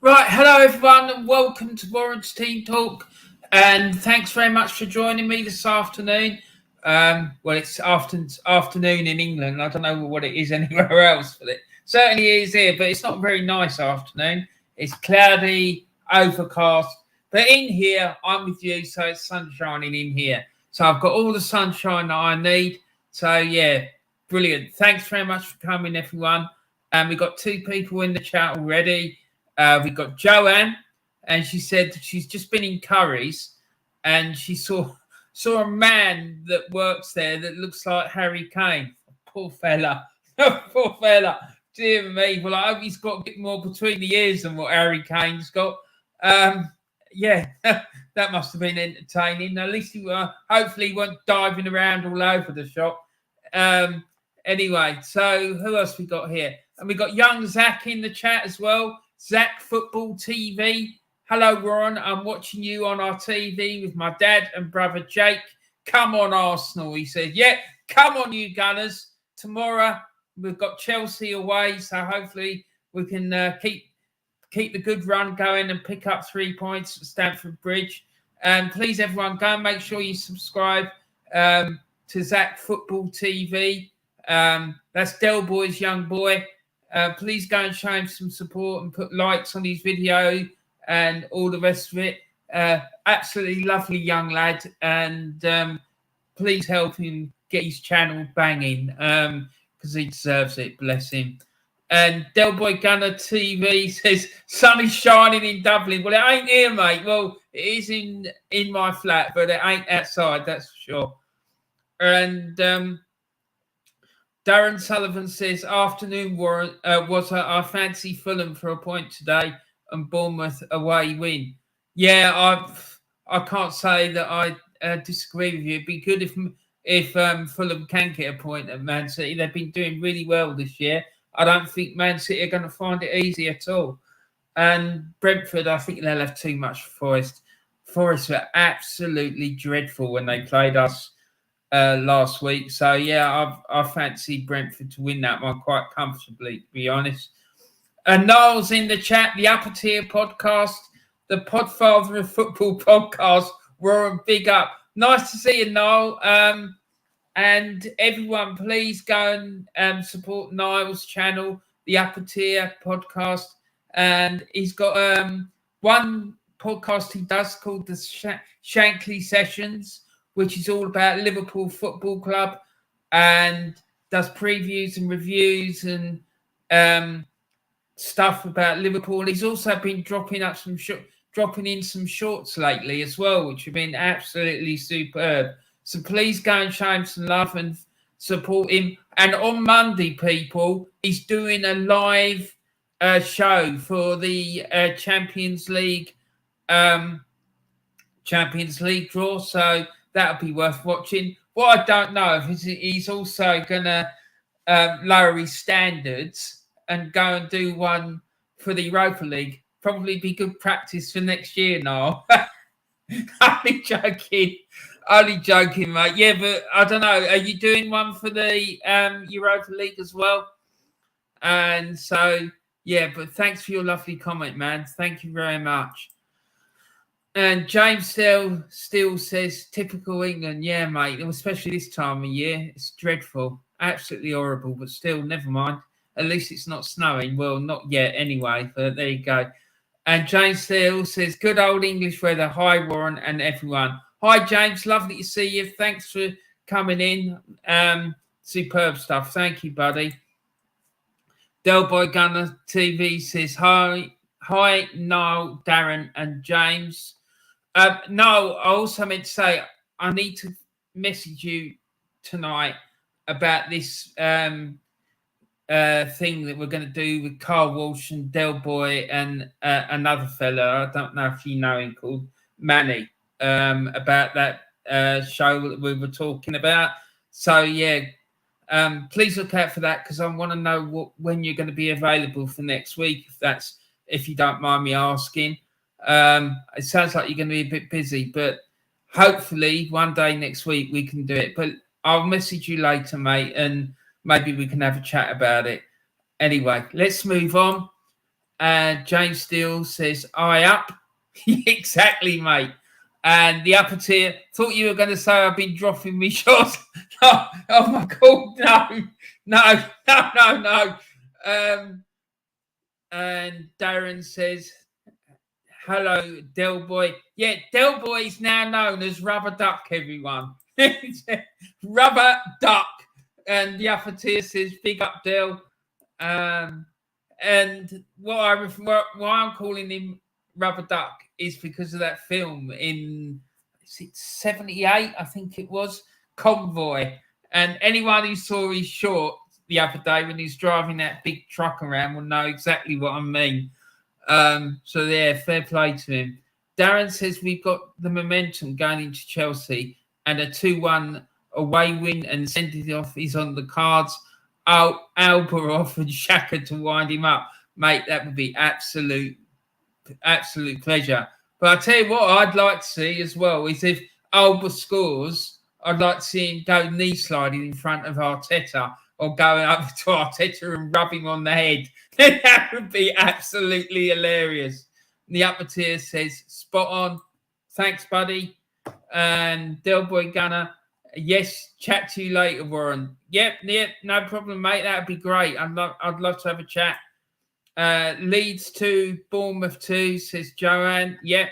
Right, hello everyone and welcome to Warren's Team Talk, and thanks very much for joining me this afternoon. Well, it's afternoon in England. I don't know what it is anywhere else, but it certainly is here, but it's not a very nice afternoon. It's cloudy, overcast, but in here, I'm with you, so it's sun shining in here. So I've got all the sunshine that I need. So yeah, brilliant. Thanks very much for coming, everyone. And we've got two people in the chat already. We've got Joanne, and she said that she's just been in Curry's, and she saw a man that works there that looks like Harry Kane. Poor fella. Poor fella. Dear me. Well, I hope he's got a bit more between the ears than what Harry Kane's got. Yeah, that must have been entertaining. At least he hopefully he weren't diving around all over the shop. Anyway, so who else we got here? And we got young Zach in the chat as well. Zach Football TV. Hello, Warren. I'm watching you on our TV with my dad and brother Jake. Come on, Arsenal, he said. Yeah, come on, you Gunners. Tomorrow we've got Chelsea away, so hopefully we can keep the good run going and pick up 3 points at Stamford Bridge. And please, everyone, go and make sure you subscribe to Zach Football TV. That's Del Boy's young boy. Please go and show him some support and put likes on his video and all the rest of it. Absolutely lovely young lad, and please help him get his channel banging because he deserves it. Bless him. And Del Boy Gunner TV says sun is shining in Dublin. Well, it ain't here, mate. Well, it is in my flat, but it ain't outside. That's for sure. And Darren Sullivan says, afternoon, Warren, I fancy Fulham for a point today and Bournemouth away win. Yeah, I can't say that I disagree with you. It'd be good if Fulham can get a point at Man City. They've been doing really well this year. I don't think Man City are going to find it easy at all. And Brentford, I think they'll have too much for Forest. Forest were absolutely dreadful when they played us last week. So, yeah, I fancy Brentford to win that one quite comfortably, to be honest. And Niall's in the chat, the Upper Tier podcast, the Podfather of Football podcast. Warren, big up. Nice to see you, Niall. And everyone, please go and support Niall's channel, the Upper Tier podcast. And he's got one podcast he does called the Shankly Sessions, which is all about Liverpool Football Club, and does previews and reviews and stuff about Liverpool. He's also been dropping in some shorts lately as well, which have been absolutely superb. So please go and show him some love and support him. And on Monday, people, he's doing a live show for the Champions League draw. So that'll be worth watching. What I don't know is he's also going to lower his standards and go and do one for the Europa League. Probably be good practice for next year now. Only joking, mate. Yeah, but I don't know. Are you doing one for the Europa League as well? And so, yeah, but thanks for your lovely comment, man. Thank you very much. And James still says, typical England. Yeah, mate, especially this time of year. It's dreadful. Absolutely horrible, but still, never mind. At least it's not snowing. Well, not yet anyway, but there you go. And James still says, good old English weather. Hi, Warren and everyone. Hi, James. Lovely to see you. Thanks for coming in. Superb stuff. Thank you, buddy. Del Boy Gunner TV says, hi, Niall, Darren, and James. No, I also meant to say I need to message you tonight about this thing that we're going to do with Carl Walsh and Del Boy and another fella. I don't know if you know him, called Manny, about that show that we were talking about. So, yeah, please look out for that because I want to know when you're going to be available for next week, if you don't mind me asking. It sounds like you're going to be a bit busy, but hopefully one day next week we can do it. But I'll message you later, mate, and maybe we can have a chat about it. Anyway, let's move on. And James Steele says, "Eye up." Exactly, mate. And the upper tier, thought you were going to say I've been dropping me shots. Oh, oh my God, no. And Darren says, "Hello, Del Boy." Yeah, Del Boy is now known as Rubber Duck, everyone. Rubber Duck. And the upper tier says, "Big up, Del." And why I'm calling him Rubber Duck is because of that film in 78, I think it was, Convoy. And anyone who saw his short the other day when he's driving that big truck around will know exactly what I mean. So yeah, fair play to him. Darren says we've got the momentum going into Chelsea and a 2-1 away win, and sending it off is on the cards. Alba offered Xhaka to wind him up. Mate, that would be absolute pleasure. But I tell you what I'd like to see as well is if Alba scores, I'd like to see him go knee sliding in front of Arteta, or going up to Arteta and rub him on the head. That would be absolutely hilarious. And the upper tier says, "Spot on. Thanks, buddy." And Del Boy Gunner, "Yes, chat to you later, Warren." Yep, no problem, mate. That'd be great. I'd love to have a chat. Leeds 2, Bournemouth 2, says Joanne. Yep.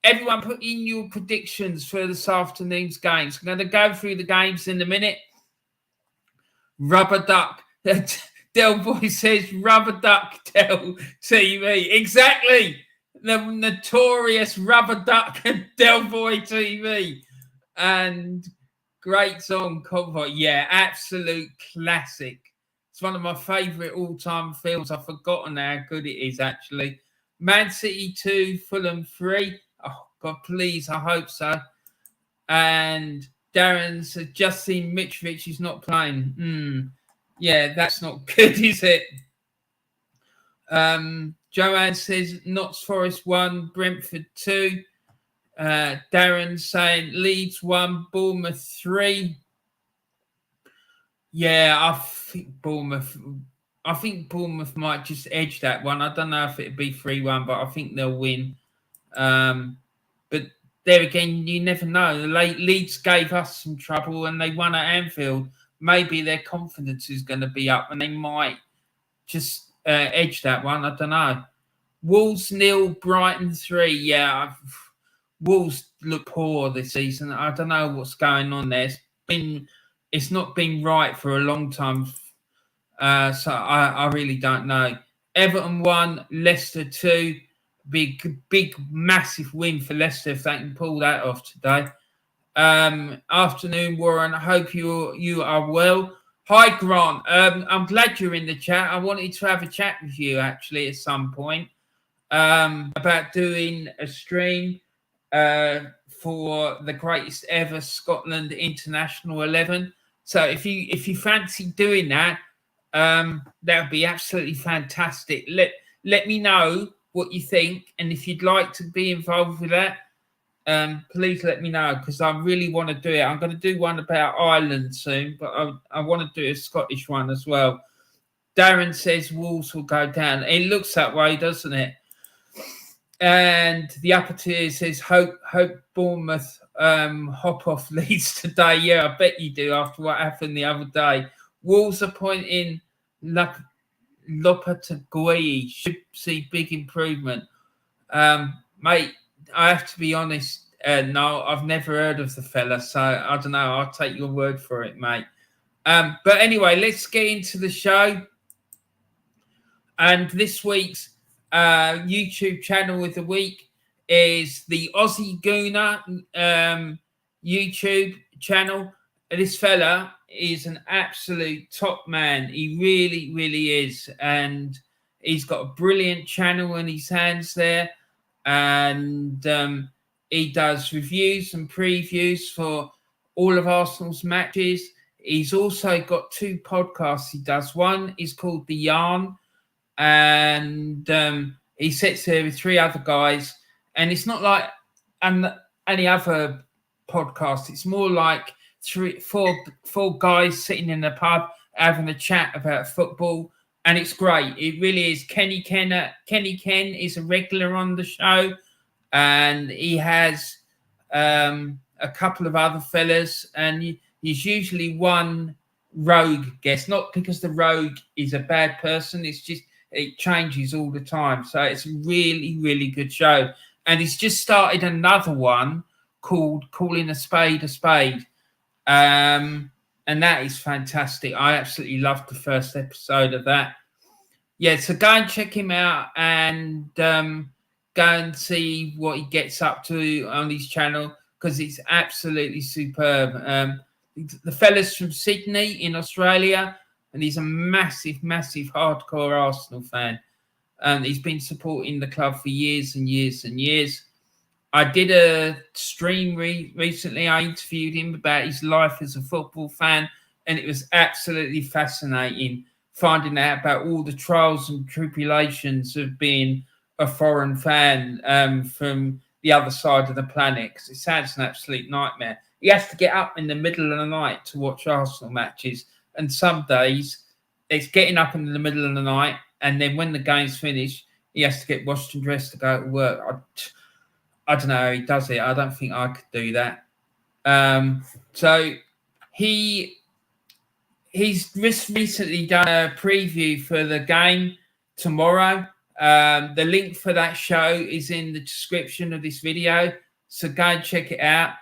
Everyone put in your predictions for this afternoon's games. I'm going to go through the games in a minute. Rubber Duck. Del Boy says Rubber Duck Del TV. Exactly. The notorious Rubber Duck Del Boy TV. And great song, Convoy. Yeah, absolute classic. It's one of my favourite all-time films. I've forgotten how good it is, actually. Man City 2, Fulham 3. Oh, God, please, I hope so. And Darren said, Justin Mitrovic is not playing. Yeah, that's not good, is it? Joanne says, Notts Forest 1, Brentford 2. Darren saying Leeds 1, Bournemouth 3. Yeah, I think Bournemouth might just edge that one. I don't know if it'd be 3-1, but I think they'll win. But there again, you never know. Leeds gave us some trouble and they won at Anfield. Maybe their confidence is going to be up and they might just edge that one. I don't know. Wolves 0, Brighton 3. Yeah, Wolves look poor this season. I don't know what's going on there. It's not been right for a long time. So I really don't know. Everton 1, Leicester 2. Big, massive win for Leicester if they can pull that off today. Afternoon, Warren. I hope you are well. Hi, Grant. I'm glad you're in the chat. I wanted to have a chat with you actually at some point about doing a stream for the greatest ever Scotland International 11. So if you fancy doing that, that would be absolutely fantastic. Let me know what you think, and if you'd like to be involved with that, please let me know, because I really want to do it. I'm going to do one about Ireland soon, but I want to do a Scottish one as well. Darren says Wolves will go down. It looks that way, doesn't it? And the upper tier says hope Bournemouth hop off Leeds today. Yeah, I bet you do after what happened the other day. Wolves appointing Lopetegui should see big improvement. Mate, I have to be honest. No, I've never heard of the fella, so I don't know. I'll take your word for it, mate. But anyway, let's get into the show. And this week's YouTube channel of the week is the Aussie Gooner YouTube channel. This fella is an absolute top man. He really, really is. And he's got a brilliant channel in his hands there. And he does reviews and previews for all of Arsenal's matches. He's also got 2 podcasts he does. One is called The Yarn, and he sits there with 3 other guys. And it's not like any other podcast. It's more like 4 guys sitting in a pub having a chat about football. and it's great. It really is. Kenny Ken is a regular on the show, and he has a couple of other fellas, and he's usually one rogue guest. Not because the rogue is a bad person; it's just it changes all the time. So it's a really, really good show. And he's just started another one called "Calling a Spade a Spade." And that is fantastic. I absolutely loved the first episode of that. Yeah, so go and check him out and go and see what he gets up to on his channel, because it's absolutely superb. The fella's from Sydney in Australia, and he's a massive, massive hardcore Arsenal fan. And he's been supporting the club for years and years and years. I did a stream recently. I interviewed him about his life as a football fan, and it was absolutely fascinating finding out about all the trials and tribulations of being a foreign fan from the other side of the planet, because it sounds an absolute nightmare. He has to get up in the middle of the night to watch Arsenal matches, and some days it's getting up in the middle of the night, and then when the game's finished, he has to get washed and dressed to go to work. I don't know how he does it. I don't think I could do that. So he's just recently done a preview for the game tomorrow. The link for that show is in the description of this video, so go and check it out.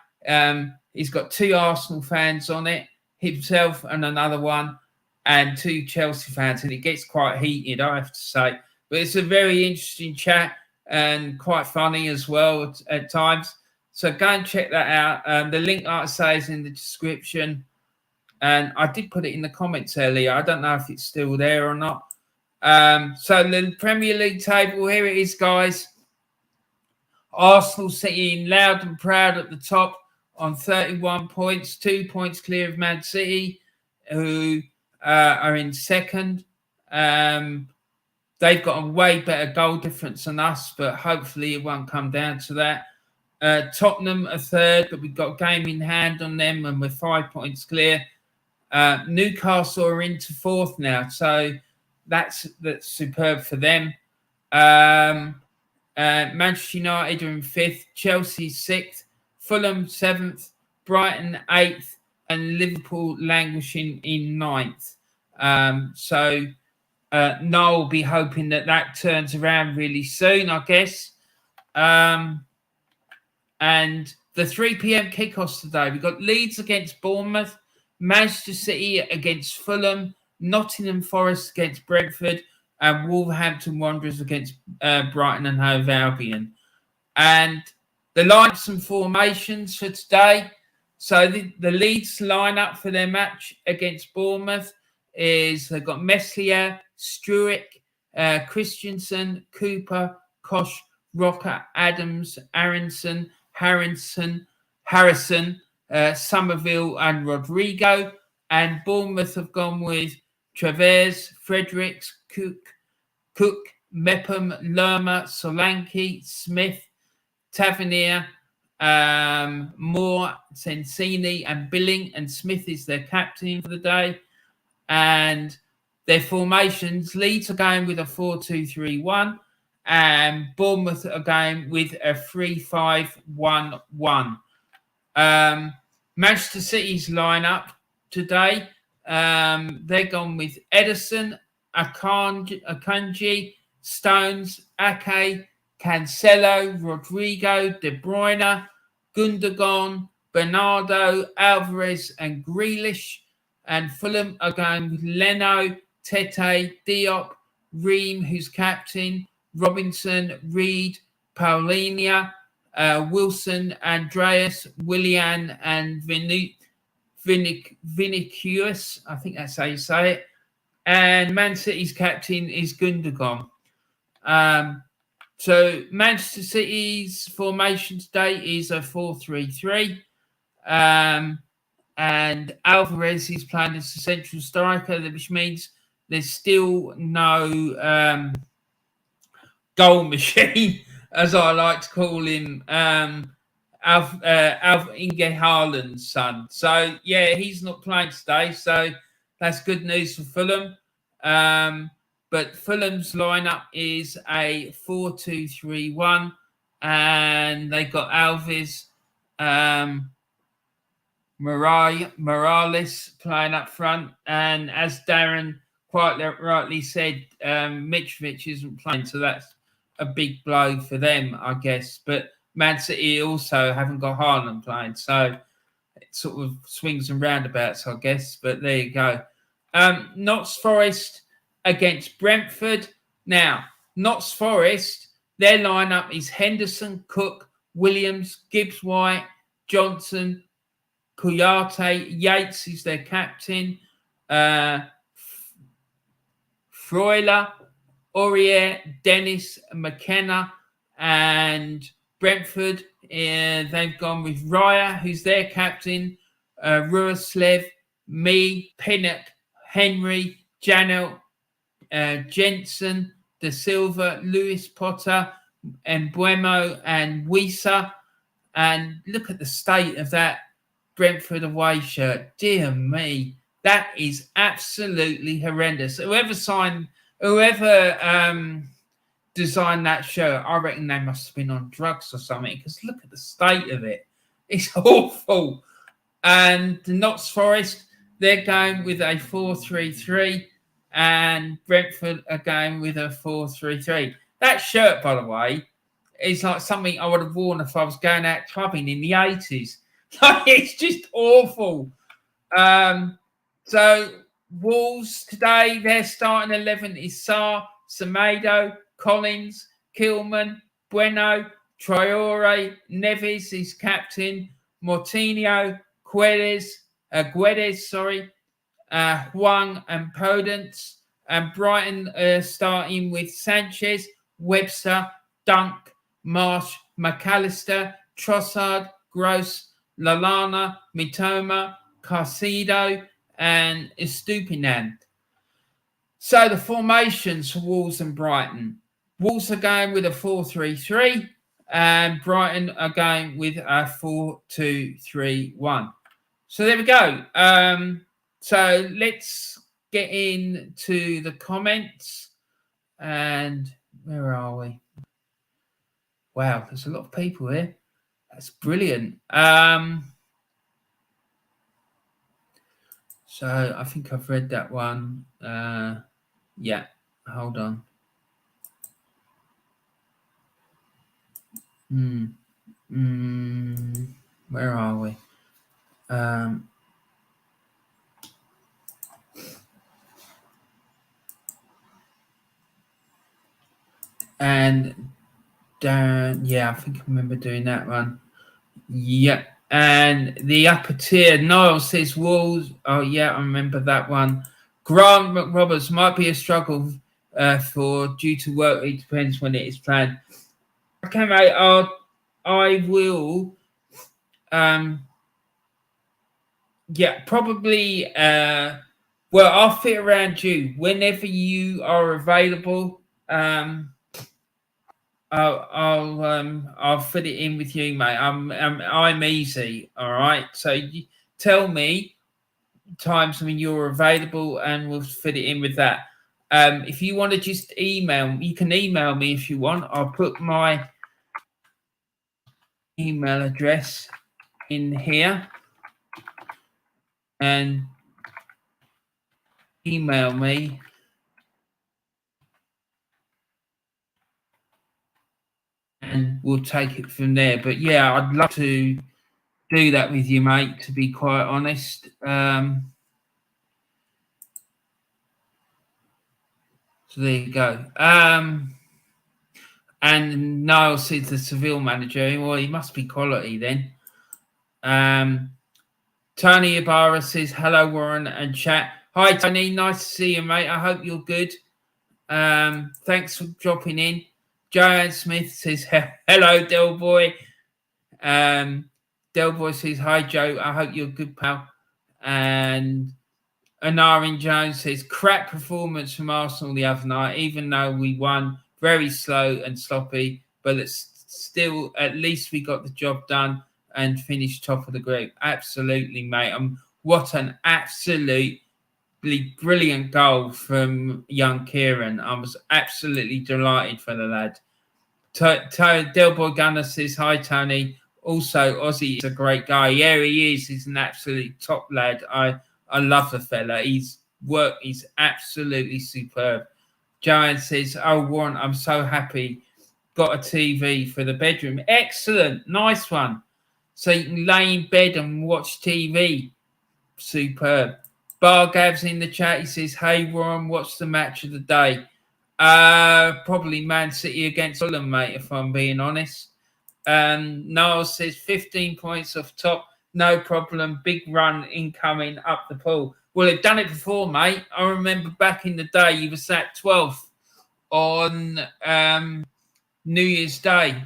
He's got 2 Arsenal fans on it, himself and another one, and 2 Chelsea fans, and it gets quite heated, I have to say. But it's a very interesting chat and quite funny as well at times. So go and check that out. The link, like I say, is in the description. And I did put it in the comments earlier. I don't know if it's still there or not. So the Premier League table, here it is, guys. Arsenal sitting loud and proud at the top on 31 points, 2 points clear of Man City, who are in second. They've got a way better goal difference than us, but hopefully it won't come down to that. Tottenham are third, but we've got a game in hand on them, and we're 5 points clear. Newcastle are into fourth now, so that's superb for them. Manchester United are in fifth, Chelsea sixth, Fulham seventh, Brighton eighth, and Liverpool languishing in ninth. So Noel will be hoping that turns around really soon, I guess. And the 3 p.m. kickoffs today, we've got Leeds against Bournemouth, Manchester City against Fulham, Nottingham Forest against Brentford, and Wolverhampton Wanderers against Brighton and Hove Albion. And the lineups and formations for today. So the Leeds lineup for their match against Bournemouth is they've got Meslier, Struick, Christensen, Cooper, Koch, Rocker, Adams, Aronson, Harrison, Somerville, and Rodrigo. And Bournemouth have gone with Travers, Fredericks, Cook, Mepham, Lerma, Solanke, Smith, Tavernier, Moore, Sensini, and Billing. And Smith is their captain for the day. And their formations, Leeds are going with a 4-2-3-1, and Bournemouth are going with a 3-5-1-1. Manchester City's lineup today, they're gone with Edison, Akanji, Stones, Ake, Cancelo, Rodrigo, De Bruyne, Gundogan, Bernardo, Alvarez, and Grealish. And Fulham are going with Leno, Tete, Diop, Ream, who's captain, Robinson, Reed, Paulinho, Wilson, Andreas, Willian, and Vinicius. I think that's how you say it. And Man City's captain is Gundogan. So Manchester City's formation today is a 4-3-3. And Alvarez is playing as a central striker, which means there's still no goal machine, as I like to call him, Inge Haaland's son. So, yeah, he's not playing today, so that's good news for Fulham. But Fulham's lineup is a 4-2-3-1, and they've got Alves, Morales playing up front, and as Darren quite rightly said, Mitrovic isn't playing, so that's a big blow for them, I guess. But Man City also haven't got Haaland playing, so it sort of swings and roundabouts, I guess. But there you go. Notts Forest against Brentford. Now, Notts Forest, their lineup is Henderson, Cook, Williams, Gibbs-White, Johnson, Kouyaté, Yates is their captain, Freuler, Aurier, Dennis, McKenna, and Brentford. They've gone with Raya, who's their captain, Ruaslev, Pinnock, Henry, Janelt, Jensen, De Silva, Lewis Potter, and Buemo and Wisa. And look at the state of that Brentford away shirt. Dear me, that is absolutely horrendous. Whoever designed that shirt, I reckon they must have been on drugs or something, because look at the state of it. It's awful. And the Notts Forest, they're going with a 4-3-3, and Brentford are going with a 4-3-3. That shirt, by the way, is like something I would have worn if I was going out clubbing in the 80s. It's just awful. So Wolves today, their starting 11 is Sarr, Semedo, Collins, Kilman, Bueno, Traore, Neves is captain, Moutinho, Guedes, Huang and Podence, and Brighton starting with Sanchez, Webster, Dunk, Marsh, McAllister, Trossard, Gross, Lallana, Mitoma, Caicedo, and Estupinan. So the formations for Wolves and Brighton. Wolves are going with a 4-3-3, and Brighton are going with a 4-2-3-1. So there we go. So let's get into the comments. And where are we? Wow, there's a lot of people here. That's brilliant. So I think I've read that one. Yeah, hold on. Where are we? And Darren, yeah, I think I remember doing that one. Yeah. And the upper tier, Niall says Wolves. Oh, yeah, I remember that one. Grant McRoberts might be a struggle due to work. It depends when it is planned. Okay, mate, I will. Yeah, probably. Well, I'll fit around you whenever you are available. I'll fit it in with you, mate. I'm easy, all right. So you tell me times when you're available, and we'll fit it in with that. If you want to just email, you can email me if you want. I'll put my email address in here, and email me. And we'll take it from there. But yeah, I'd love to do that with you, mate, to be quite honest. So there you go. And Niall says the Seville manager. Well, he must be quality then. Tony Ibarra says, hello, Warren and chat. Hi, Tony. Nice to see you, mate. I hope you're good. Thanks for dropping in. Joanne Smith says, hello, Del Boy. Del Boy says, hi, Joe. I hope you're good, pal. And Anarin Jones says, crap performance from Arsenal the other night, even though we won. Very slow and sloppy, but it's still, at least we got the job done and finished top of the group. Absolutely, mate. What an absolute brilliant goal from young Kieran. I was absolutely delighted for the lad. Delboy Gunner says, hi, Tony. Also, Aussie is a great guy. Yeah, he is. He's an absolute top lad. I love the fella. He's absolutely superb. Joanne says, oh, Warren, I'm so happy. Got a TV for the bedroom. Excellent. Nice one. So you can lay in bed and watch TV. Superb. Bargav's in the chat. He says, hey, Warren, what's the match of the day? Probably Man City against Fulham, mate, if I'm being honest. Niall says 15 points off top. No problem. Big run incoming up the pool. Well, they've done it before, mate. I remember back in the day, you were sat 12th on New Year's Day,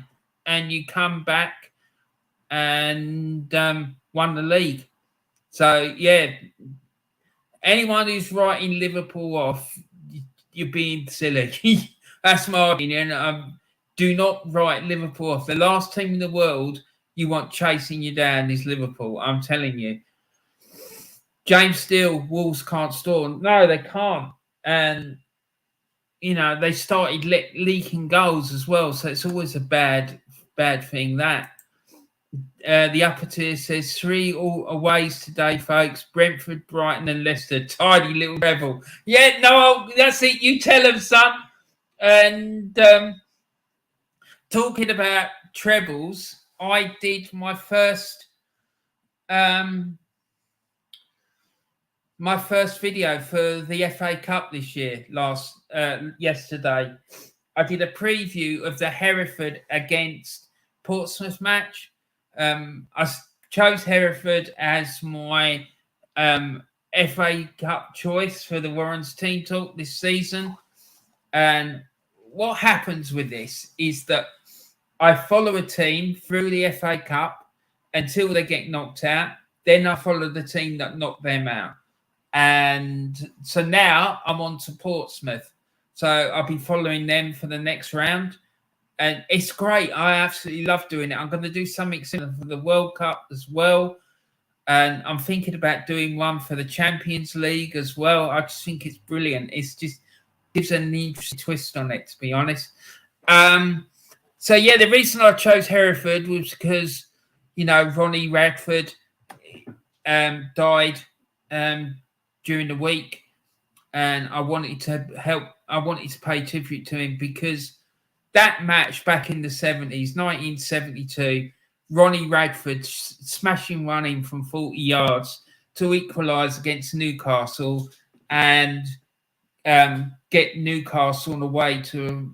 and you come back and won the league. So, yeah, anyone who's writing Liverpool off, you're being silly. That's my opinion. Do not write Liverpool off. The last team in the world you want chasing you down is Liverpool. I'm telling you. James Steele, Wolves can't score. No, they can't. And, you know, they started leaking goals as well. So it's always a bad thing, that. The upper tier says 3 all aways today, folks. Brentford, Brighton and Leicester. Tidy little rebel. Yeah, no, that's it. You tell them, son. And talking about trebles, I did my first video for the FA Cup this year, yesterday. I did a preview of the Hereford against Portsmouth match. I chose Hereford as my FA Cup choice for the Warren's Team Talk this season. And what happens with this is that I follow a team through the FA Cup until they get knocked out. Then I follow the team that knocked them out. And so now I'm on to Portsmouth. So I'll be following them for the next round. And it's great. I absolutely love doing it. I'm going to do something similar for the World Cup as well. And I'm thinking about doing one for the Champions League as well. I just think it's brilliant. It's just gives an interesting twist on it, to be honest. So, yeah, the reason I chose Hereford was because, you know, Ronnie Radford died during the week. And I wanted to help. I wanted to pay tribute to him because that match back in the 70s, 1972, Ronnie Radford smashing one in from 40 yards to equalise against Newcastle and get Newcastle on the way to a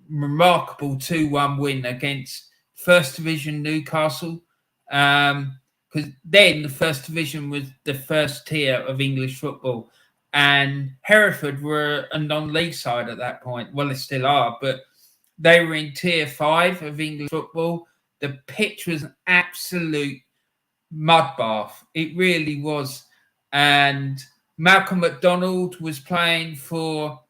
remarkable 2-1 win against First Division Newcastle. Because then the First Division was the first tier of English football. And Hereford were a non-league side at that point. Well, they still are, but they were in tier 5 of English football. The pitch was an absolute mud bath. It really was. And Malcolm McDonald was playing for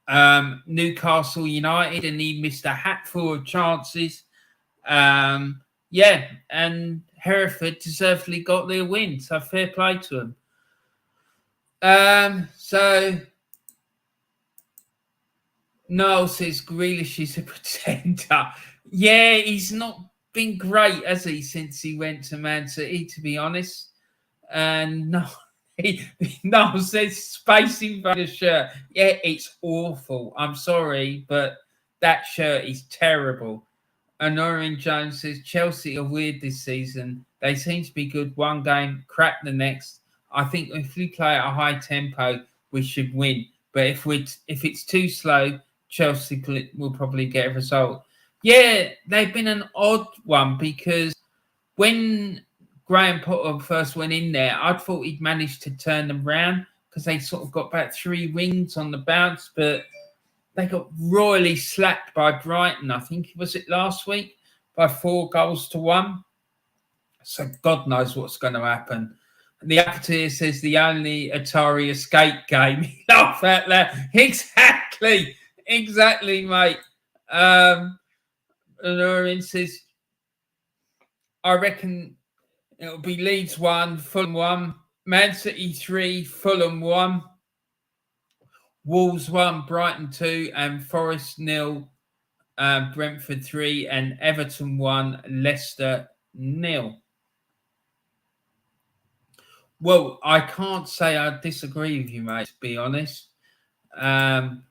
Newcastle United, and he missed a hatful of chances. And Hereford deservedly got their win. So fair play to them. So Noel says Grealish is a pretender. Yeah, he's not been great, has he, since he went to Man City, to be honest. And Noel says Space Invader shirt. Yeah, it's awful. I'm sorry, but that shirt is terrible. And Norrin Jones says Chelsea are weird this season. They seem to be good one game, crap the next. I think if we play at a high tempo, we should win. But if it's too slow, Chelsea will probably get a result. Yeah, they've been an odd one because when Graham Potter first went in there, I thought he'd managed to turn them round because they sort of got back 3 wins on the bounce, but they got royally slapped by Brighton, I think, was it last week, by 4-1. So God knows what's going to happen. The Appeteer says the only Atari escape game. Laugh out loud. Exactly, mate. And Orin says, I reckon it'll be Leeds 1, Fulham 1. Man City 3, Fulham 1, Wolves 1, Brighton 2, and Forest 0, Brentford 3, and Everton 1, Leicester 0. Well, I can't say I disagree with you, mate, to be honest. And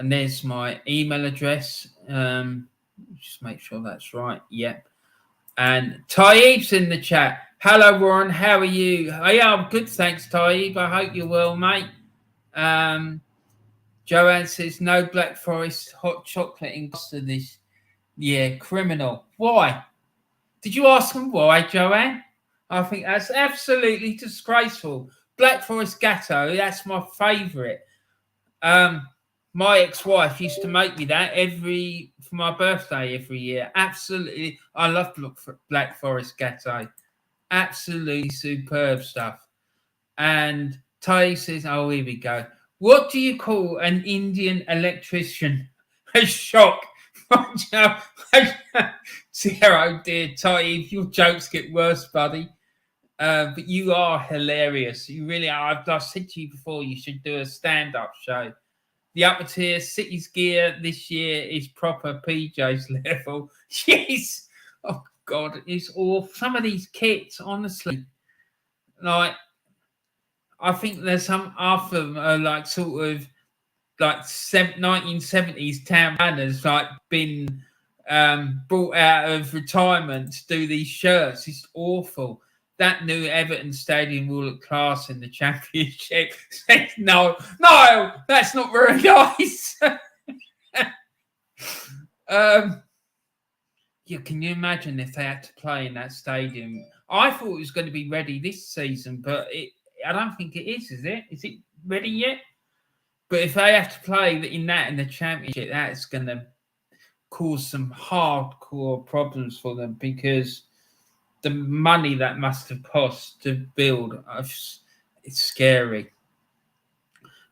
there's my email address. Just make sure that's right. Yep. And Taib's in the chat. Hello, Warren. How are you? Oh, yeah, I'm good. Thanks, Taib. I hope you're well, mate. Joanne says no Black Forest hot chocolate in Gloucester this year. Criminal. Why? Did you ask them why, Joanne? I think that's absolutely disgraceful. Black Forest Gatto, that's my favourite. My ex-wife used to make me that for my birthday every year. Absolutely. I love Black Forest Gatto. Absolutely superb stuff. And Tay says, oh, here we go. What do you call an Indian electrician? A shock. Oh dear, Tay, your jokes get worse, buddy. But you are hilarious. You really are. I've said to you before, you should do a stand-up show. The upper tier City's gear this year is proper PJ's level. Jeez. Oh, God. It's awful. Some of these kits, honestly. Like, I think there's some half of them are like sort of like 1970s town banners, like been brought out of retirement to do these shirts. It's awful. That new Everton stadium will look class in the Championship. No, that's not very nice. Yeah, can you imagine if they had to play in that stadium? I thought it was going to be ready this season, but I don't think it is it? Is it ready yet? But if they have to play in the Championship, that's going to cause some hardcore problems for them because the money that must have cost to build, it's scary.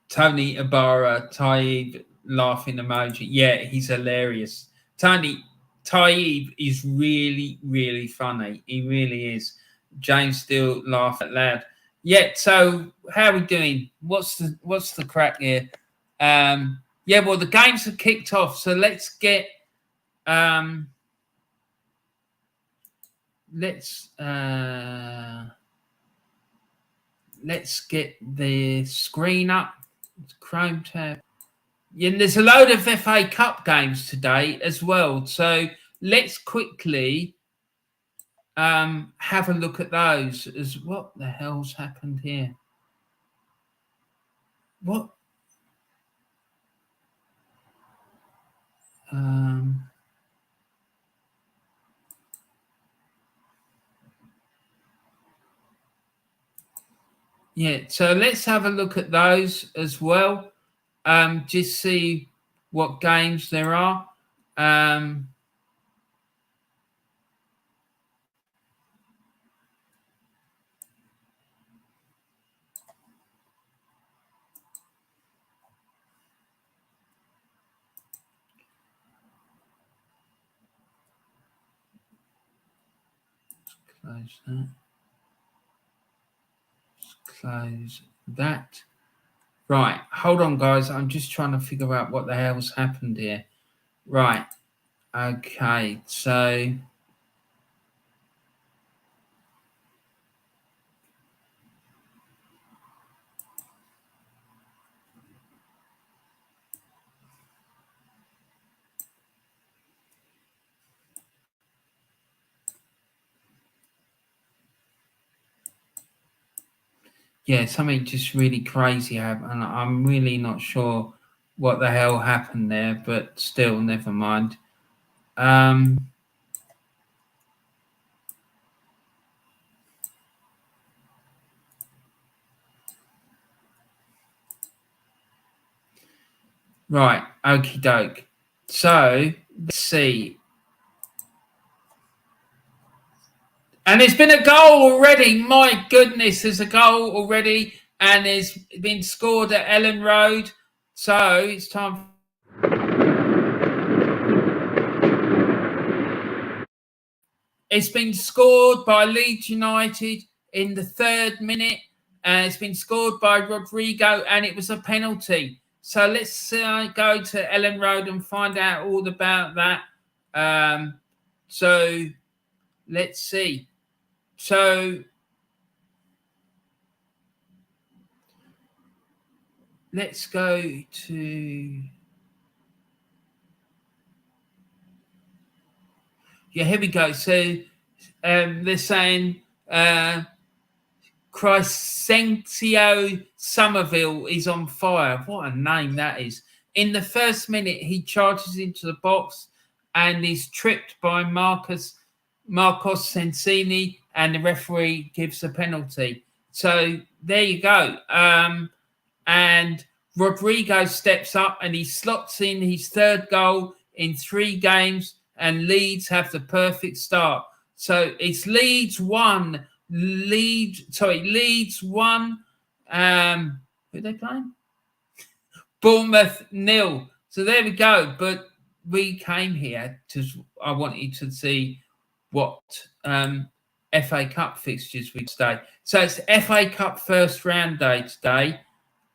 Tony Ibarra, Taib laughing emoji. Yeah, he's hilarious. Taib is really, really funny. He really is. James still laugh out loud. Yeah, so how are we doing? What's the crack here? Yeah, well, the games have kicked off, so let's get let's get the screen up. Chrome tab. Yeah, and there's a load of FA Cup games today as well. So let's quickly have a look at those. What the hell's happened here? What? Yeah, so let's have a look at those as well. Just see what games there are. Close that. Close that. Right, hold on, guys. I'm just trying to figure out what the hell's happened here. Right. Okay, so yeah, something just really crazy happened, and I'm really not sure what the hell happened there, but still, never mind. Right, okie doke. So let's see. And there's been a goal already. My goodness, there's a goal already, and it's been scored at Ellen Road. So it's time. It's been scored by Leeds United in the 3rd minute. and it's been scored by Rodrigo, and it was a penalty. So let's go to Ellen Road and find out all about that. So let's see. So let's go to... Yeah, here we go. So they're saying Crescencio Somerville is on fire. What a name that is. In the first minute, he charges into the box and is tripped by Marcos Sensini, and the referee gives a penalty. So there you go. And Rodrigo steps up and he slots in his third goal in 3 games, and Leeds have the perfect start. So it's Leeds 1. Leeds 1. Who are they playing? Bournemouth 0. So there we go. But we came here I wanted to see what FA Cup fixtures we'd stay. So it's FA Cup first round day today.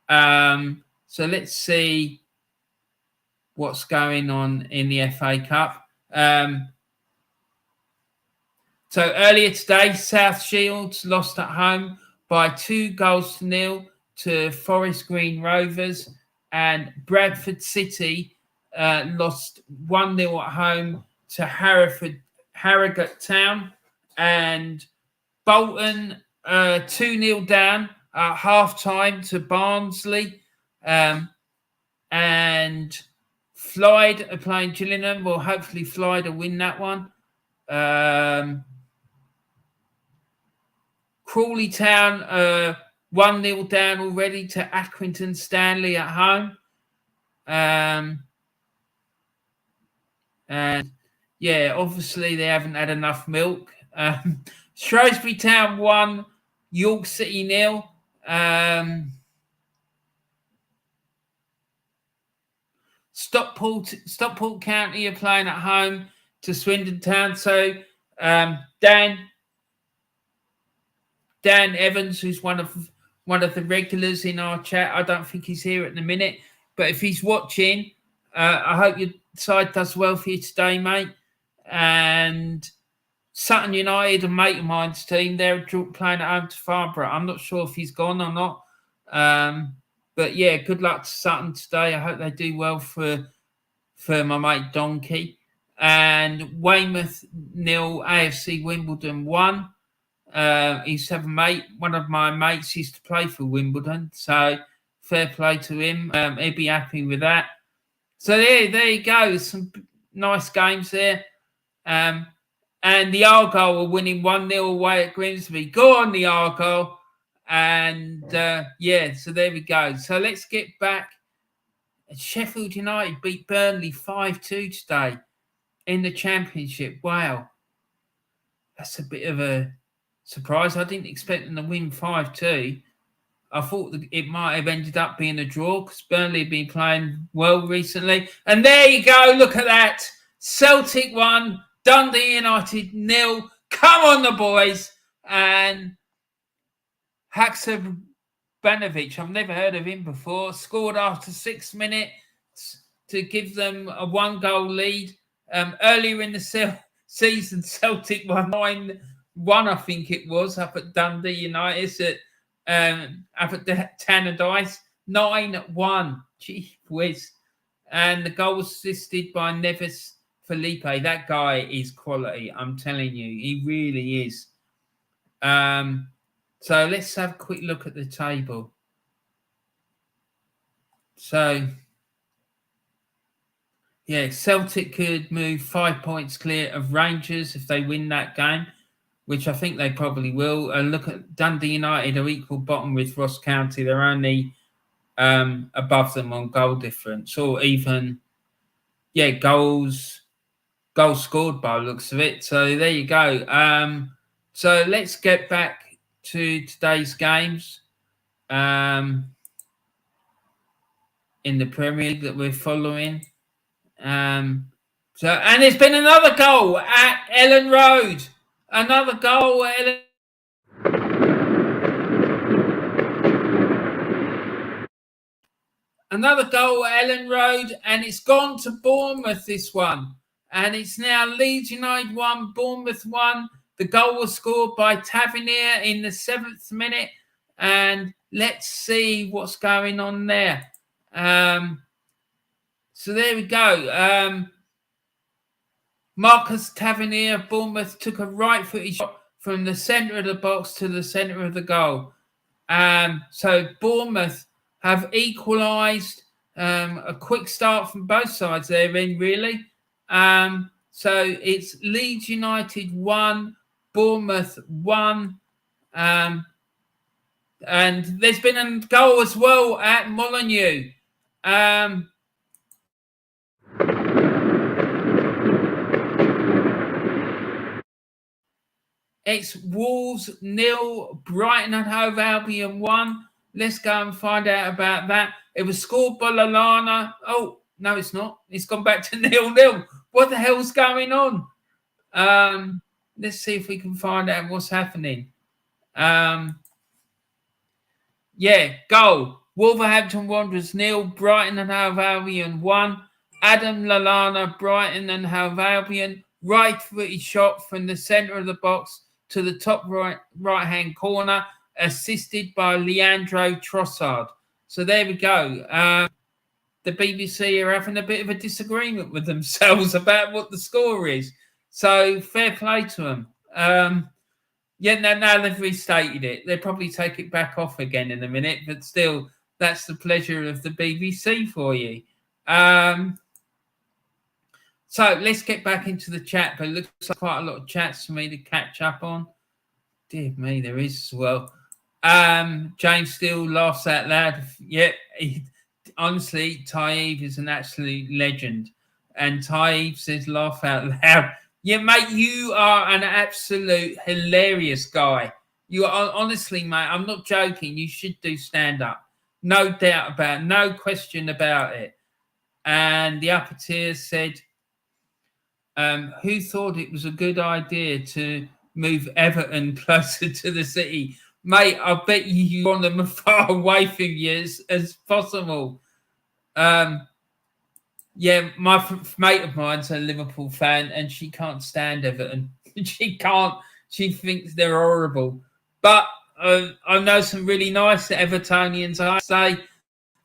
So let's see what's going on in the FA Cup. So earlier today, South Shields lost at home by 2-0 to Forest Green Rovers, and Bradford City lost 1-0 at home to Harrogate Town, and Bolton 2-0 down at half-time to Barnsley, and Flyd are playing Gillingham. Well, hopefully Flyd will win that one. Crawley Town 1-0 down already to Accrington Stanley at home. And yeah, obviously they haven't had enough milk. Shrewsbury Town 1, York City 0. Stockport County are playing at home to Swindon Town. So Dan Evans, who's one of the regulars in our chat, I don't think he's here at the minute, but if he's watching, I hope your side does well for you today, mate. And Sutton United, a mate of mine's team, they're playing at home to Farnborough. I'm not sure if he's gone or not. But yeah, good luck to Sutton today. I hope they do well for my mate Donkey. And Weymouth 0, AFC Wimbledon 1. He's a mate. One of my mates used to play for Wimbledon, so fair play to him. He'd be happy with that. So there you go. Some nice games there. And the Argyle are winning 1-0 away at Grimsby. Go on, the Argyle. And yeah, so there we go. So let's get back. Sheffield United beat Burnley 5-2 today in the Championship. Wow. That's a bit of a surprise. I didn't expect them to win 5-2. I thought that it might have ended up being a draw because Burnley have been playing well recently. And there you go. Look at that. Celtic 1, Dundee United 0. Come on, the boys. And Haksabanovic, I've never heard of him before, scored after 6 minutes to give them a 1-goal lead. Earlier in the season, Celtic won 9-1, I think it was, up at Dundee United, up at Tannadice. 9-1. Gee whiz. And the goal was assisted by Neves Felipe. That guy is quality, I'm telling you. He really is. So let's have a quick look at the table. So, yeah, Celtic could move 5 points clear of Rangers if they win that game, which I think they probably will. And look at Dundee United are equal bottom with Ross County. They're only above them on goal difference, or even, yeah, goals scored by the looks of it. So there you go. So let's get back to today's games in the Premier League that we're following. And there's been another goal at Ellen Road. Another goal at Ellen. Another goal at Ellen Road, and it's gone to Bournemouth, this one. And it's now Leeds United 1, Bournemouth 1. The goal was scored by Tavernier in the 7th minute. And let's see what's going on there. So there we go. Marcus Tavernier, Bournemouth, took a right-footed shot from the centre of the box to the centre of the goal. So Bournemouth have equalised. A quick start from both sides there, really. So it's Leeds United 1, Bournemouth 1. And there's been a goal as well at Molineux. It's Wolves 0, Brighton and Hove Albion 1. Let's go and find out about that. It was scored by Lallana. Oh, no, it's not. It's gone back to 0-0. What the hell's going on? Let's see if we can find out what's happening. Goal. Wolverhampton Wanderers 0, Brighton and Hove Albion 1. Adam Lallana, Brighton and Hove Albion. Right-footed shot from the centre of the box to the top right-hand corner, assisted by Leandro Trossard. So there we go. The BBC are having a bit of a disagreement with themselves about what the score is. So fair play to them. Now they've restated it. They'll probably take it back off again in a minute, but still, that's the pleasure of the BBC for you. So let's get back into the chat, but it looks like quite a lot of chats for me to catch up on. Dear me, there is as well. James still laughs out loud. Honestly, Taib is an absolute legend. And Taib says, laugh out loud. Yeah, mate, you are an absolute hilarious guy. You are, honestly, mate, I'm not joking. You should do stand-up. No doubt about it. No question about it. And the upper tiers said, who thought it was a good idea to move Everton closer to the city? Mate, I bet you want them as far away from you as possible. My mate of mine's a Liverpool fan, and she can't stand Everton. She can't. She thinks they're horrible. But I know some really nice Evertonians. I say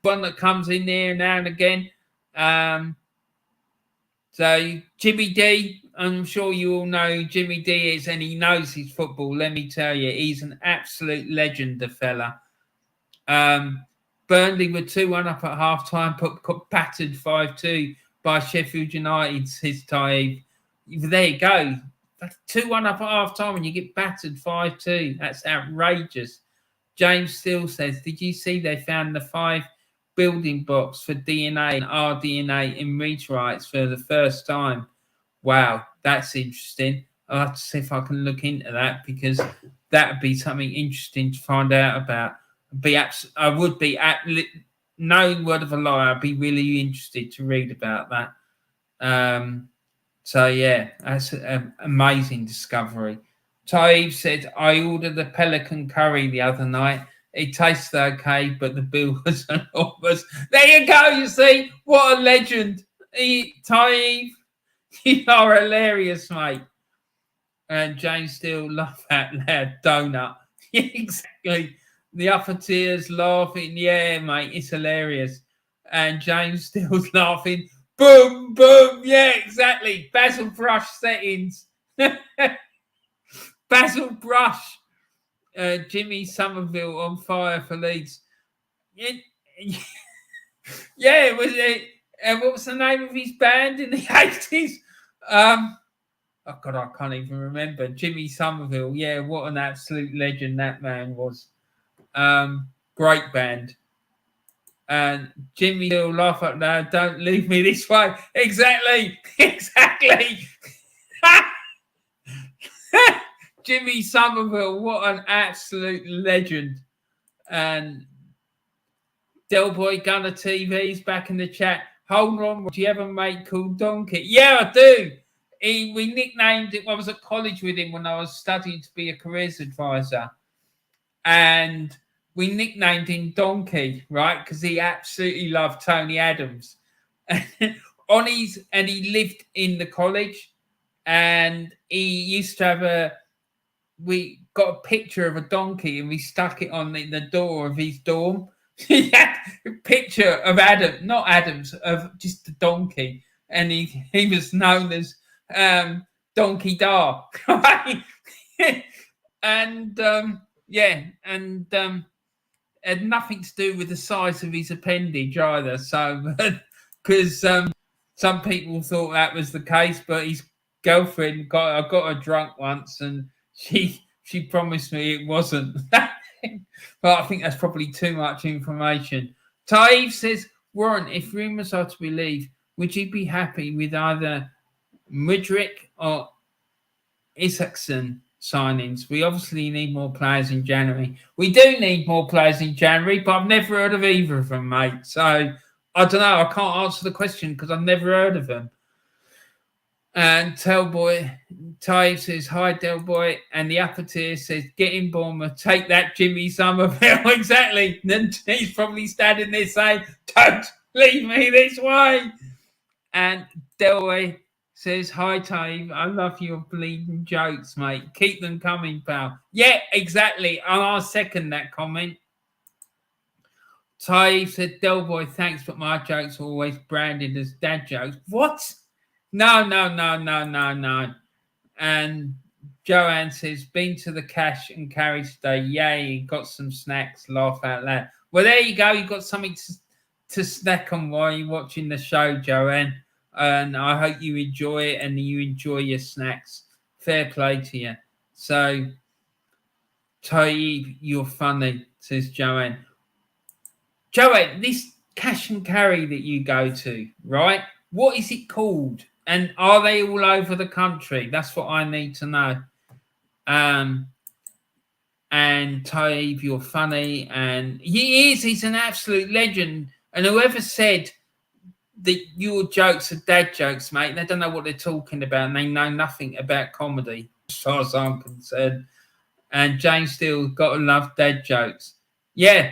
one that comes in there now and again. So Jimmy D, I'm sure you all know who Jimmy D is, and he knows his football. Let me tell you, he's an absolute legend, the fella. Burnley were 2-1 up at half-time, but got battered 5-2 by Sheffield United, says Taib. There you go. 2-1 up at half-time and you get battered 5-2. That's outrageous. James Steele says, did you see they found the 5 building blocks for DNA and rDNA in meteorites for the first time? Wow, that's interesting. I'll have to see if I can look into that, because that would be something interesting to find out about. I would be, no word of a lie, I'd be really interested to read about that. That's an amazing discovery. Taib said, I ordered the pelican curry the other night. It tasted okay, but the bill was enormous. There you go, you see. What a legend. Taib, you are hilarious, mate. And James still laugh out loud. Donut. Exactly. The upper tiers laughing. Yeah, mate, it's hilarious. And James still's laughing. Boom, boom. Yeah, exactly. Basil Brush settings. Basil Brush. Jimmy Somerville on fire for Leeds. Yeah, it was it. What was the name of his band in the 80s? Oh God, I can't even remember. Jimmy Somerville. Yeah, what an absolute legend that man was. Great band. And Jimmy will laugh out loud. Don't leave me this way. Exactly. Jimmy Somerville, what an absolute legend. And Del Boy Gunner TV's back in the chat. Hold on, do you have a mate called Donkey? Yeah, I do. We nicknamed it. I was at college with him when I was studying to be a careers advisor. And we nicknamed him Donkey, right? Because he absolutely loved Tony Adams. And he lived in the college, and he used to have we got a picture of a donkey and we stuck it on the door of his dorm. He had a picture of not Adams, of just the donkey. And he was known as Donkey Dar. And had nothing to do with the size of his appendage either. So, because some people thought that was the case, but his girlfriend I got her drunk once, and she promised me it wasn't. But I think that's probably too much information. Taif says, Warren, if rumours are to be believed, would you be happy with either Mudryk or Isaacson signings? We obviously need more players in January. We do need more players in January, but I've never heard of either of them, mate. So I don't know. I can't answer the question because I've never heard of them. And Telboy Ty says, hi, Delboy. And the upper tier says, get in Bournemouth, take that Jimmy Somerville. Exactly. And then he's probably standing there saying, don't leave me this way. And Delboy says, hi, Ty. I love your bleeding jokes, mate. Keep them coming, pal. Yeah, exactly. And I'll second that comment. Ty said, Delboy, thanks, but my jokes are always branded as dad jokes. What? No. And Joanne says, been to the cash and carry today. Yay, got some snacks, laugh out loud. Well, there you go. You've got something to snack on while you're watching the show, Joanne. And I hope you enjoy it and you enjoy your snacks. Fair play to you. So, Taib, you're funny, says Joanne. Joanne, this cash and carry that you go to, right? What is it called? And are they all over the country? That's what I need to know. And Taib, you're funny. And he's an absolute legend. And whoever said that your jokes are dad jokes, mate, they don't know what they're talking about. And they know nothing about comedy, as far as I'm concerned. And James Steele, got to love dad jokes. Yeah,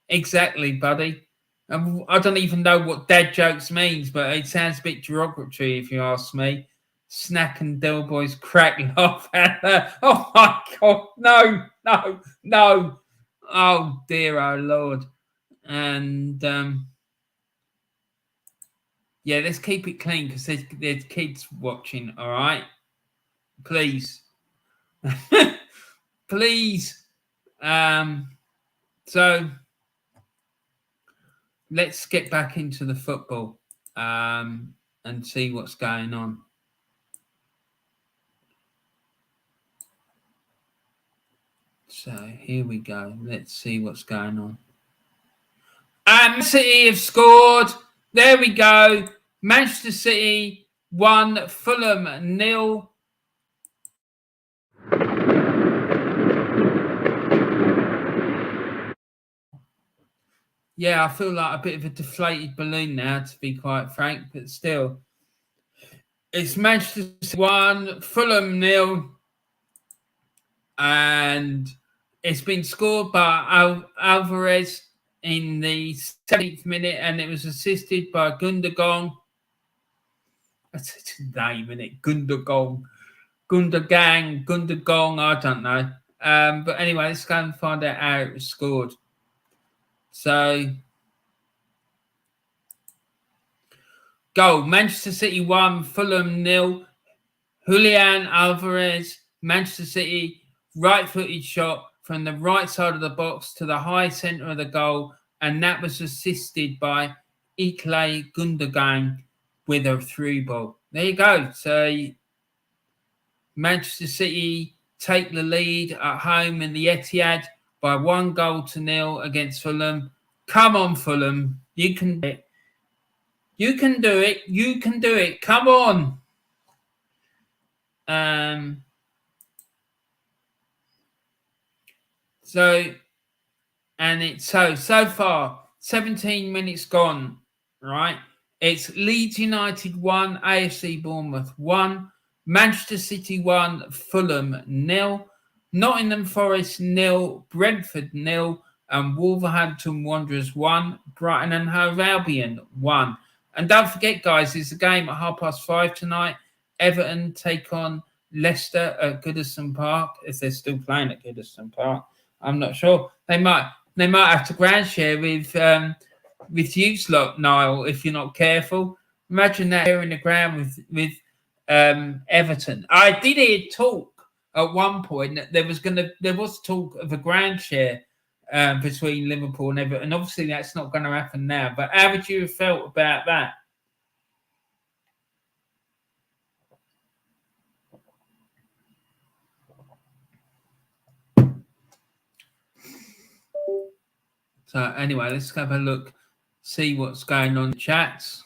exactly, buddy. I don't even know what dad jokes means, but it sounds a bit derogatory if you ask me. Snack and Delboy's crack laugh at her. Oh my God, no. Oh dear, oh Lord. And yeah, let's keep it clean because there's kids watching, all right? Please. Please. So let's get back into the football and see what's going on. So here we go. Let's see what's going on. And City have scored. There we go. Manchester City 1, Fulham 0. Yeah, I feel like a bit of a deflated balloon now, to be quite frank, but still. It's Manchester City 1, Fulham 0. And it's been scored by Alvarez in the 7th minute, and it was assisted by Gundogan. That's his name, isn't it? Gundogan, I don't know. But anyway, let's go and find out how it was scored. So, goal, Manchester City 1, Fulham 0. Julian Alvarez, Manchester City, right-footed shot from the right side of the box to the high centre of the goal, and that was assisted by Ilkay Gundogan with a through ball. There you go. So, Manchester City take the lead at home in the Etihad by 1-0 against Fulham. Come on, Fulham. You can do it. You can do it. You can do it. Come on. So far, 17 minutes gone, right? It's Leeds United 1, AFC Bournemouth 1, Manchester City 1, Fulham 0, Nottingham Forest 0, Brentford 0, Wolverhampton Wanderers 1, Brighton and Hove Albion 1. And don't forget, guys, there's a game at 5:30 tonight. Everton take on Leicester at Goodison Park. If they're still playing at Goodison Park, I'm not sure. They might have to ground share with you lot, Niall, if you're not careful. Imagine that here in the ground with Everton. I did hear talk at one point that there was talk of a ground share between Liverpool and Everton. Obviously, that's not going to happen now. But how would you have felt about that? So anyway, let's have a look, see what's going on in the chats.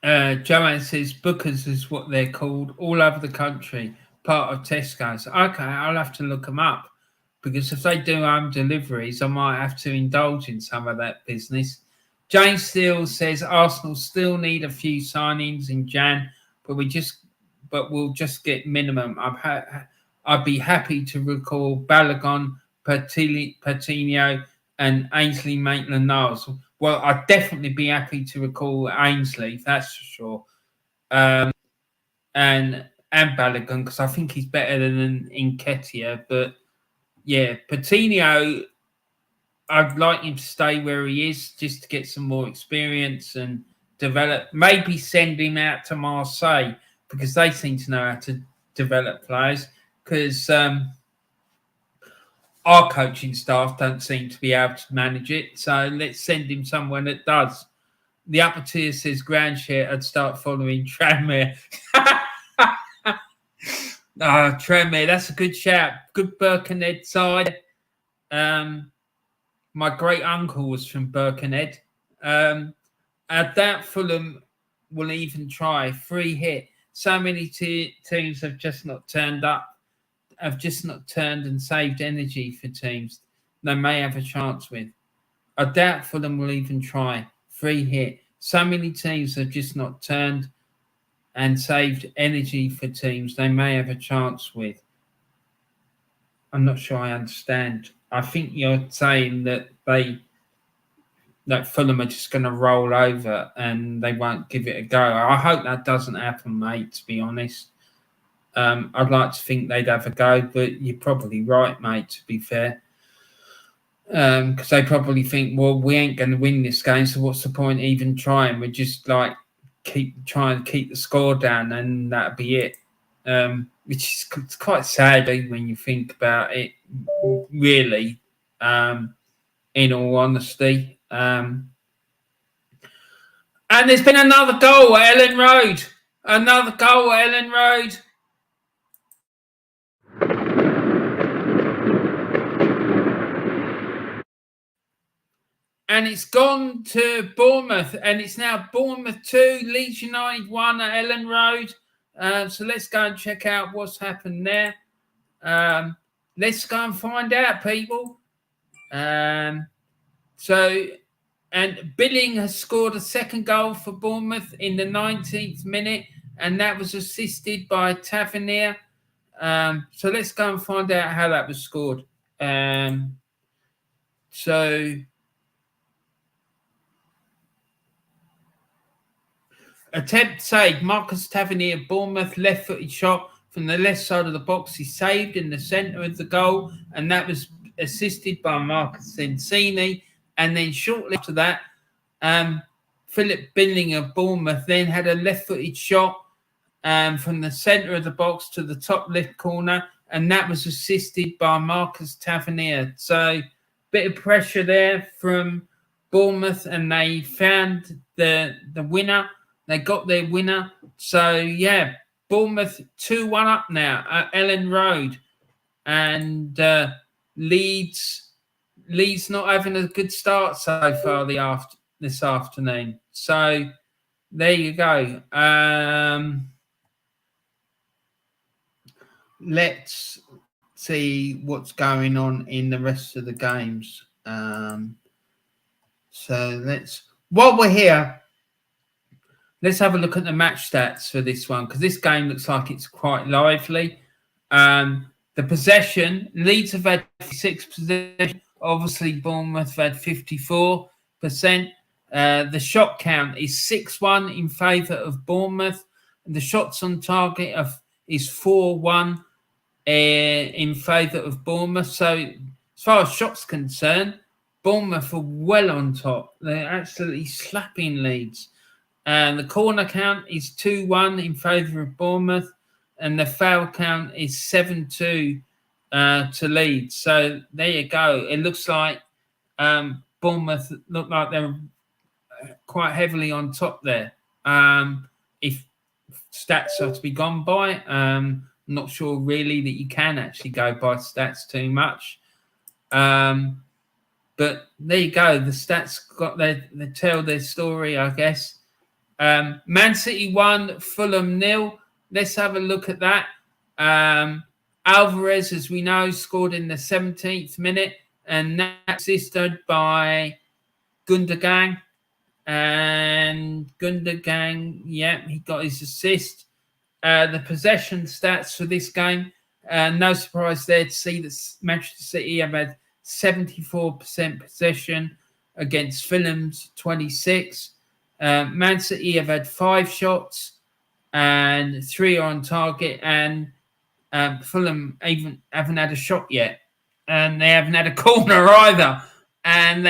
Joanne says Bookers is what they're called all over the country, part of Tesco's. Okay, I'll have to look them up, because if they do home deliveries, I might have to indulge in some of that business. Jane Steele says Arsenal still need a few signings in Jan, but we'll just get minimum. I'd be happy to recall Balogun, Patino, and Ainsley Maitland-Niles. Well, I'd definitely be happy to recall Ainsley, that's for sure, and Balogun, because I think he's better than Nketiah. But yeah, Patino, I'd like him to stay where he is just to get some more experience and develop. Maybe send him out to Marseille, because they seem to know how to develop players. Because our coaching staff don't seem to be able to manage it. So let's send him somewhere that does. The upper tier says ground share. I'd start following Tranmere. Tranmere, that's a good shout. Good Birkenhead side. My great uncle was from Birkenhead. I doubt Fulham will even try. Free hit. So many teams have just not turned up. Have just not turned and saved energy for teams they may have a chance with. I doubt Fulham will even try. Free hit. So many teams have just not turned and saved energy for teams they may have a chance with. I'm not sure I understand. I think you're saying that Fulham are just going to roll over and they won't give it a go. I hope that doesn't happen, mate, to be honest. I'd like to think they'd have a go, but you're probably right, mate, to be fair. Because they probably think, well, we ain't going to win this game, so what's the point even trying? We're just like try and keep the score down, and that'll be it. Which is quite sad when you think about it, really, in all honesty. And there's been another goal at Ellen Road. Another goal at Ellen Road. And it's gone to Bournemouth, and it's now Bournemouth 2, Leeds United 1 at Ellen Road. So let's go and check out what's happened there. Let's go and find out, people. And Billing has scored a second goal for Bournemouth in the 19th minute, and that was assisted by Tavernier. So let's go and find out how that was scored. Attempt saved. Marcus Tavernier, Bournemouth, left-footed shot from the left side of the box. He saved in the centre of the goal, and that was assisted by Marcus Sensini. And then shortly after that, Philip Billing of Bournemouth then had a left-footed shot from the centre of the box to the top left corner, and that was assisted by Marcus Tavernier. So, bit of pressure there from Bournemouth, and they found the winner. They got their winner. So, yeah, Bournemouth 2-1 up now at Ellen Road. And Leeds not having a good start so far this afternoon. So, there you go. Let's see what's going on in the rest of the games. So while we're here, let's have a look at the match stats for this one, because this game looks like it's quite lively. The possession, Leeds have had 56 possession. Obviously, Bournemouth have had 54%. The shot count is 6-1 in favour of Bournemouth. And the shots on target is 4-1 in favour of Bournemouth. So, as far as shots concerned, Bournemouth are well on top. They're absolutely slapping Leeds. And the corner count is 2-1 in favour of Bournemouth. And the foul count is 7-2 to Leeds. So there you go. It looks like Bournemouth look like they're quite heavily on top there. If stats are to be gone by, I'm not sure really that you can actually go by stats too much. But there you go. The stats they tell their story, I guess. Man City 1, Fulham 0. Let's have a look at that. Alvarez, as we know, scored in the 17th minute, and that's assisted by Gundogan. And Gundogan, yeah, he got his assist. The possession stats for this game, no surprise there to see that Manchester City have had 74% possession against Fulham's 26. Man City have had 5 shots and 3 are on target, and Fulham even haven't had a shot yet, and they haven't had a corner either. And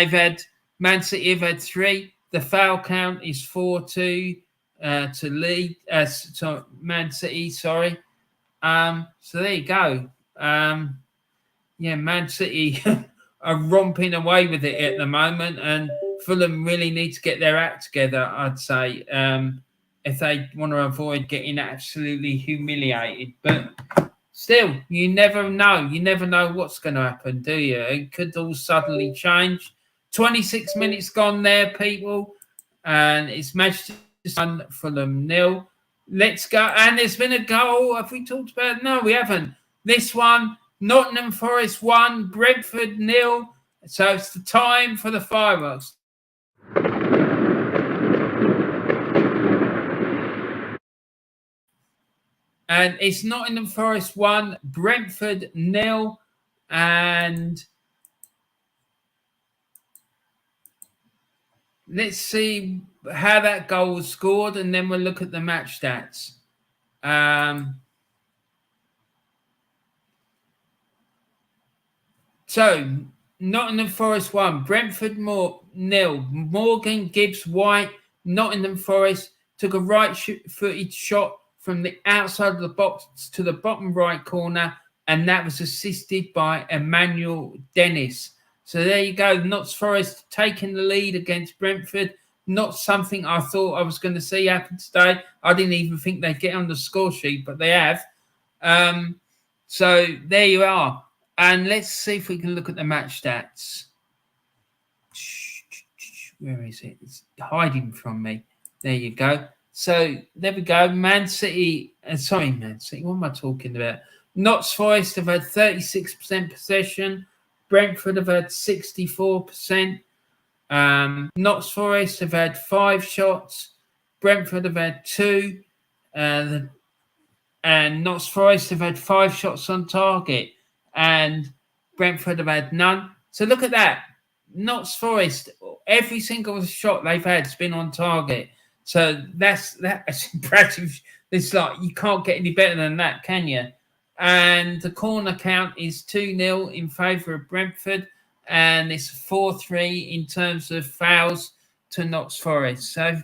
Man City have had 3. The foul count is 4-2 to Leeds, to Man City. Sorry. So there you go. Man City are romping away with it at the moment, and Fulham really need to get their act together, I'd say, if they want to avoid getting absolutely humiliated. But still, you never know. You never know what's going to happen, do you? It could all suddenly change. 26 minutes gone there, people. And it's Manchester 1, Fulham 0. Let's go. And there's been a goal. Have we talked about it? No, we haven't. This one, Nottingham Forest 1, Brentford 0. So it's the time for the fireworks. And it's Nottingham Forest 1, Brentford 0. And let's see how that goal was scored, and then we'll look at the match stats. So, Nottingham Forest 1, Brentford 0. Morgan, Gibbs, White, Nottingham Forest took a right-footed shot from the outside of the box to the bottom right corner, and that was assisted by Emmanuel Dennis. So there you go. Notts Forest taking the lead against Brentford. Not something I thought I was going to see happen today. I didn't even think they'd get on the score sheet, but they have. So there you are. And let's see if we can look at the match stats. Where is it? It's hiding from me. There you go. So there we go. Man City. What am I talking about? Notts Forest have had 36% possession. Brentford have had 64%. Notts Forest have had 5 shots. Brentford have had 2. And Notts Forest have had 5 shots on target. And Brentford have had none. So look at that. Notts Forest, every single shot they've had has been on target. So that's impressive. It's like you can't get any better than that, can you? And the corner count is 2-0 in favour of Brentford, and it's 4-3 in terms of fouls to Notts Forest. So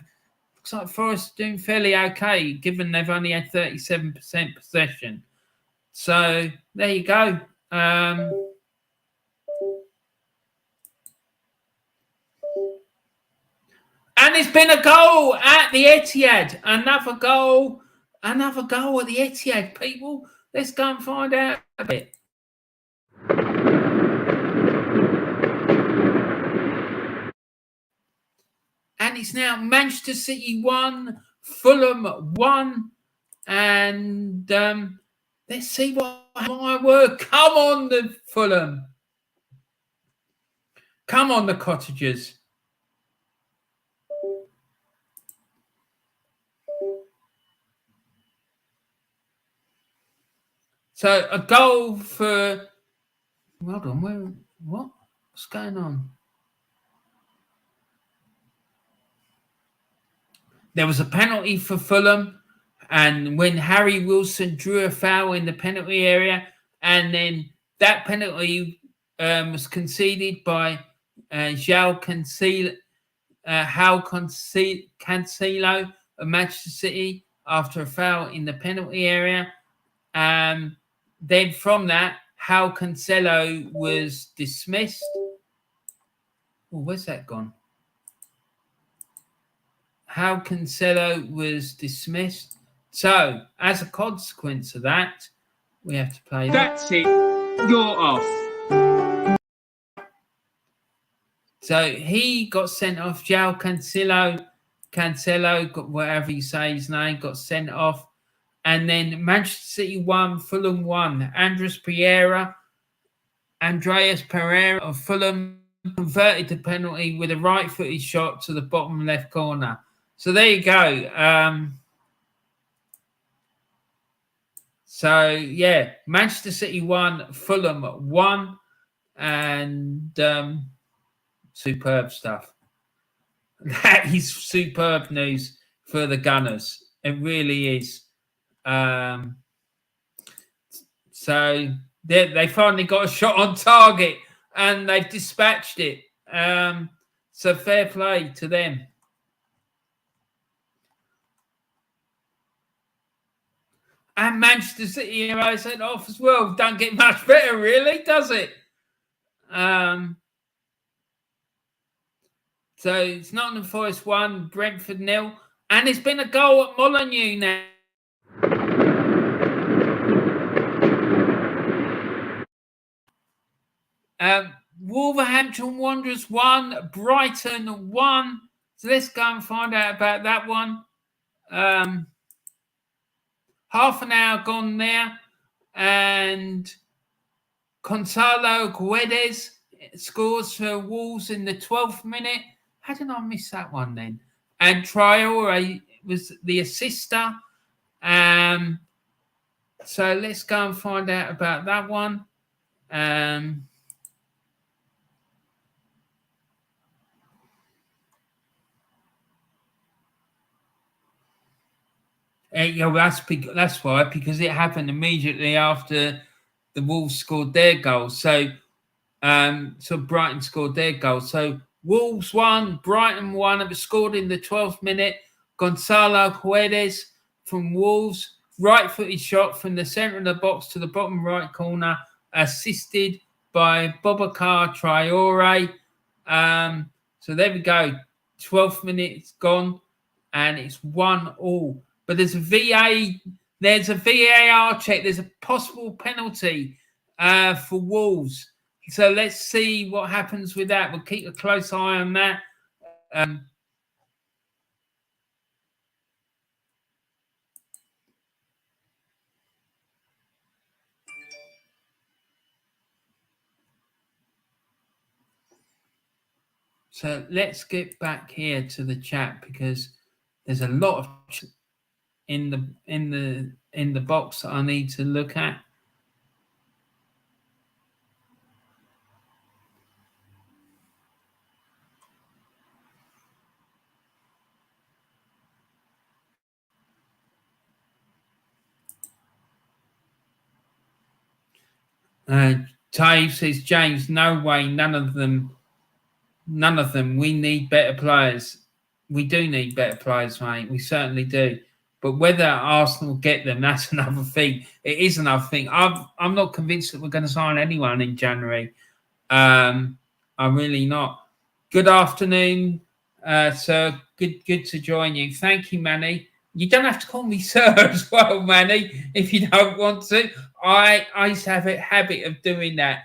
looks like Forest are doing fairly okay, given they've only had 37% possession. So there you go. And it's been a goal at the Etihad. Another goal at the Etihad, people. Let's go and find out a bit. And it's now Manchester City 1, Fulham 1. And Let's see what my word. Come on, the Fulham. Come on, the Cottagers. So a goal for. Hold on, what's going on? There was a penalty for Fulham, and when Harry Wilson drew a foul in the penalty area, and then that penalty was conceded by João Cancelo of Manchester City after a foul in the penalty area. Then from that, João Cancelo was dismissed. Oh, where's that gone? João Cancelo was dismissed. So, as a consequence of that, we have to play. That's it. You're off. So he got sent off. João Cancelo, got whatever you say his name, got sent off. And then Manchester City won, Fulham won. Andreas Pereira of Fulham converted the penalty with a right-footed shot to the bottom left corner. So there you go. So, yeah, Manchester City won, Fulham won, and superb stuff. That is superb news for the Gunners. It really is. So they finally got a shot on target, and they've dispatched it. So fair play to them. And Manchester City are sent off as well. Don't get much better, really, does it? So it's Nottingham Forest 1, Brentford 0. And there's been a goal at Molineux now. Wolverhampton Wanderers 1, Brighton 1. So let's go and find out about that one. Half an hour gone there, and Gonzalo Guedes scores for Wolves in the 12th minute. How did I miss that one then? And Traore was the assister. So let's go and find out about that one. That's why, because it happened immediately after the Wolves scored their goal. So Brighton scored their goal. So Wolves won, Brighton won. It was scored in the 12th minute. Gonzalo Guedes from Wolves, right-footed shot from the centre of the box to the bottom right corner, assisted by Bobacar Traore. So there we go. 12th minute gone, and it's 1-1. But there's a VAR check. There's a possible penalty for Wolves. So let's see what happens with that. We'll keep a close eye on that. So let's get back here to the chat, because there's a lot of in the box that I need to look at. Tave says, James, no way, none of them. We need better players. We do need better players, mate. We certainly do. But whether Arsenal get them, that's another thing. It is another thing. I'm not convinced that we're going to sign anyone in January. I'm really not. Good afternoon, sir. Good to join you. Thank you, Manny. You don't have to call me sir as well, Manny, if you don't want to. I used to have a habit of doing that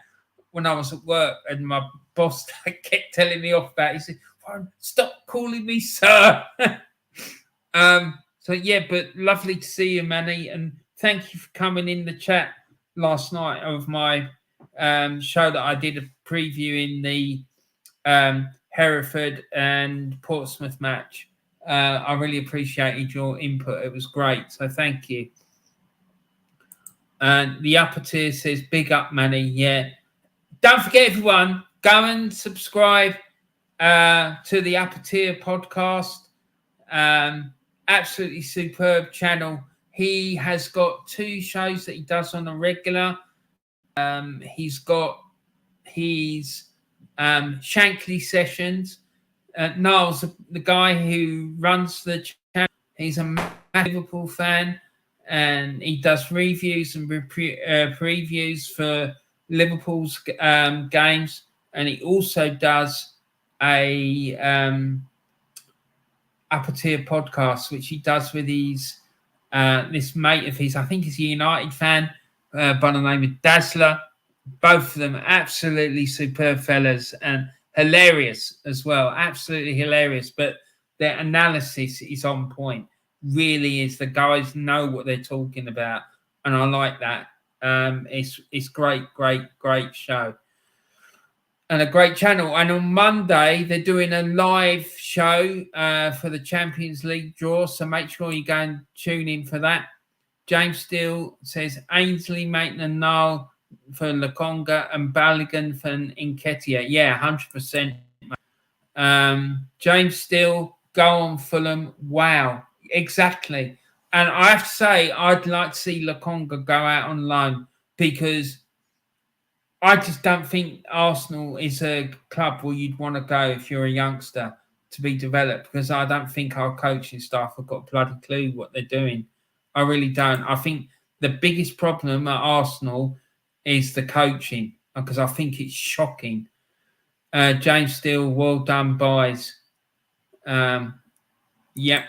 when I was at work, and my boss kept telling me off that. He said, stop calling me sir. So, yeah, but lovely to see you, Manny. And thank you for coming in the chat last night of my show that I did a preview in the Hereford and Portsmouth match. I really appreciated your input. It was great. So thank you. And the upper tier says, big up, Manny. Yeah. Don't forget, everyone, go and subscribe to the Upper Tier podcast. Absolutely superb channel. He has got 2 shows that he does on a regular. He's got his Shankly sessions. Niles, the guy who runs the channel, he's a Liverpool fan, and he does reviews and previews for Liverpool's games, and he also does a upper tier podcast, which he does with his this mate of his. I think he's a United fan by the name of Dazzler. Both of them absolutely superb fellas and hilarious as well. Absolutely hilarious, but their analysis is on point. Really is. The guys know what they're talking about, and I like that. It's great show. And a great channel. And on Monday, they're doing a live show for the Champions League draw. So make sure you go and tune in for that. James Steele says Ainsley, Maitland, Niall for Lokonga and Balogun for Nketiah. Yeah, 100%. James Steele, go on Fulham. Wow, exactly. And I have to say, I'd like to see Lokonga go out on loan, because I just don't think Arsenal is a club where you'd want to go if you're a youngster to be developed, because I don't think our coaching staff have got a bloody clue what they're doing. I really don't. I think the biggest problem at Arsenal is the coaching, because I think it's shocking. James Steele, well done, boys. Yep.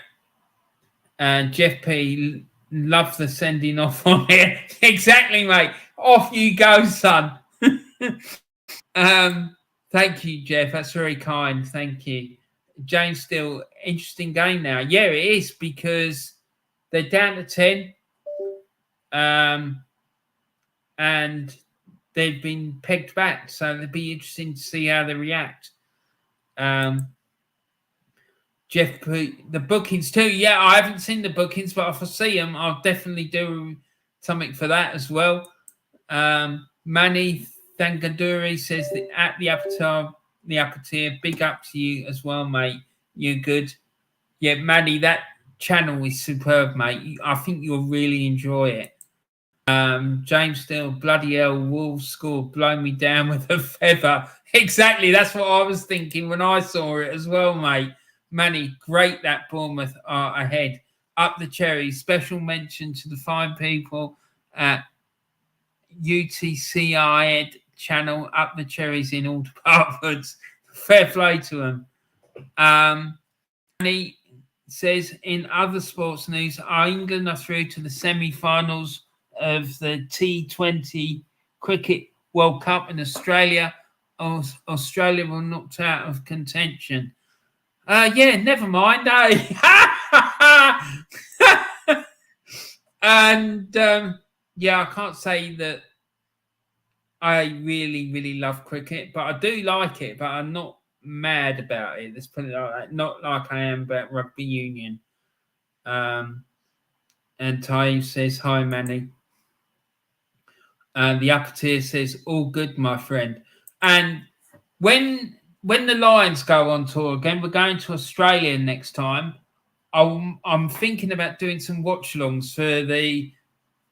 And Jeff P, love the sending off on here. Exactly, mate. Off you go, son. Thank you, Jeff. That's very kind. Thank you. James Steele, interesting game now. Yeah, it is, because they're down to 10. And they've been pegged back. So it'll be interesting to see how they react. Jeff, the bookings too. Yeah, I haven't seen the bookings, but if I see them, I'll definitely do something for that as well. Manny Thangaduri says that at the upper tier, big up to you as well, mate. You're good. Yeah, Manny, that channel is superb, mate. I think you'll really enjoy it. James Steele, bloody hell, Wolves score, blow me down with a feather. Exactly, that's what I was thinking when I saw it as well, mate. Manny, great that Bournemouth are ahead. Up the cherry. Special mention to the fine people at UTCI channel, Up the Cherries in all departments. Fair play to them. And he says, in other sports news, England are through to the semi-finals of the T20 Cricket World Cup in Australia. Australia were knocked out of contention. Yeah, never mind, eh? And yeah, I can't say that I really love cricket, but I do like it, but I'm not mad about it. Let's put it like that. Not like I am about rugby union. And Ty says, hi, Manny. The upper tier says, all good, my friend. And when the Lions go on tour again, we're going to Australia next time. I'm thinking about doing some watch-alongs for the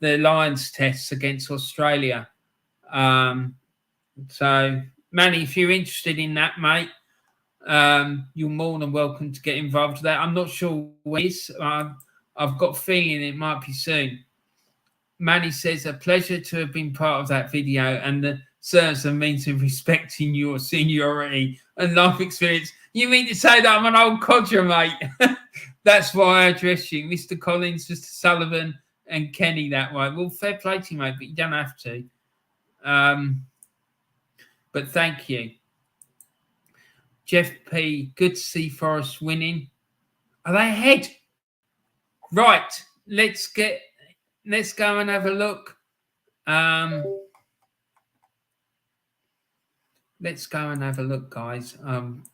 Lions tests against Australia. So, Manny, if you're interested in that, mate, you're more than welcome to get involved with that. I'm not sure when it is. I've got a feeling it might be soon. Manny says, a pleasure to have been part of that video, and the serves a means of respecting your seniority and life experience. You mean to say that I'm an old codger, mate? That's why I address you, Mr. Collins, Mr. Sullivan, and Kenny that way. Well, fair play to you, mate, but you don't have to. But thank you. Jeff P, good to see Forest winning. Are they ahead? Right, let's let's go and have a look. Let's go and have a look, guys.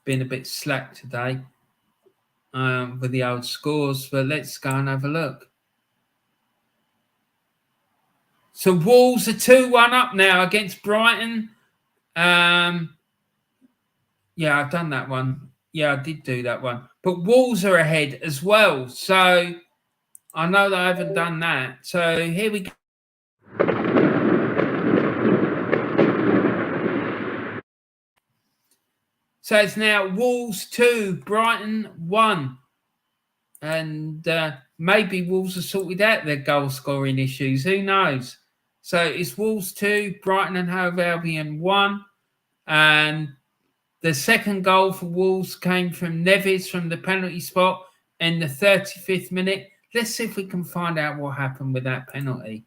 Been a bit slack today with the old scores, but let's go and have a look. So Wolves are 2-1 up now against Brighton. Yeah, I've done that one. Yeah, I did do that one. But Wolves are ahead as well. So I know that I haven't done that. So here we go. So it's now Wolves 2, Brighton 1. And maybe Wolves have sorted out their goal scoring issues. Who knows? So it's Wolves 2, Brighton and Hove Albion 1. And the second goal for Wolves came from Neves from the penalty spot in the 35th minute. Let's see if we can find out what happened with that penalty.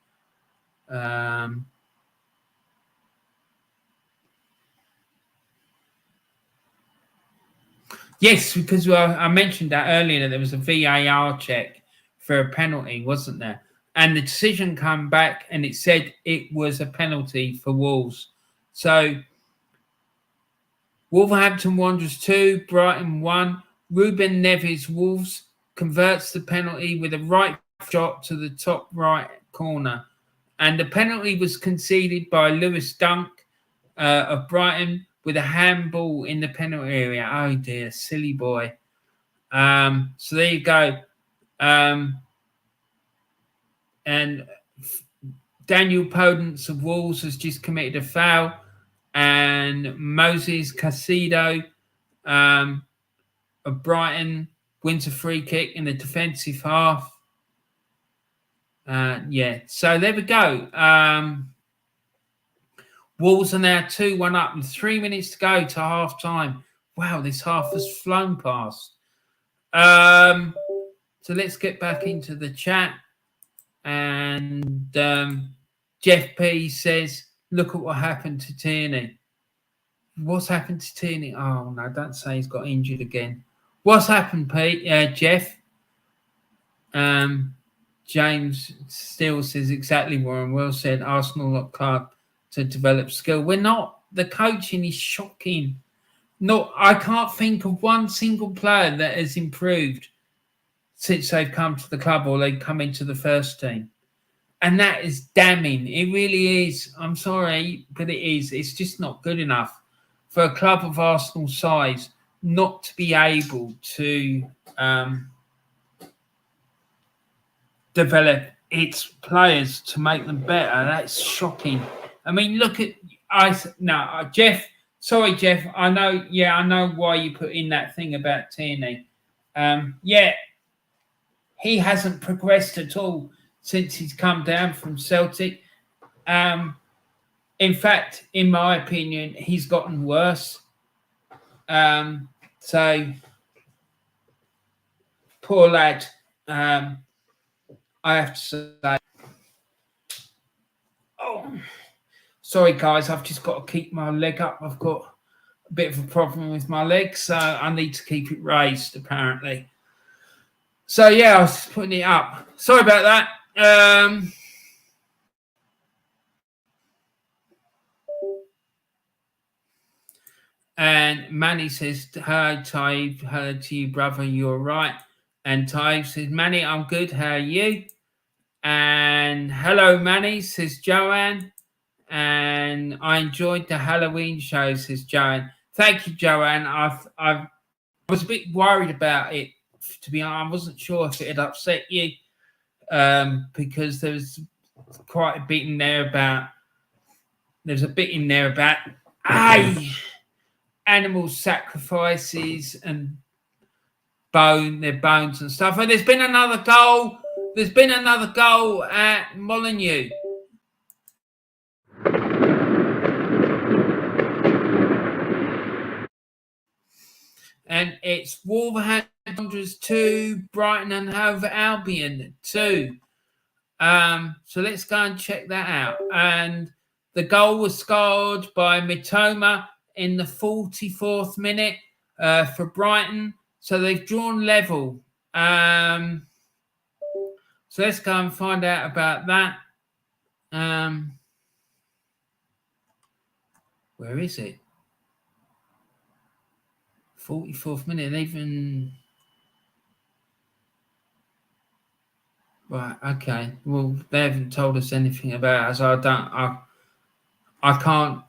Yes, because I mentioned that earlier that there was a VAR check for a penalty, wasn't there? And the decision came back and it said it was a penalty for Wolves. So Wolverhampton Wanderers 2, Brighton 1. Ruben Neves Wolves converts the penalty with a right shot to the top right corner. And the penalty was conceded by Lewis Dunk of Brighton with a handball in the penalty area. Oh dear, silly boy. So there you go. And Daniel Podence of Wolves has just committed a foul. And Moses Casido of Brighton wins a free kick in the defensive half. Yeah, so there we go. Wolves are now 2-1 up and 3 minutes to go to half time. Wow, this half has flown past. So let's get back into the chat. And Jeff P says, look at what happened to Tierney. What's happened to Tierney? Oh, no, don't say he's got injured again. What's happened, Pete? Jeff? James still says exactly Warren Will said, Arsenal not club to develop skill. We're not. The coaching is shocking. No, I can't think of one single player that has improved since they've come to the club or they've come into the first team. And that is damning. It really is. I'm sorry, but it is. It's just not good enough for a club of Arsenal size not to be able to develop its players to make them better. That's shocking. I mean, look at Jeff. Sorry, Jeff. I know. Yeah, I know why you put in that thing about Tierney. Yeah, he hasn't progressed at all since he's come down from Celtic. In fact, in my opinion, he's gotten worse. So, poor lad. I have to say. Oh, sorry, guys. I've just got to keep my leg up. I've got a bit of a problem with my leg, so I need to keep it raised, apparently. So, yeah, I was putting it up. Sorry about that. And Manny says, hi, Taib. Hello to you, brother. You're right. And Taib says, Manny, I'm good. How are you? And hello, Manny, says Joanne. And I enjoyed the Halloween show, says Joanne. Thank you, Joanne. I was a bit worried about it, to be honest. I wasn't sure if it had upset you because there was quite a bit in there about animal sacrifices and their bones and stuff. And there's been another goal. There's been another goal at Molineux. And it's Wolverhampton Wanderers 2, Brighton and Hove Albion 2. So let's go and check that out. And the goal was scored by Mitoma in the 44th minute for Brighton. So they've drawn level. So So let's go and find out about that. Where is it? 44th minute, even... Right, okay. Well, they haven't told us anything about it, so I can't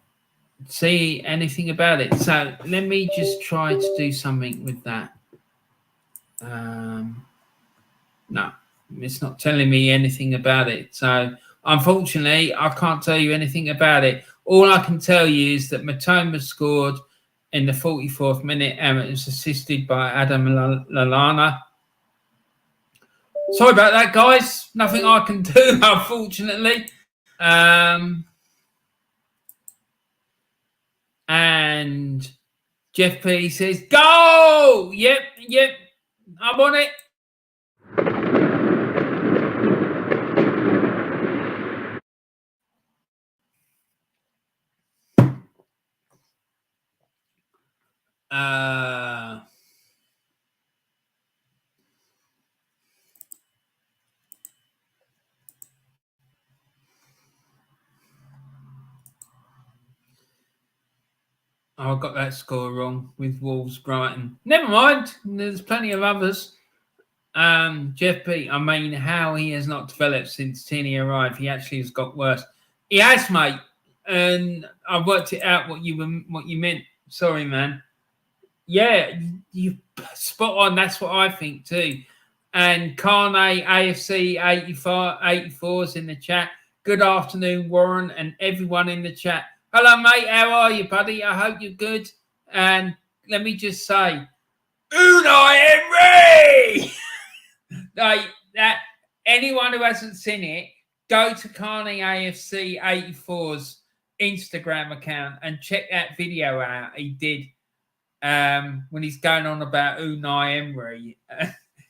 see anything about it. So let me just try to do something with that. No, it's not telling me anything about it. So unfortunately, I can't tell you anything about it. All I can tell you is that Matoma scored in the 44th minute and it was assisted by Adam Lallana. Sorry about that, guys. Nothing I can do, unfortunately. And Jeff P says, go! Yep, I'm on it. I got that score wrong with Wolves Brighton. Never mind. There's plenty of others. Jeff B, I mean, how he has not developed since Tierney arrived. He actually has got worse. He has, mate. And I worked it out what you meant. Sorry, man. Yeah, you spot on. That's what I think too. And Carne AFC 84 is in the chat. Good afternoon, Warren, and everyone in the chat. Hello, mate. How are you, buddy? I hope you're good. And let me just say, Unai Emery! Like that. Anyone who hasn't seen it, go to Carne AFC 84's Instagram account and check that video out he did when he's going on about Unai Emery.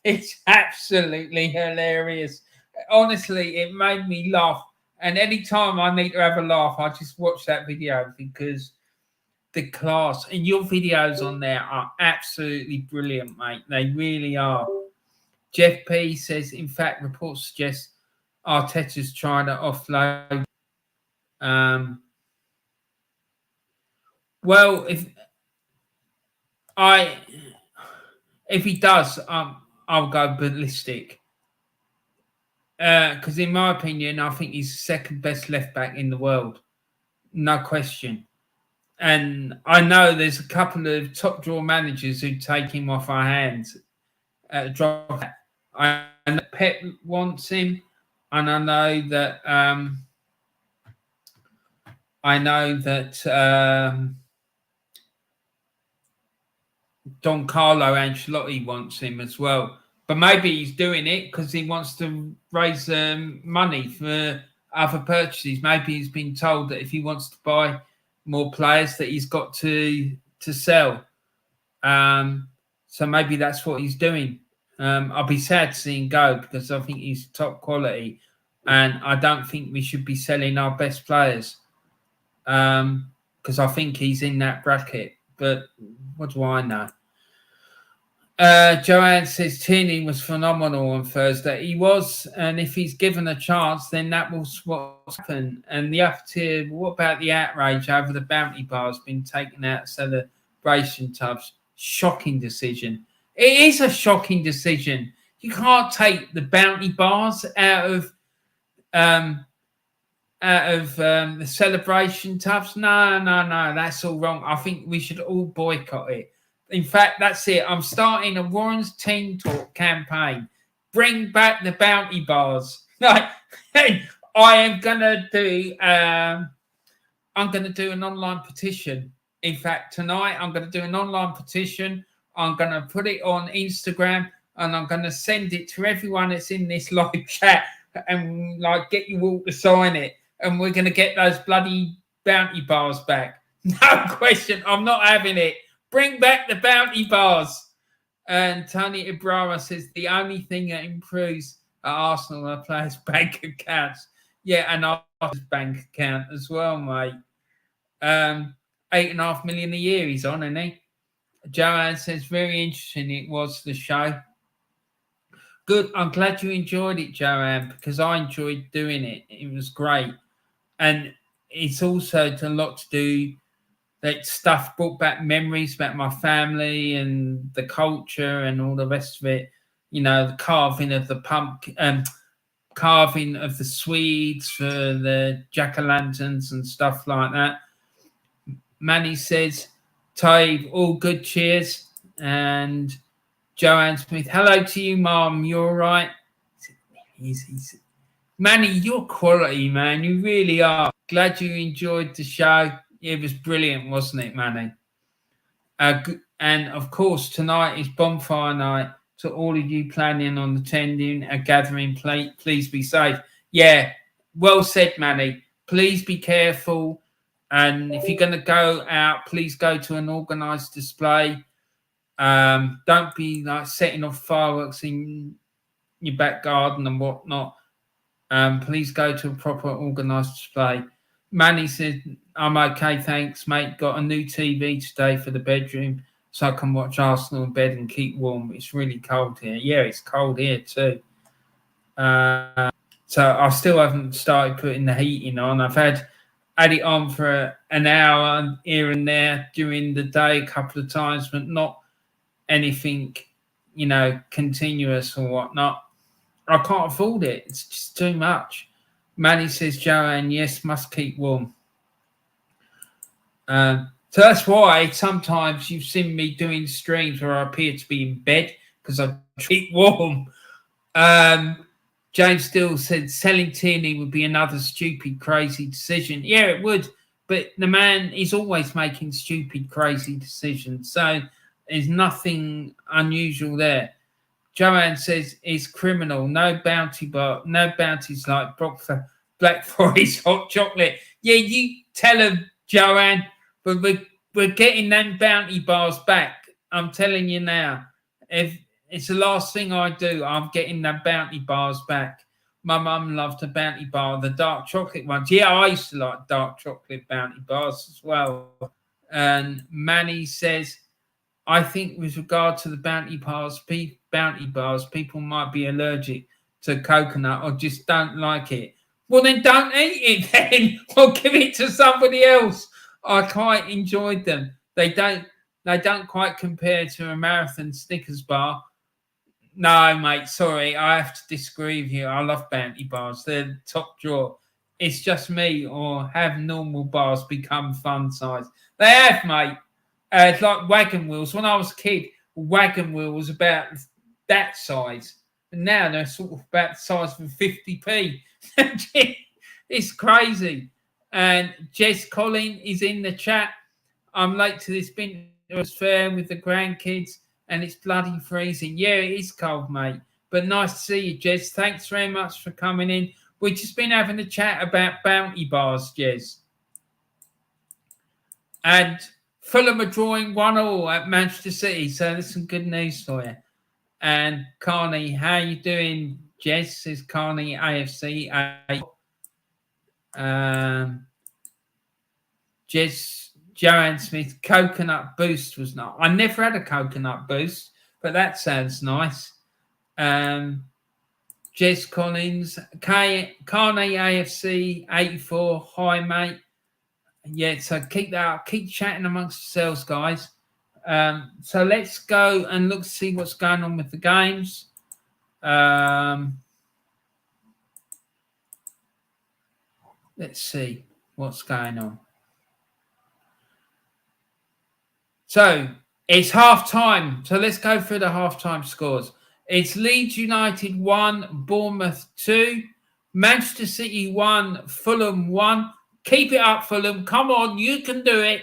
It's absolutely hilarious. Honestly, it made me laugh. And anytime I need to have a laugh, I just watch that video because the class and your videos on there are absolutely brilliant, mate. They really are. Jeff P says, in fact, reports suggest Arteta's trying to offload. Well, if he does, I'll go ballistic. Because in my opinion, I think he's the second best left back in the world. No question. And I know there's a couple of top draw managers who take him off our hands at a drop. I know Pep wants him, and I know that Don Carlo Ancelotti wants him as well. But maybe he's doing it because he wants to raise money for other purchases. Maybe he's been told that if he wants to buy more players, that he's got to sell. So maybe that's what he's doing. I'll be sad to see him go because I think he's top quality, and I don't think we should be selling our best players because I think he's in that bracket. But what do I know? Joanne says Tierney was phenomenal on Thursday. He was, and if he's given a chance, then that will what's happen. And the upper tier, what about the outrage over the bounty bars being taken out of celebration tubs? Shocking decision. It is a shocking decision. You can't take the bounty bars out of the celebration tubs. No, that's all wrong. I think we should all boycott it. In fact, that's it. I'm starting a Warren's Team Talk campaign. Bring back the bounty bars. Like, I am gonna do. I'm gonna do an online petition. In fact, tonight I'm gonna do an online petition. I'm gonna put it on Instagram and I'm gonna send it to everyone that's in this live chat and like get you all to sign it. And we're gonna get those bloody bounty bars back. No question. I'm not having it. Bring back the bounty bars. And Tony Ibrahima says the only thing that improves at Arsenal are players' bank accounts. Yeah, and our bank account as well, mate. 8.5 million a year he's on, isn't he? Joanne says very interesting it was the show. Good. I'm glad you enjoyed it, Joanne, because I enjoyed doing it. It was great. And it's also a lot to do. That stuff brought back memories about my family and the culture and all the rest of it. You know, the carving of the pumpkin, carving of the Swedes for the jack-o'-lanterns and stuff like that. Manny says, Taib, all good, cheers. And Joanne Smith, hello to you, Mum. You all right? Manny, you're quality, man. You really are. Glad you enjoyed the show. It was brilliant, wasn't it, Manny? And of course, tonight is bonfire night. To all of you planning on attending a gathering, please be safe. Yeah, well said, Manny. Please be careful. And if you're going to go out, please go to an organised display. Don't be like setting off fireworks in your back garden and whatnot. Please go to a proper organised display. Manny said, I'm okay, thanks, mate. Got a new TV today for the bedroom so I can watch Arsenal in bed and keep warm. It's really cold here. Yeah, it's cold here too. So I still haven't started putting the heating on. I've had it on for an hour here and there during the day a couple of times, but not anything, continuous or whatnot. I can't afford it. It's just too much. Manny says, Joanne, yes, must keep warm. So that's why sometimes you've seen me doing streams where I appear to be in bed because I keep warm. James Still said selling Tierney would be another stupid, crazy decision. Yeah, it would. But the man is always making stupid, crazy decisions. So there's nothing unusual there. Joanne says it's criminal. No bounty bar, no bounties like Black Forest hot chocolate. Yeah, you tell them, Joanne. But we're getting them bounty bars back. I'm telling you now. If it's the last thing I do, I'm getting the bounty bars back. My mum loved the bounty bar, the dark chocolate ones. Yeah, I used to like dark chocolate bounty bars as well. And Manny says, I think with regard to the bounty bars, people might be allergic to coconut or just don't like it. Well, then don't eat it then. Or give it to somebody else. I quite enjoyed them. They don't quite compare to a marathon Snickers bar. No, mate, sorry, I have to disagree with you. I love bounty bars. They're the top drawer. It's just me, or have normal bars become fun size? They have, mate. It's like wagon wheels. When I was a kid, a wagon wheel was about that size. And now they're sort of about the size of 50p. It's crazy. And Jess Collin is in the chat. I'm late to this Bintner's fair with the grandkids, and it's bloody freezing. Yeah, it is cold, mate. But nice to see you, Jess. Thanks very much for coming in. We've just been having a chat about bounty bars, Jess. And Fulham are drawing 1-1 at Manchester City, so there's some good news for you. And Carney, how you doing, Jess? Says Carney AFC. Jess, Joanne Smith, coconut boost was not. I never had a coconut boost, but that sounds nice. Jess Collins, Carney AFC 84. Hi, mate. Yeah, so keep that up. Keep chatting amongst yourselves, guys. So let's go and see what's going on with the games. Let's see what's going on. So it's half time. So let's go through the half-time scores. It's Leeds United 1, Bournemouth 2, Manchester City 1, Fulham 1. Keep it up, Fulham. Come on, you can do it.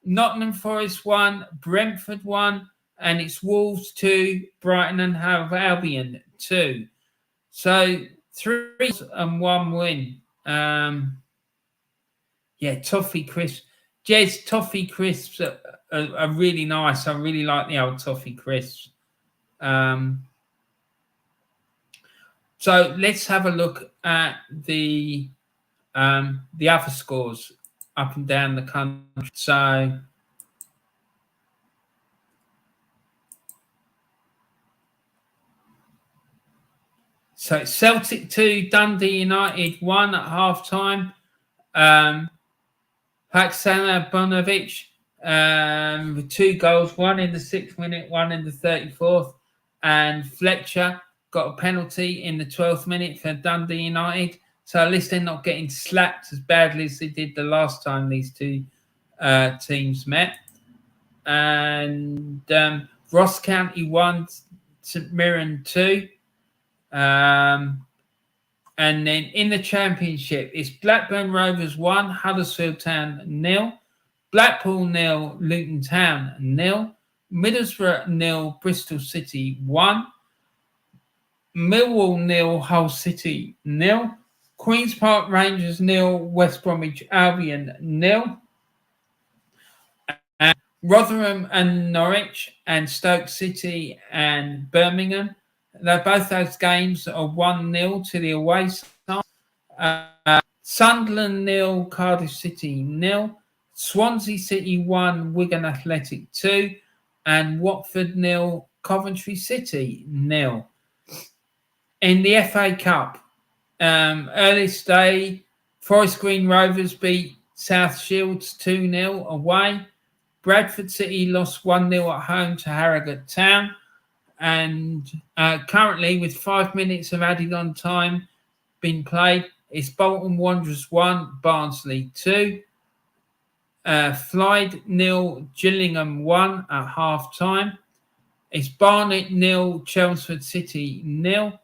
Nottingham Forest 1, Brentford 1, and it's Wolves 2, Brighton and Hove Albion 2. So 3 and 1 win. Yeah, toffee crisps. Jez, toffee crisps are really nice. I really like the old toffee crisps. So let's have a look at the other scores up and down the country. So So it's Celtic 2, Dundee United 1 at half time. Haksana Bonovic with 2 goals, 1 in the 6th minute, 1 in the 34th. And Fletcher got a penalty in the 12th minute for Dundee United. So at least they're not getting slapped as badly as they did the last time these two teams met. And Ross County 1, St Mirren 2. And then in the Championship, it's Blackburn Rovers 1, Huddersfield Town 0, Blackpool 0, Luton Town 0, Middlesbrough 0, Bristol City 1, Millwall 0, Hull City 0, Queen's Park Rangers 0, West Bromwich Albion 0, and Rotherham and Norwich and Stoke City and Birmingham. Both those games are 1-0 to the away side. Sunderland 0, Cardiff City 0, Swansea City 1, Wigan Athletic 2, and Watford 0, Coventry City 0. In the FA Cup, earliest day, Forest Green Rovers beat South Shields 2-0 away. Bradford City lost 1-0 at home to Harrogate Town. And currently, with 5 minutes of added on time being played, it's Bolton Wanderers 1, Barnsley 2. Clyde 0, Gillingham 1 at half time. It's Barnet 0, Chelmsford City 0.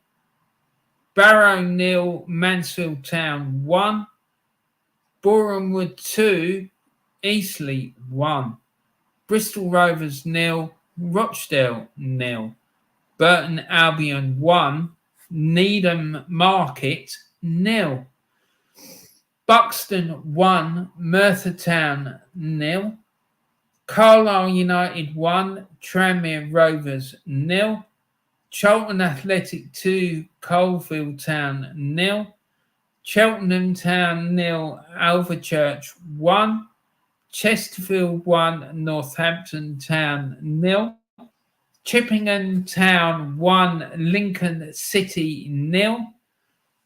Barrow 0, Mansfield Town 1. Bournemouth 2, Eastleigh 1. Bristol Rovers 0, Rochdale 0. Burton Albion 1, Needham Market 0. Buxton 1, Merthyr Town 0. Carlisle United 1, Tranmere Rovers 0. Charlton Athletic 2, Coalfield Town 0. Cheltenham Town 0, Alvechurch 1. Chesterfield 1, Northampton Town 0. Chippingham Town 1, Lincoln City 0.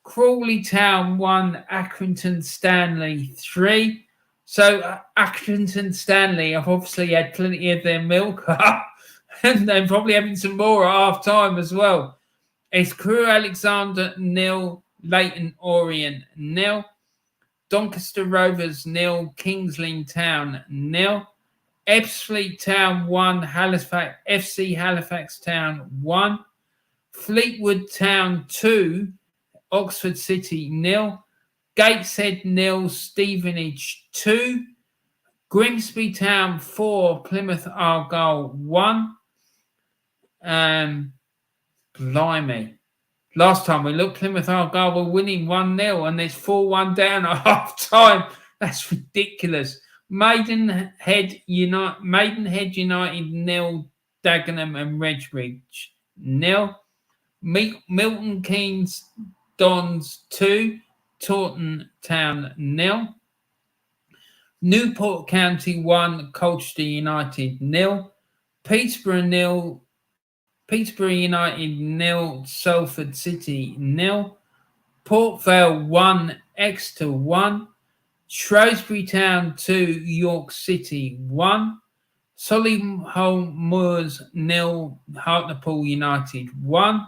Crawley Town 1, Accrington Stanley 3. So Accrington Stanley have obviously had plenty of their milk and they're probably having some more at half time as well. It's Crewe Alexander 0, Leyton Orient 0. Doncaster Rovers 0, King's Lynn Town 0. Ebbsfleet Town 1, FC Halifax Town 1. Fleetwood Town 2, Oxford City 0. Gateshead 0, Stevenage 2. Grimsby Town 4, Plymouth Argyle 1. Blimey. Last time we looked, Plymouth Argyle were winning 1-0 and there's 4-1 down at half time. That's ridiculous. Maidenhead United 0, Dagenham and Redbridge 0. Milton Keynes Dons 2, Taunton Town 0. Newport County 1, Colchester United 0. Peterborough United 0, Salford City 0. Port Vale 1, Exeter 1. Shrewsbury Town 2, York City 1. Solihull Moors 0, Hartlepool United 1.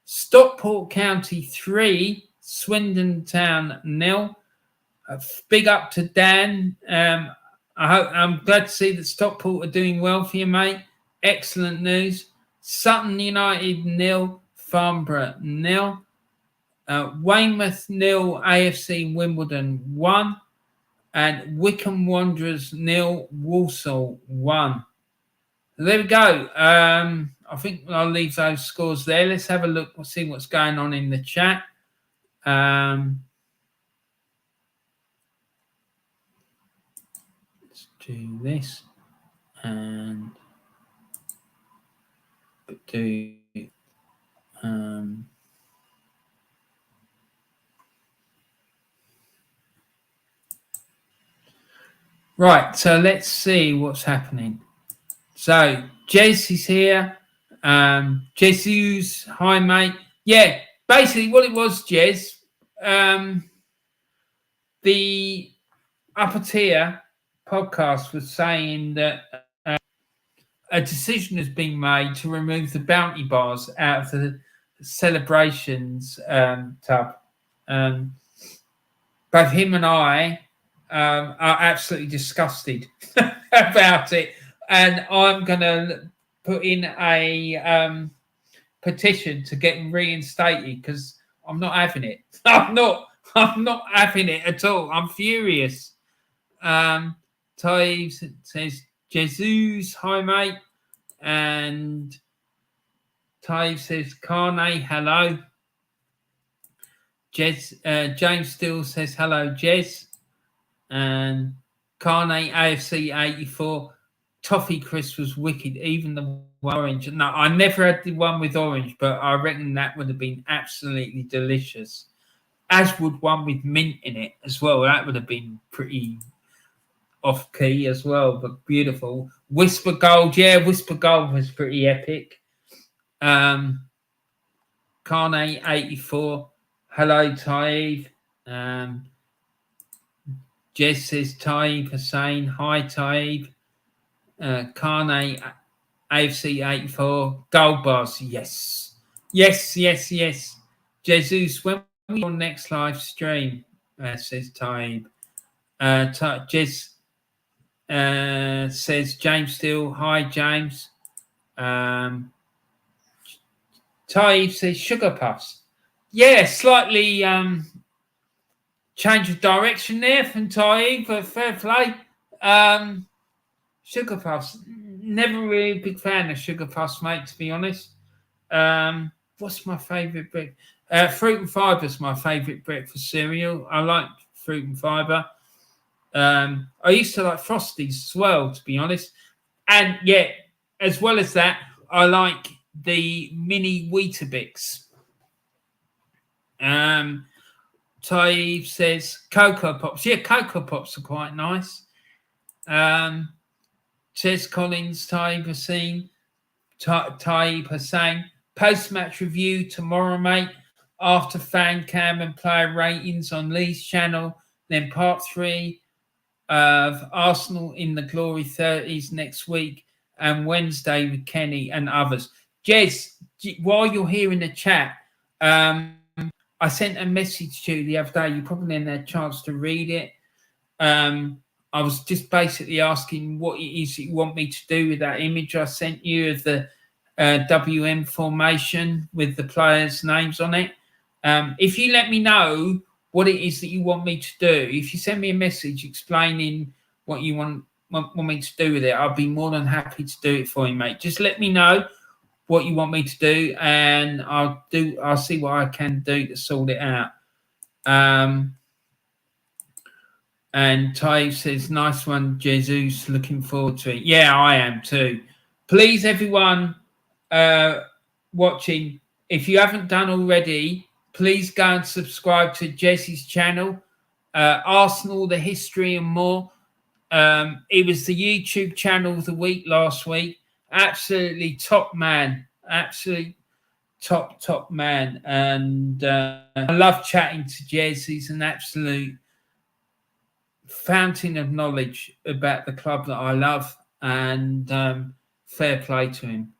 Stockport County 3, Swindon Town 0. Big up to Dan. I'm glad to see that Stockport are doing well for you, mate. Excellent news. Sutton United 0, Farnborough 0. Weymouth 0, AFC Wimbledon 1. And Wycombe Wanderers 0, Walsall 1. There we go. I think I'll leave those scores there. Let's have a look. We'll see what's going on in the chat. Let's do this and do right, so let's see what's happening. So Jess is here. Jesus, hi mate. Yeah, basically what it was, Jez, the Upper Tier podcast was saying that a decision has been made to remove the bounty bars out of the celebrations tub. Both him and I are absolutely disgusted about it, and I'm going to put in a petition to get him reinstated because I'm not having it. I'm not having it at all. I'm furious. Ty says, Jesus, hi mate. And Ty says, Carne, hello. James still says, hello, Jez. And Carne, AFC 84. Toffee crisp was wicked, even the orange. No, I never had the one with orange, but I reckon that would have been absolutely delicious. As would one with mint in it as well. That would have been pretty off key as well, but beautiful. Whisper Gold, yeah, Whisper Gold was pretty epic. Carne 84, hello Taib. Jez says Taib Hussein, hi Taib. Carne AFC 84, Gold Bars, yes. Jesus, when will your next live stream? Says Taib. Jez says James Steele, hi James. Taib says Sugar Puffs. Yeah, slightly change of direction there from Taib, but fair play. Sugar Puffs, never really a big fan of Sugar Puffs, mate, to be honest. What's my favourite breakfast? Fruit and Fibre is my favourite breakfast cereal. I like Fruit and Fibre. I used to like Frosties as well, to be honest. And yeah, as well as that, I like the mini Weetabix. Taib says Cocoa Pops. Yeah, Cocoa Pops are quite nice. Says Collins, Taib Hussein. Post-match review tomorrow, mate. After fan cam and player ratings on Leeds channel. Then part 3 of Arsenal in the Glory 30s next week. And Wednesday with Kenny and others. Jez, while you're here in the chat, I sent a message to you the other day. You probably didn't have a chance to read it. I was just basically asking what it is you want me to do with that image I sent you of the WM formation with the players' names on it. If you let me know what it is that you want me to do, if you send me a message explaining what you want me to do with it, I'll be more than happy to do it for you, mate. Just let me know what you want me to do, and I'll see what I can do to sort it out. And Ty says, nice one, Jesus. Looking forward to it. Yeah, I am too. Please, everyone watching, if you haven't done already, please go and subscribe to Jesse's channel, Arsenal, the History and More. It was the YouTube channel of the week last week. Absolutely top man. Absolute top man. And I love chatting to Jez. He's an absolute fountain of knowledge about the club that I love, and fair play to him.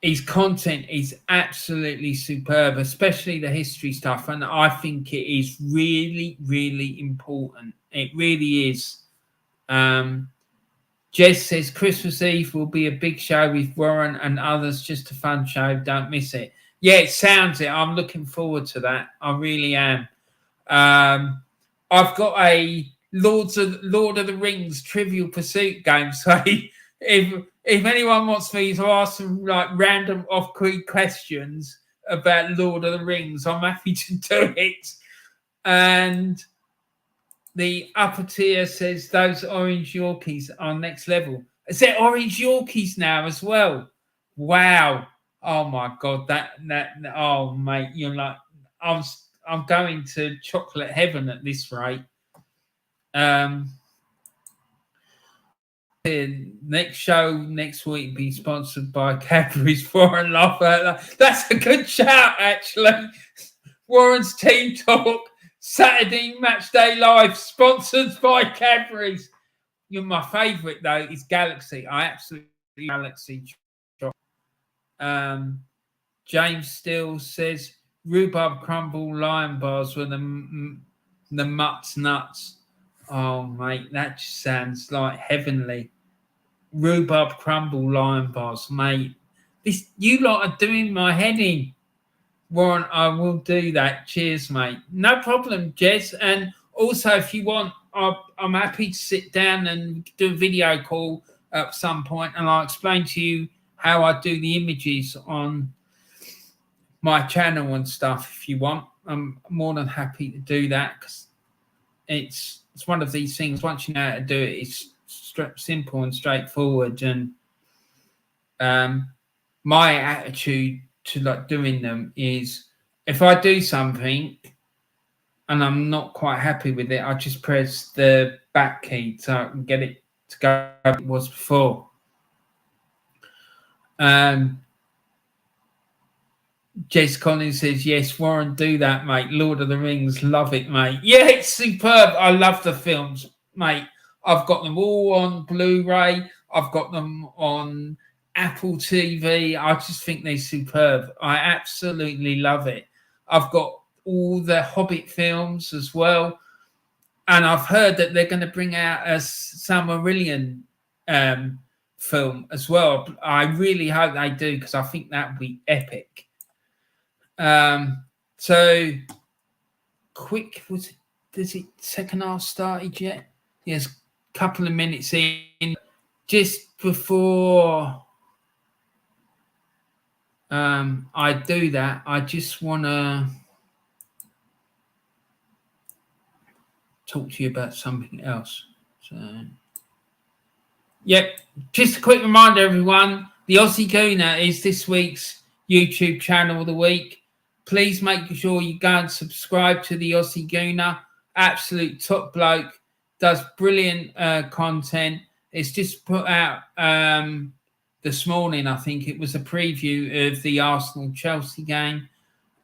His content is absolutely superb, especially the history stuff, and I think it is really, really important. It really is. Jess says Christmas Eve will be a big show with Warren and others, just a fun show. Don't miss it. Yeah, it sounds it. I'm looking forward to that. I really am. I've got a Lord of the Rings Trivial Pursuit game. So if anyone wants me to ask some like random off-key questions about Lord of the Rings, I'm happy to do it. And the Upper Tier says those orange Yorkies are next level. Is there orange Yorkies now as well? Wow. Oh my God. That oh mate, you're like, I'm going to chocolate heaven at this rate. Next show next week be sponsored by Cadbury's Foreign Laugh Out Loud. That's a good shout, actually. Warren's Team Talk Saturday Match Day Live, sponsored by Cadbury's. You're my favourite though. Is Galaxy. I absolutely Galaxy. James Steele says rhubarb crumble lion bars were the mutts nuts. Oh mate, that just sounds like heavenly. Rhubarb crumble lion bars, mate. This you lot are doing my head in. Warren, I will do that. Cheers, mate. No problem, Jez. And also, if you want, I'm happy to sit down and do a video call at some point, and I'll explain to you how I do the images on my channel and stuff. If you want, I'm more than happy to do that because it's one of these things. Once you know how to do it, it's simple and straightforward. And my attitude to like doing them is if I do something and I'm not quite happy with it, I just press the back key so I can get it to go as it was before. Jess Collins says, yes, Warren, do that, mate. Lord of the Rings, love it, mate. Yeah, it's superb. I love the films, mate. I've got them all on Blu-ray. I've got them on Apple TV. I just think they're superb. I absolutely love it. I've got all the Hobbit films as well. And I've heard that they're going to bring out a Silmarillion film as well. I really hope they do because I think that would be epic. So quick, does it second half started yet? Yes, a couple of minutes in. Just before I do that, I just want to talk to you about something else. So, yep, just a quick reminder, everyone. The Aussie Gooner is this week's YouTube channel of the week. Please make sure you go and subscribe to the Aussie Gooner. Absolute top bloke. Does brilliant content. It's just put out this morning, I think it was a preview of the Arsenal-Chelsea game.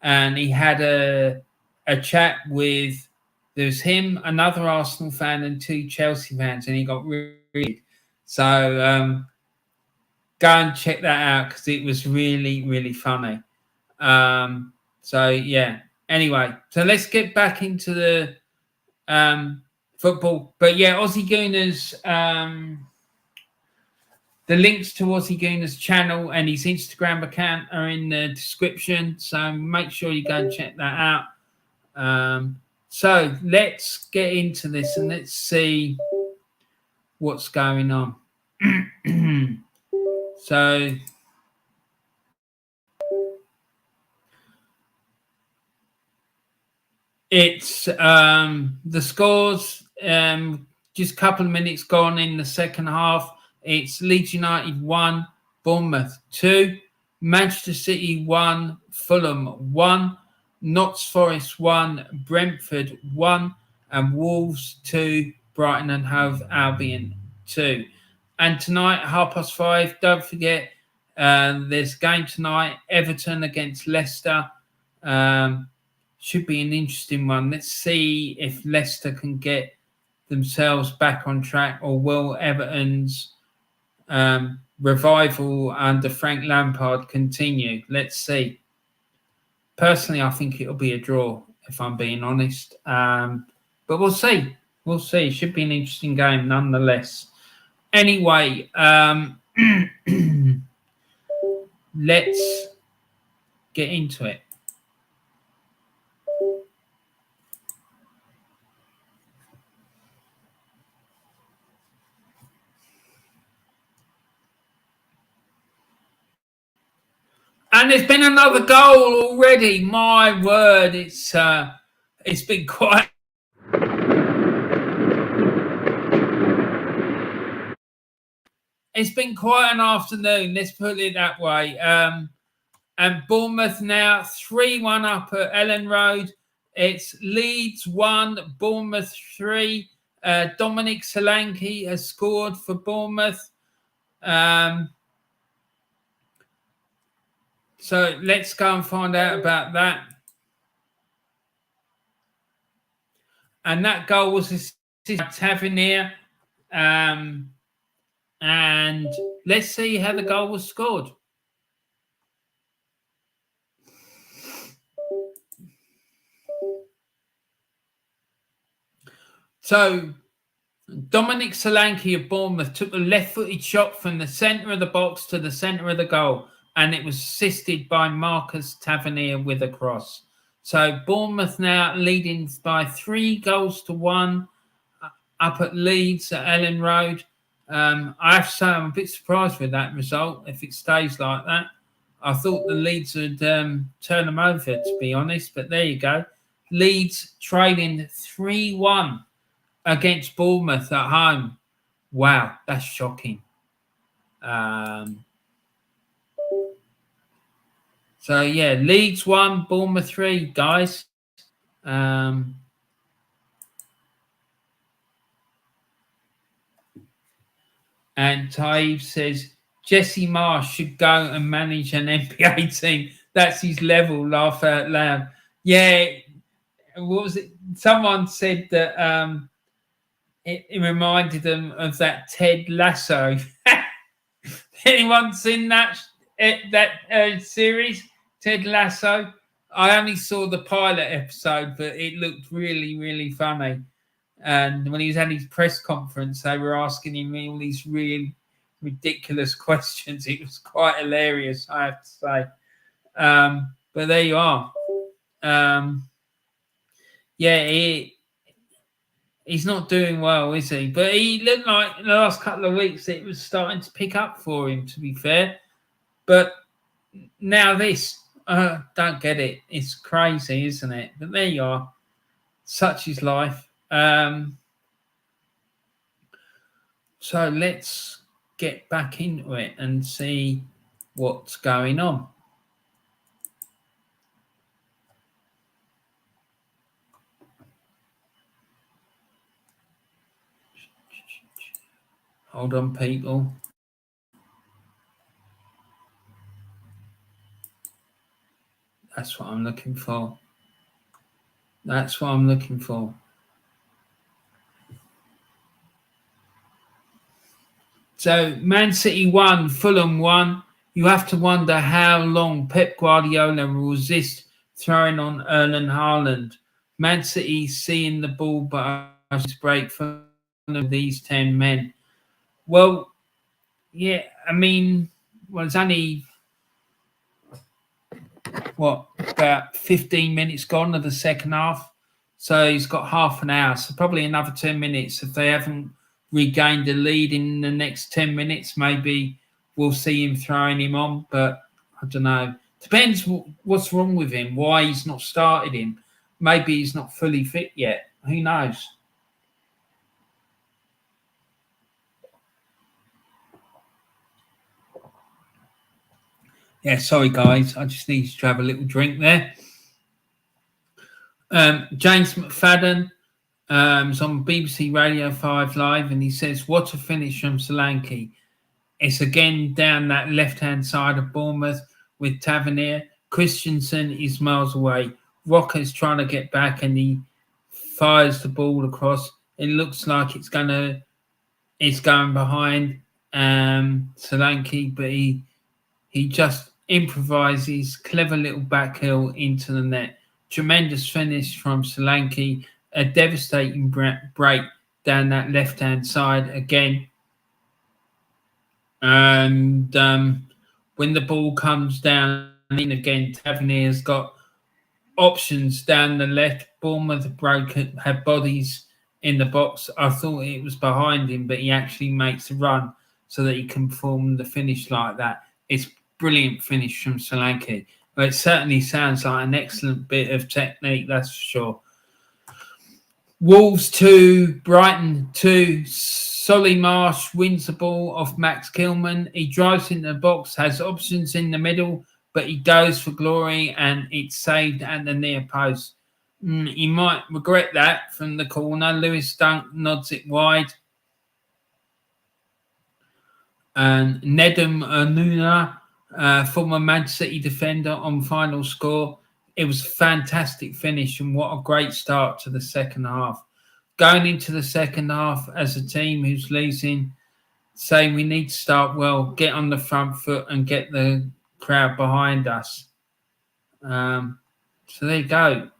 And he had a chat with, there's him, another Arsenal fan, and two Chelsea fans. And he got really. So go and check that out because it was really, really funny. So, yeah. Anyway, so let's get back into the football. But, yeah, Aussie Gooners, the links to Aussie Gooner's channel and his Instagram account are in the description. So make sure you go and check that out. So let's get into this and let's see what's going on. So it's the scores, just a couple of minutes gone in the second half. It's Leeds United 1, Bournemouth 2, Manchester City 1, Fulham 1, Notts Forest 1, Brentford 1, and Wolves 2, Brighton and Hove Albion 2. And tonight, 5:30, don't forget, there's a game tonight, Everton against Leicester. Should be an interesting one. Let's see if Leicester can get themselves back on track, or will Everton's revival under Frank Lampard continue? Let's see. Personally, I think it'll be a draw, if I'm being honest. But we'll see. We'll see. It should be an interesting game nonetheless. Anyway, let's get into it. And there's been another goal already. My word, it's been quite. It's been quite an afternoon. Let's put it that way. And Bournemouth now 3-1 up at Ellen Road. It's Leeds 1, Bournemouth 3. Dominic Solanke has scored for Bournemouth. So let's go and find out about that. And that goal was assisted by Tavernier. And let's see how the goal was scored. So Dominic Solanke of Bournemouth took a left-footed shot from the centre of the box to the centre of the goal, and it was assisted by Marcus Tavernier with a cross. So Bournemouth now leading by 3-1 up at Leeds at Ellen Road. I have to say I'm a bit surprised with that result if it stays like that. I thought the Leeds would turn them over, to be honest, but there you go. Leeds trailing 3-1 against Bournemouth at home. Wow, that's shocking. So, yeah, Leeds 1, Bournemouth 3, guys. And Taib says, Jesse Marsh should go and manage an NBA team. That's his level, laugh out loud. Yeah, what was it? Someone said that it reminded them of that Ted Lasso. Anyone seen that series, Ted Lasso? I only saw the pilot episode, but it looked really, really funny. And when he was at his press conference, they were asking him all these really ridiculous questions. It was quite hilarious, I have to say. But there you are. He's not doing well, is he? But he looked like in the last couple of weeks it was starting to pick up for him, to be fair. But now this, don't get it. It's crazy, isn't it? But there you are. Such is life. So let's get back into it and see what's going on. Hold on, people. That's what I'm looking for. That's what I'm looking for. So, Man City 1, Fulham 1. You have to wonder how long Pep Guardiola will resist throwing on Erling Haaland. Man City seeing the ball, but break from these 10 men. Well, yeah, I mean, it's only, about 15 minutes gone of the second half. So he's got half an hour. So probably another 10 minutes. If they haven't regained the lead in the next 10 minutes, maybe we'll see him throwing him on. But I don't know. Depends what's wrong with him, why he's not started him. Maybe he's not fully fit yet. Who knows? Yeah, sorry, guys. I just need to have a little drink there. James McFadden is on BBC Radio 5 Live, and he says, what a finish from Solanke. It's again down that left-hand side of Bournemouth with Tavernier. Christensen is miles away. Rocker's trying to get back, and he fires the ball across. It looks like it's going behind Solanke, but he just improvises, clever little back heel into the net. Tremendous finish from Solanke, a devastating break down that left-hand side again. And when the ball comes down in again, Tavernier's got options down the left. Bournemouth had bodies in the box. I thought it was behind him, but he actually makes a run so that he can form the finish like that. It's brilliant finish from Solanke. But it certainly sounds like an excellent bit of technique, that's for sure. Wolves 2, Brighton 2. Solly Marsh wins the ball off Max Kilman. He drives in the box, has options in the middle, but he goes for glory, and it's saved at the near post. He might regret that from the corner. Lewis Dunk nods it wide. And Nedum Onuna, former Man City defender, on final score. It was a fantastic finish, and what a great start to the second half. Going into the second half as a team who's losing, saying we need to start well, get on the front foot and get the crowd behind us. So there you go.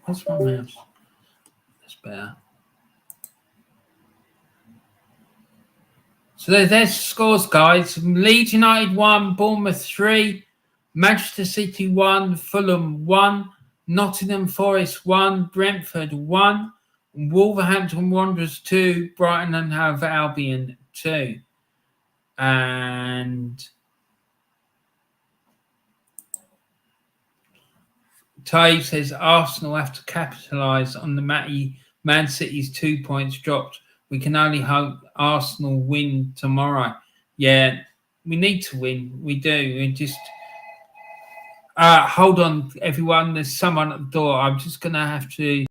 What's my mouse? That's better. So there's scores, guys. Leeds United 1, Bournemouth 3, Manchester City 1, Fulham 1, Nottingham Forest 1, Brentford 1, Wolverhampton Wanderers 2, Brighton and Hove Albion 2. And Ty says Arsenal have to capitalise on the Man City's 2 points dropped. We can only hope Arsenal win tomorrow. Yeah, we need to win. We do. We just hold on, everyone. There's someone at the door. I'm just going to have to.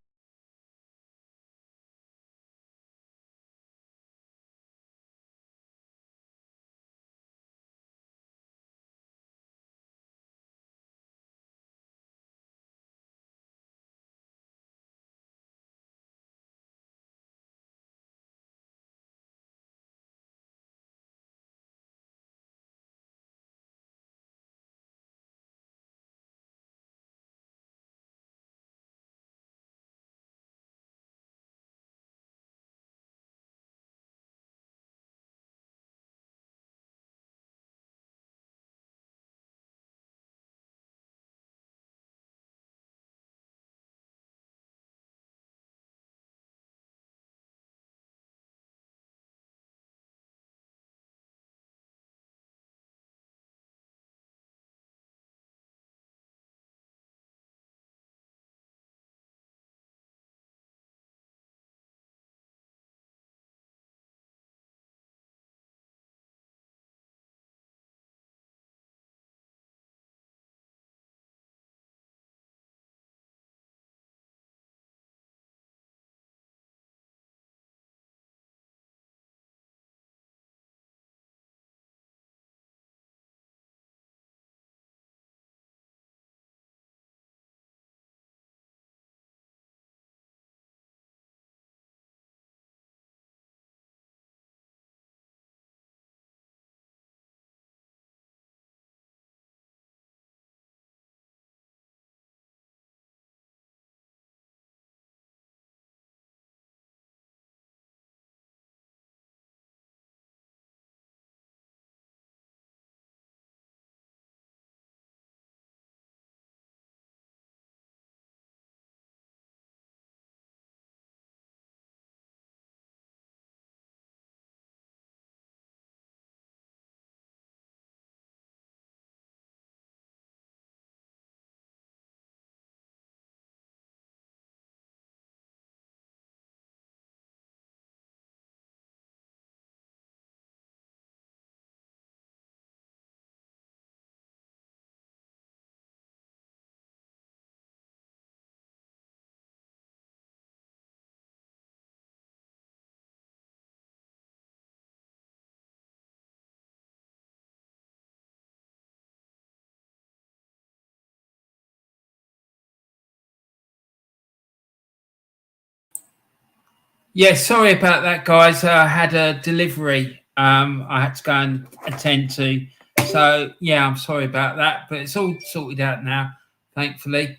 Yeah, sorry about that, guys. I had a delivery I had to go and attend to. So, yeah, I'm sorry about that, but it's all sorted out now, thankfully.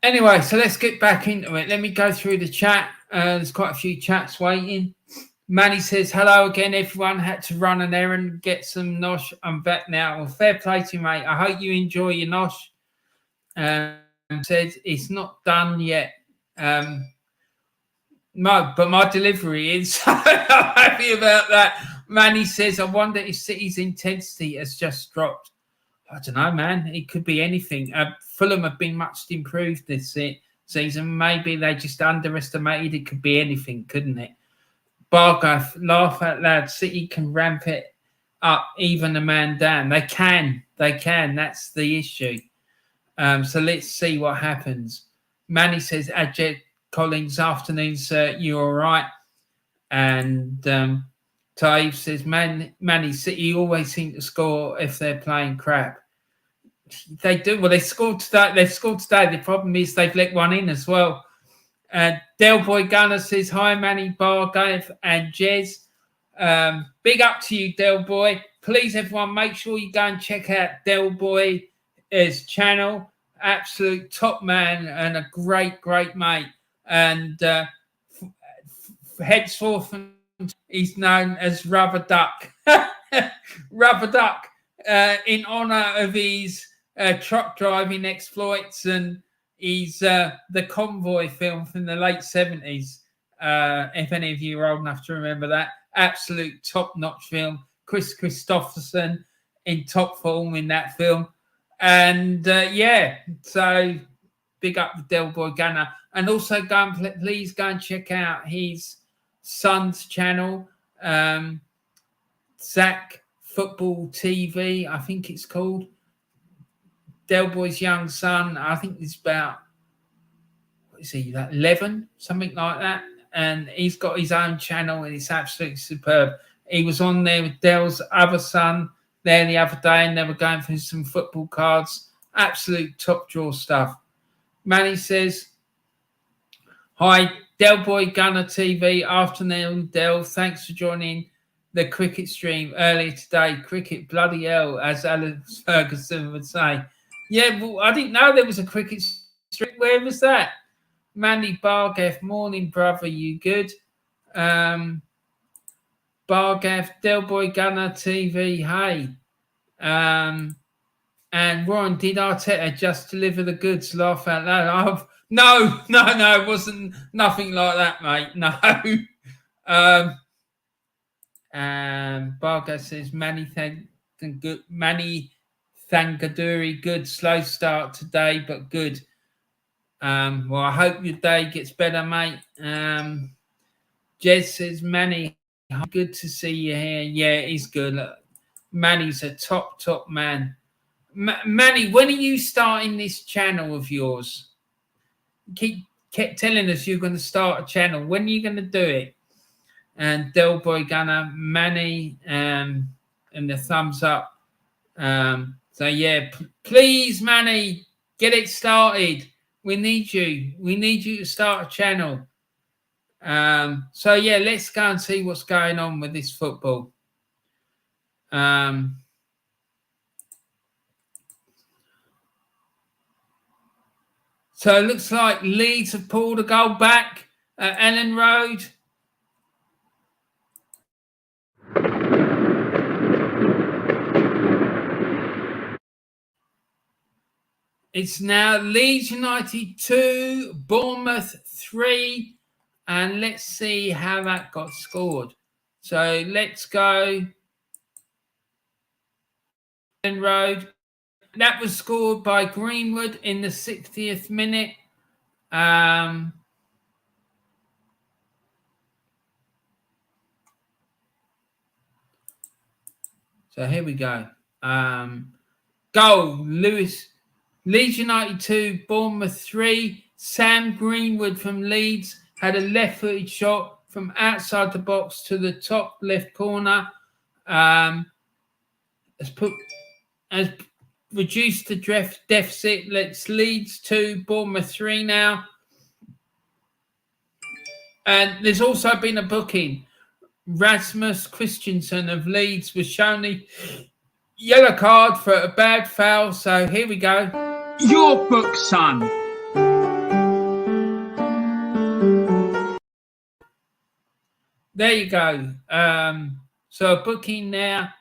Anyway, so let's get back into it. Let me go through the chat. There's quite a few chats waiting. Manny says, hello again, everyone. Had to run an errand, get some nosh. I'm back now. Well, fair play to you, mate. I hope you enjoy your nosh. Said it's not done yet. No, but my delivery is. I'm happy about that. Manny says, I wonder if City's intensity has just dropped. I don't know, man. It could be anything. Fulham have been much improved this season. Maybe they just underestimated. It could be anything, couldn't it? Bargath, laugh out loud. City can ramp it up, even a man down. They can. That's the issue. So let's see what happens. Manny says, Ajit Collins, afternoon, sir. You all right? And Taib says, Manny City always seem to score if they're playing crap. They do. Well, they scored today. They've scored today. The problem is they've let one in as well. Del Boy Gunner says, hi, Manny, Bargave, and Jez. Big up to you, Del Boy. Please, everyone, make sure you go and check out Del Boy's channel. Absolute top man and a great mate. And henceforth, he's known as Rubber Duck. Rubber Duck, in honour of his truck driving exploits, and he's the Convoy film from the late 70s. If any of you are old enough to remember that. Absolute top-notch film. Chris Christopherson in top form in that film. And so big up the Del Boy Gunner. And also please go and check out his son's channel, Zach Football TV, I think it's called. Del Boy's young son, I think it's about, what is he, like 11, something like that. And he's got his own channel and it's absolutely superb. He was on there with Del's other son there the other day, and they were going through some football cards. Absolute top draw stuff. Manny says, hi, Del Boy Gunner TV, afternoon, Del. Thanks for joining the cricket stream earlier today. Cricket, bloody hell, as Alex Ferguson would say. Yeah, well, I didn't know there was a cricket stream. Where was that? Manny Bargath, morning, brother. You good? Bargath, Del Boy Gunner TV. Hey. And Warren, did Arteta just deliver the goods? Laugh out loud. No, it wasn't nothing like that, mate. No. Bargath says, Manny Thangaduri, good slow start today, but good. Well, I hope your day gets better, mate. Jez says, Manny, good to see you here. Yeah, he's good. Look, Manny's a top man. Manny, when are you starting this channel of yours? Kept telling us you're going to start a channel. When are you going to do it? And Del Boy Gunner, Manny, and the thumbs up. So yeah, please, Manny, get it started. We need you. We need you to start a channel. So yeah, let's go and see what's going on with this football. So it looks like Leeds have pulled a goal back at Ellen Road. It's now Leeds United 2, Bournemouth 3, and let's see how that got scored. So let's go. Ellen Road. That was scored by Greenwood in the 60th minute. So here we go. Goal, Leeds United 2, Bournemouth 3. Sam Greenwood from Leeds had a left-footed shot from outside the box to the top left corner. Has reduced the deficit. Let's Leeds 2, Bournemouth 3 now. And there's also been a booking. Rasmus Christensen of Leeds was shown the yellow card for a bad foul. So here we go. Your book, son. There you go. So a booking there.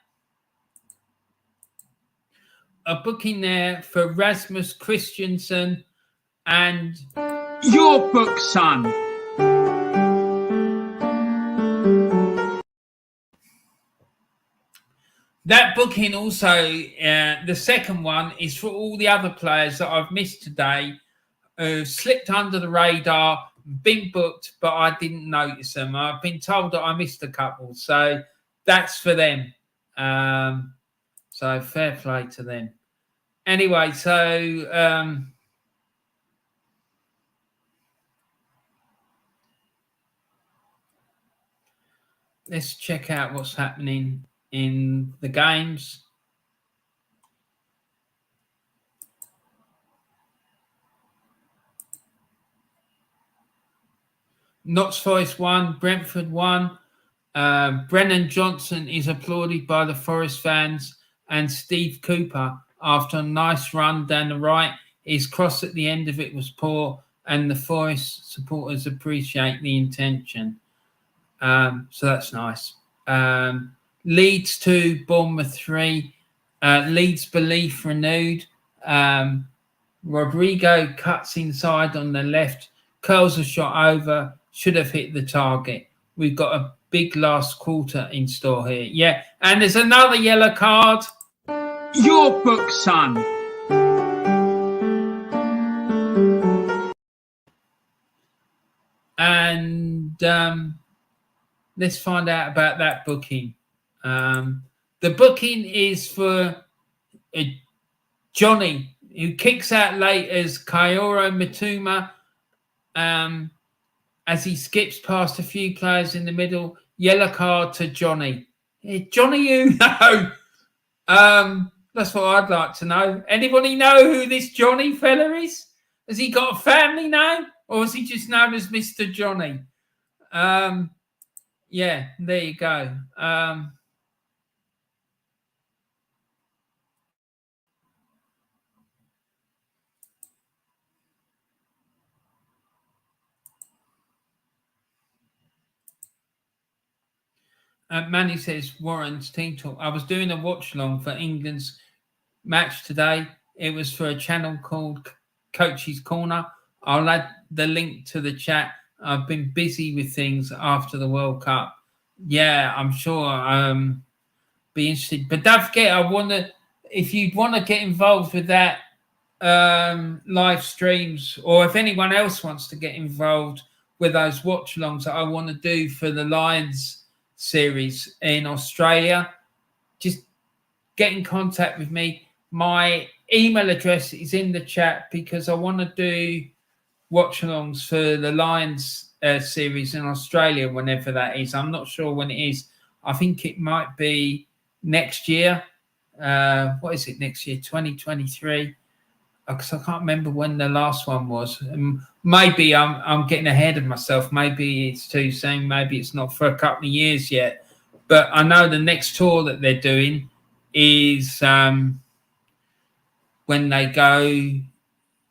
A booking there for Rasmus Christensen and your book, son. That booking also, the second one is for all the other players that I've missed today who slipped under the radar, been booked, but I didn't notice them. I've been told that I missed a couple, so that's for them. So fair play to them. Anyway, so let's check out what's happening in the games. Notts Forest won, Brentford won. Brennan Johnson is applauded by the Forest fans, and Steve Cooper, after a nice run down the right, his cross at the end of it was poor, and the Forest supporters appreciate the intention. So that's nice. Leeds 2, Bournemouth 3. Leeds belief renewed. Rodrigo cuts inside on the left, curls a shot over, should have hit the target. We've got a big last quarter in store here. Yeah, and there's another yellow card. Your book, son. And let's find out about that booking. The booking is for Johnny, who kicks out late as Kaoru Mitoma. As he skips past a few players in the middle, yellow card to Johnny. Hey, Johnny, you know. That's what I'd like to know. Anybody know who this Johnny fella is? Has he got a family name, or is he just known as Mr. Johnny? Yeah, there you go. Manny says, Warren's team talk. I was doing a watch along for England's match today. It was for a channel called Coach's Corner. I'll add the link to the chat. I've been busy with things after the World Cup. Yeah, I'm sure be interested. But don't forget, if you want to get involved with that live streams, or if anyone else wants to get involved with those watch alongs that I want to do for the Lions series in Australia, just get in contact with me. My email address is in the chat because I want to do watch alongs for the Lions series in Australia whenever that is. I'm not sure when it is. I think it might be next year. What is it next year? 2023? Because I can't remember when the last one was. Maybe I'm getting ahead of myself. Maybe it's too soon. Maybe it's not for a couple of years yet. But I know the next tour that they're doing is when they go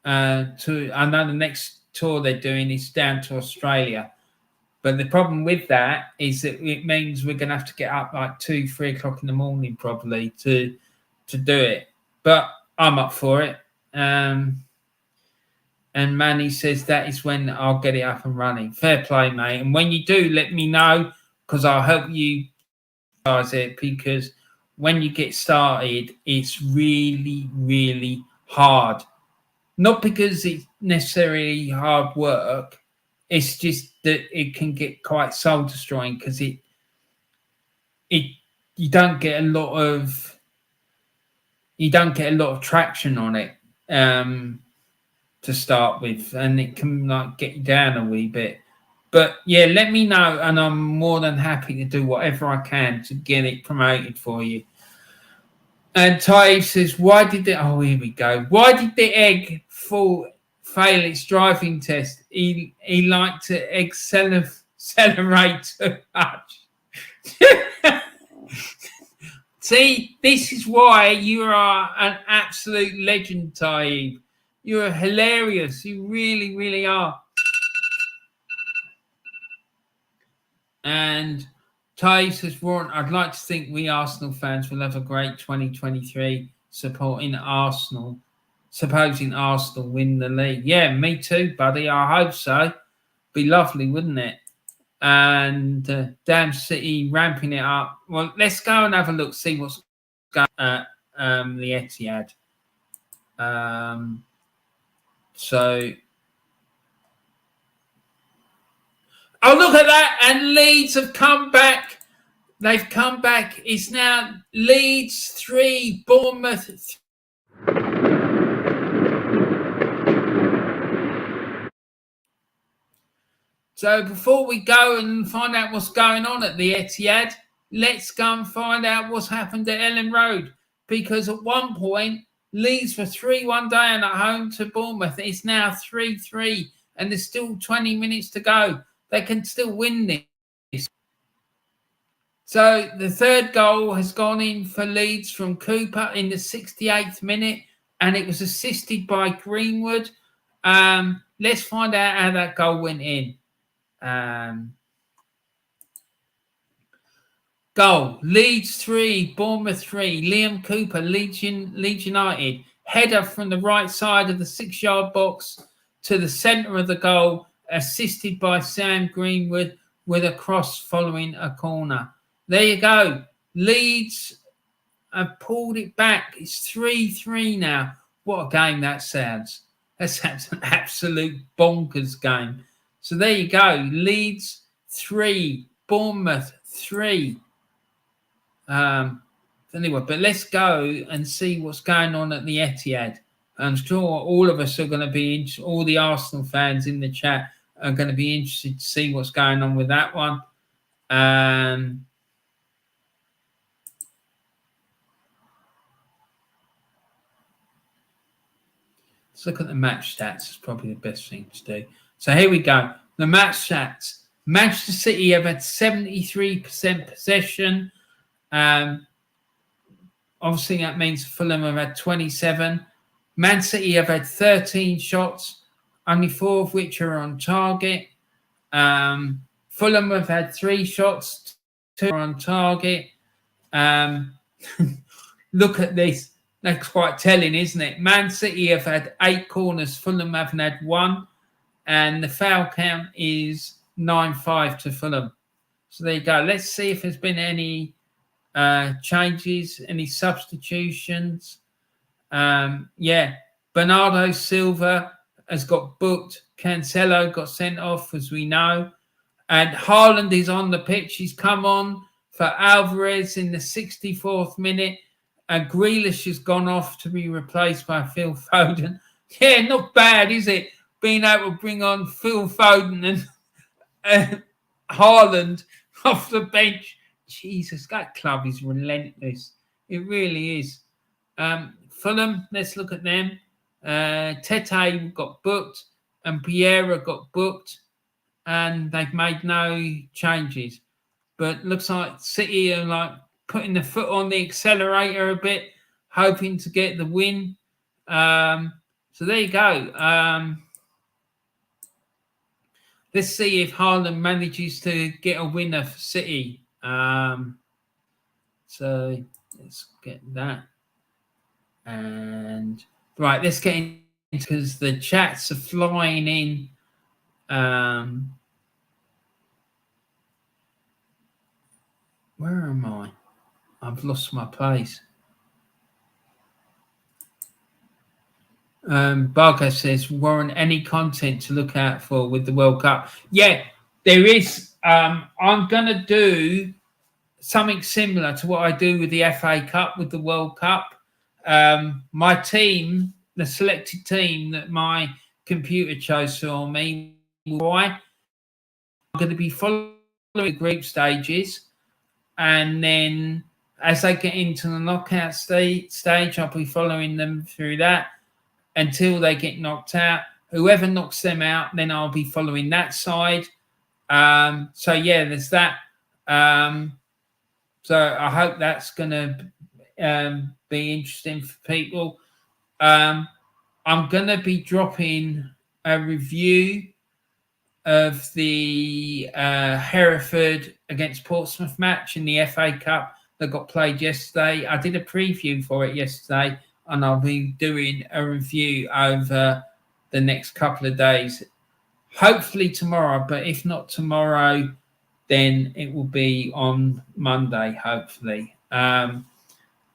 to. I know the next tour they're doing is down to Australia. But the problem with that is that it means we're going to have to get up like 2-3 o'clock in the morning probably to do it. But I'm up for it. And Manny says that is when I'll get it up and running. Fair play, mate. And when you do, let me know because I'll help you guys it, because when you get started, it's really, really hard. Not because it's necessarily hard work. It's just that it can get quite soul destroying because you don't get a lot of traction on it to start with, and it can like get you down a wee bit. But yeah, let me know, and I'm more than happy to do whatever I can to get it promoted for you. And Ty says, "Why did the here we go? Why did the egg fail its driving test? He liked to accelerate too much." See, this is why you are an absolute legend, Taib. You're hilarious. You really, really are. And Taib says, Warren, I'd like to think we Arsenal fans will have a great 2023 supporting Arsenal, supposing Arsenal win the league. Yeah, me too, buddy. I hope so. Be lovely, wouldn't it? And Damn City ramping it up. Well, let's go and have a look, see what's going on at the Etihad. So Oh, look at that. And Leeds have come back. They've come back. It's now Leeds 3, Bournemouth 3. So before we go and find out what's going on at the Etihad, let's go and find out what's happened at Ellen Road. Because at one point, Leeds were 3-1 down at home to Bournemouth. It's now 3-3, and there's still 20 minutes to go. They can still win this. So the third goal has gone in for Leeds from Cooper in the 68th minute, and it was assisted by Greenwood. Let's find out how that goal went in. Goal, Leeds 3, Bournemouth 3, Liam Cooper, Leeds United. Header from the right side of the 6-yard box to the centre of the goal, assisted by Sam Greenwood with a cross following a corner. There you go. Leeds have pulled it back. It's 3-3 now. What a game that sounds. That's an absolute bonkers game. So there you go. Leeds 3, Bournemouth 3. Anyway, but let's go and see what's going on at the Etihad. I'm sure all of us are going to be, all the Arsenal fans in the chat are going to be interested to see what's going on with that one. Let's look at the match stats. It's probably the best thing to do. So here we go. The match stats. Manchester City have had 73% possession. Obviously, that means Fulham have had 27. Man City have had 13 shots, only 4 of which are on target. Fulham have had 3 shots, 2 are on target. Look at this. That's quite telling, isn't it? Man City have had 8 corners. Fulham haven't had 1. And the foul count is 9-5 to Fulham. So there you go. Let's see if there's been any changes, any substitutions. Bernardo Silva has got booked. Cancelo got sent off, as we know. And Haaland is on the pitch. He's come on for Alvarez in the 64th minute. And Grealish has gone off to be replaced by Phil Foden. Yeah, not bad, is it? Being able to bring on Phil Foden and Haaland off the bench. Jesus, that club is relentless. It really is. Fulham, let's look at them. Tete got booked and Piera got booked, and they've made no changes. But looks like City are like putting the foot on the accelerator a bit, hoping to get the win. So there you go. Let's see if Haaland manages to get a winner for City. So let's get that. And right, let's get in because the chats are flying in. Where am I? I've lost my place. Barker says, Warren, any content to look out for with the World Cup? Yeah, there is. I'm going to do something similar to what I do with the FA Cup, with the World Cup. My team, the selected team that my computer chose for me, I'm going to be following the group stages. And then as they get into the knockout stage, I'll be following them through that until they get knocked out. Whoever knocks them out, then I'll be following that side. So, yeah, there's that. So I hope that's going to be interesting for people. I'm going to be dropping a review of the Hereford against Portsmouth match in the FA Cup that got played yesterday. I did a preview for it yesterday, and I'll be doing a review over the next couple of days. Hopefully tomorrow, but if not tomorrow, then it will be on Monday, hopefully. And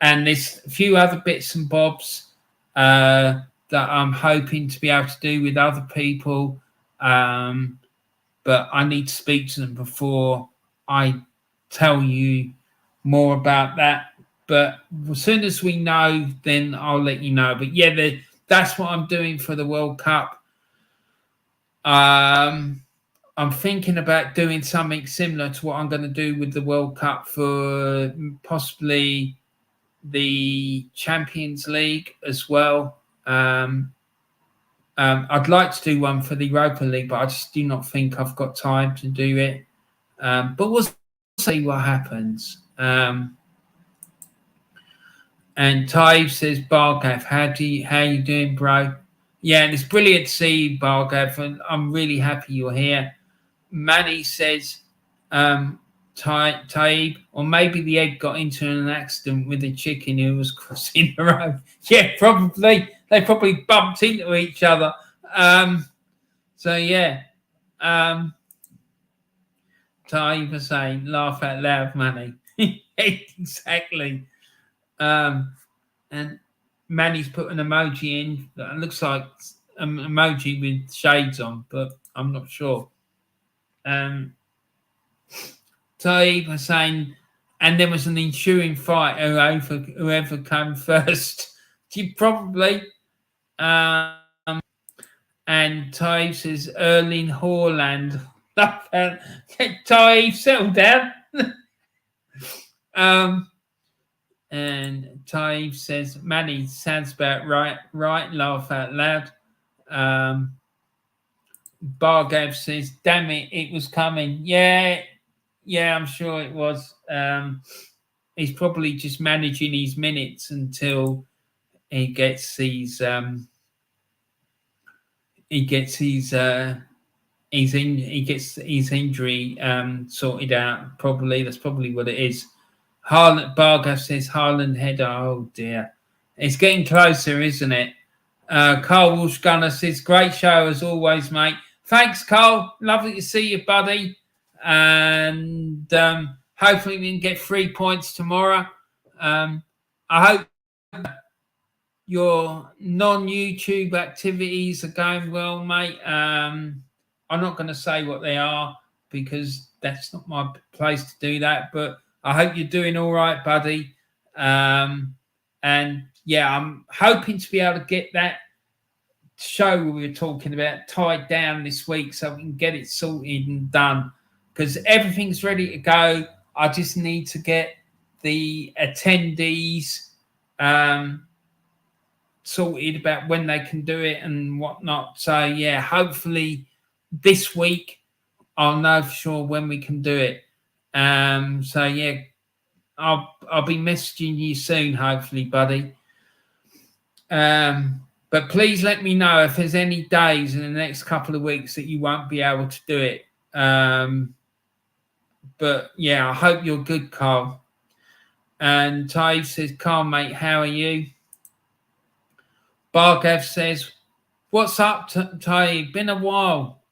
there's a few other bits and bobs that I'm hoping to be able to do with other people. but I need to speak to them before I tell you more about that. But as soon as we know, then I'll let you know. But yeah, that's what I'm doing for the World Cup. I'm thinking about doing something similar to what I'm going to do with the World Cup for possibly the Champions League as well. I'd like to do one for the Europa League, but I just do not think I've got time to do it. But we'll see what happens. And Taib says, Bargav, how you doing, bro? Yeah, and it's brilliant to see you, Bargav, and I'm really happy you're here. Manny says, Taib, or maybe the egg got into an accident with the chicken who was crossing the road. Yeah, probably. They probably bumped into each other. So yeah. Taib was saying, laugh out loud, Manny. Exactly. And Manny's put an emoji in that looks like an emoji with shades on, but I'm not sure. Taib was saying, and there was an ensuing fight whoever came first. Probably. And Taib says, Erling Haaland. Taib, settle down. And Taib says, Manny, sounds about right, laugh out loud. Bargav says, damn it was coming. Yeah, I'm sure it was. He's probably just managing his minutes until he gets his injury sorted out. Probably that's probably what it is. Bargav says Haaland header. Oh dear, it's getting closer, isn't it? Carl Walsh Gunner says great show as always, mate. Thanks, Carl. Lovely to see you, buddy. And hopefully we can get 3 points tomorrow. I hope your non-YouTube activities are going well, mate. I'm not going to say what they are because that's not my place to do that, but I hope you're doing all right, buddy. And yeah, I'm hoping to be able to get that show we were talking about tied down this week so we can get it sorted and done because everything's ready to go. I just need to get the attendees sorted about when they can do it and whatnot. So yeah, hopefully this week I'll know for sure when we can do it. So yeah, I'll be messaging you soon, hopefully, buddy. But please let me know if there's any days in the next couple of weeks that you won't be able to do it. But yeah, I hope you're good, Carl. And Ty says, Carl, mate, how are you? Bargav says, what's up, Ty? Been a while.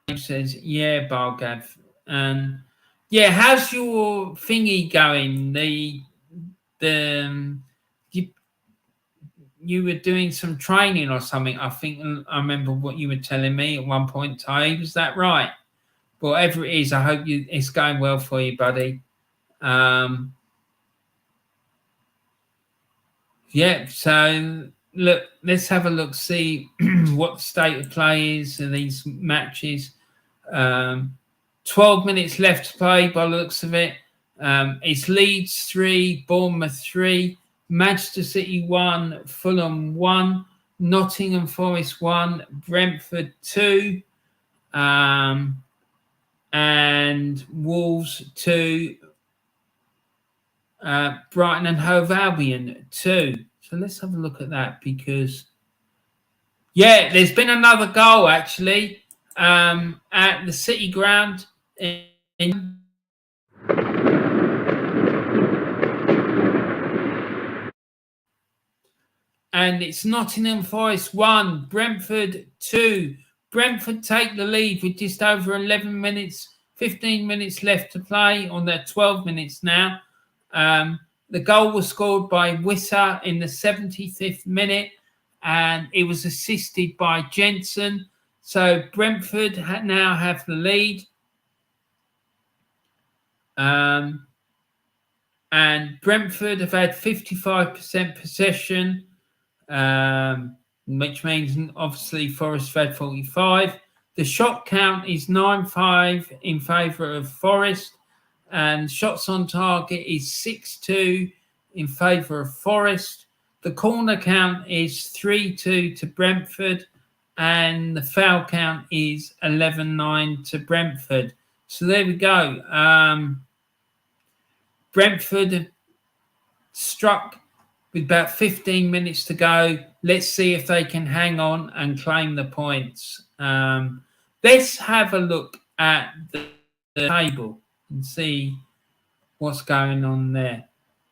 He says, yeah, Bargav. And yeah, how's your thingy going? You were doing some training or something. I think I remember what you were telling me at one point, Ty. Was that right? Whatever it is, I hope it's going well for you, buddy. Yeah, so look, let's have a look, see what the state of play is in these matches. 12 minutes left to play by the looks of it. It's Leeds 3, Bournemouth 3, Manchester City 1, Fulham 1, Nottingham Forest 1, Brentford 2, and Wolves 2, Brighton and Hove Albion 2. So let's have a look at that because, yeah, there's been another goal actually at the City ground in and it's Nottingham Forest 1, Brentford 2. Brentford take the lead with just over 15 minutes left to play on their 12 minutes now. The goal was scored by Wissa in the 75th minute, and it was assisted by Jensen. So Brentford now have the lead. And Brentford have had 55% possession, which means obviously Forest have had 45. The shot count is 9-5 in favour of Forest, and shots on target is 6-2 in favour of Forest. The corner count is 3-2 to Brentford, and the foul count is 11-9 to Brentford. So there we go. Brentford struck with about 15 minutes to go. Let's see if they can hang on and claim the points. Let's have a look at the table and see what's going on there.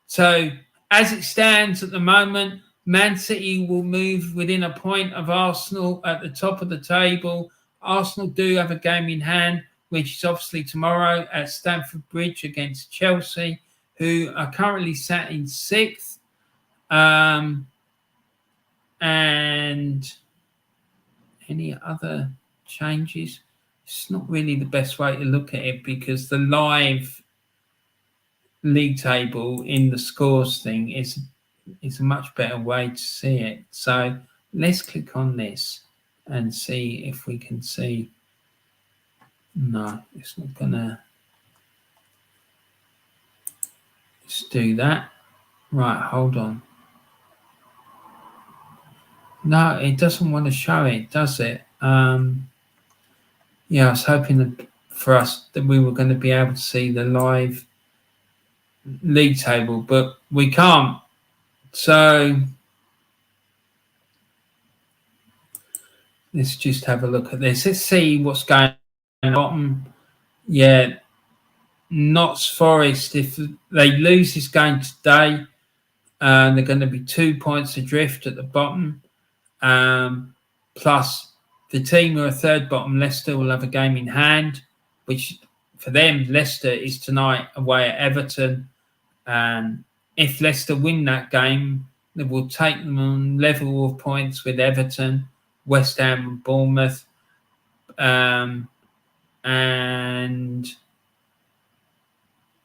So as it stands at the moment, Man City will move within a point of Arsenal at the top of the table. Arsenal do have a game in hand, which is obviously tomorrow at Stamford Bridge against Chelsea, who are currently sat in 6th. And any other changes? It's not really the best way to look at it, because the live league table in the scores thing is a much better way to see it. So let's click on this and see if we can see. No, it's not gonna. Let's do that. Right, hold on. No, it doesn't want to show it, does it? Yeah, I was hoping that for us that we were going to be able to see the live league table, but we can't. So let's just have a look at this. Let's see what's going on. Bottom. Yeah, Notts Forest, if they lose this game today, they're going to be 2 points adrift at the bottom. Plus the team who are third bottom, Leicester, will have a game in hand, which for them, Leicester is tonight away at Everton. If Leicester win that game, they will take them on level of points with Everton, West Ham and Bournemouth. And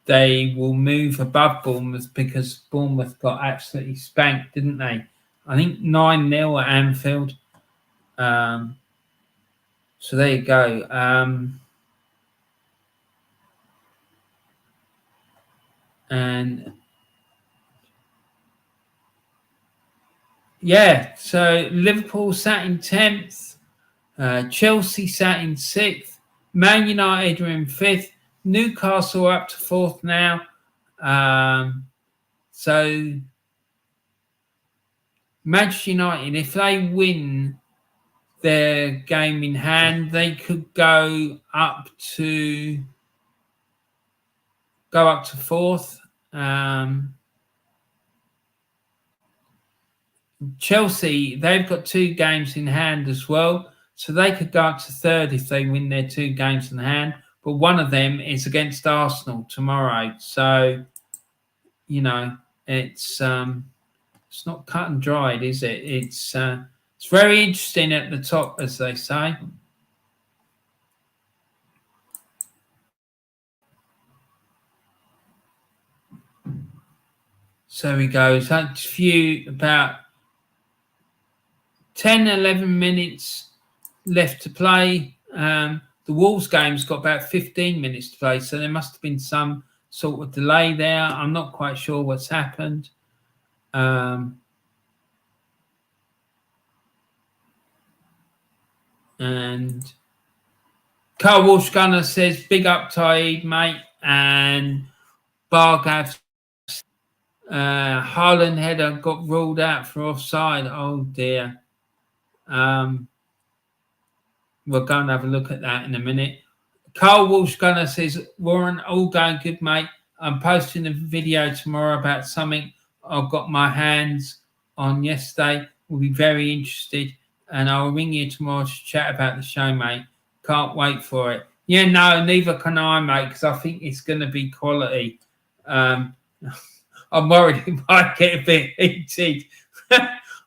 they will move above Bournemouth, because Bournemouth got absolutely spanked, didn't they? I think 9-0 at Anfield. So there you go. And yeah, so Liverpool sat in 10th, Chelsea sat in 6th, Man United are in 5th, Newcastle are up to 4th now. So Manchester United, if they win their game in hand, they could go up to 4th. Chelsea, they've got 2 games in hand as well, so they could go up to 3rd if they win their 2 games in hand. But one of them is against Arsenal tomorrow, so you know it's not cut and dried, is it? It's very interesting at the top, as they say. So we go. So a few, about 10-11 minutes left to play. The Wolves game's got about 15 minutes to play, so there must have been some sort of delay there. I'm not quite sure what's happened. And Carl Walsh Gunner says, big up Taid, mate. And Bargav, Haaland header got ruled out for offside. Oh dear. We're going to have a look at that in a minute. Carl Walsh Gunner says, Warren, all going good, mate. I'm posting a video tomorrow about something I've got my hands on yesterday. We'll be very interested. And I'll ring you tomorrow to chat about the show, mate. Can't wait for it. Yeah, no, neither can I, mate, because I think it's going to be quality. I'm worried it might get a bit heated.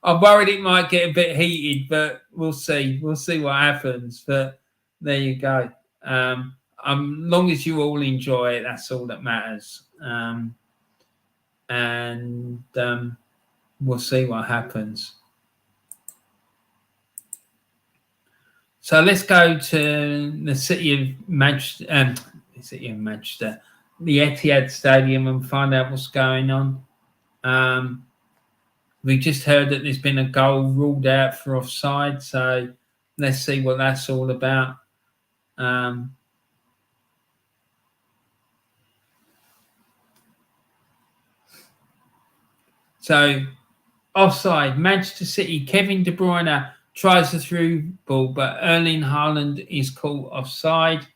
I'm worried it might get a bit heated, but we'll see. We'll see what happens. But there you go. Long as you all enjoy it, that's all that matters. And we'll see what happens. So let's go to the city of Manchester, the Etihad Stadium, and find out what's going on. We just heard that there's been a goal ruled out for offside, so let's see what that's all about. So offside, Manchester City, Kevin De Bruyne tries the through ball, but Erling Haaland is caught offside.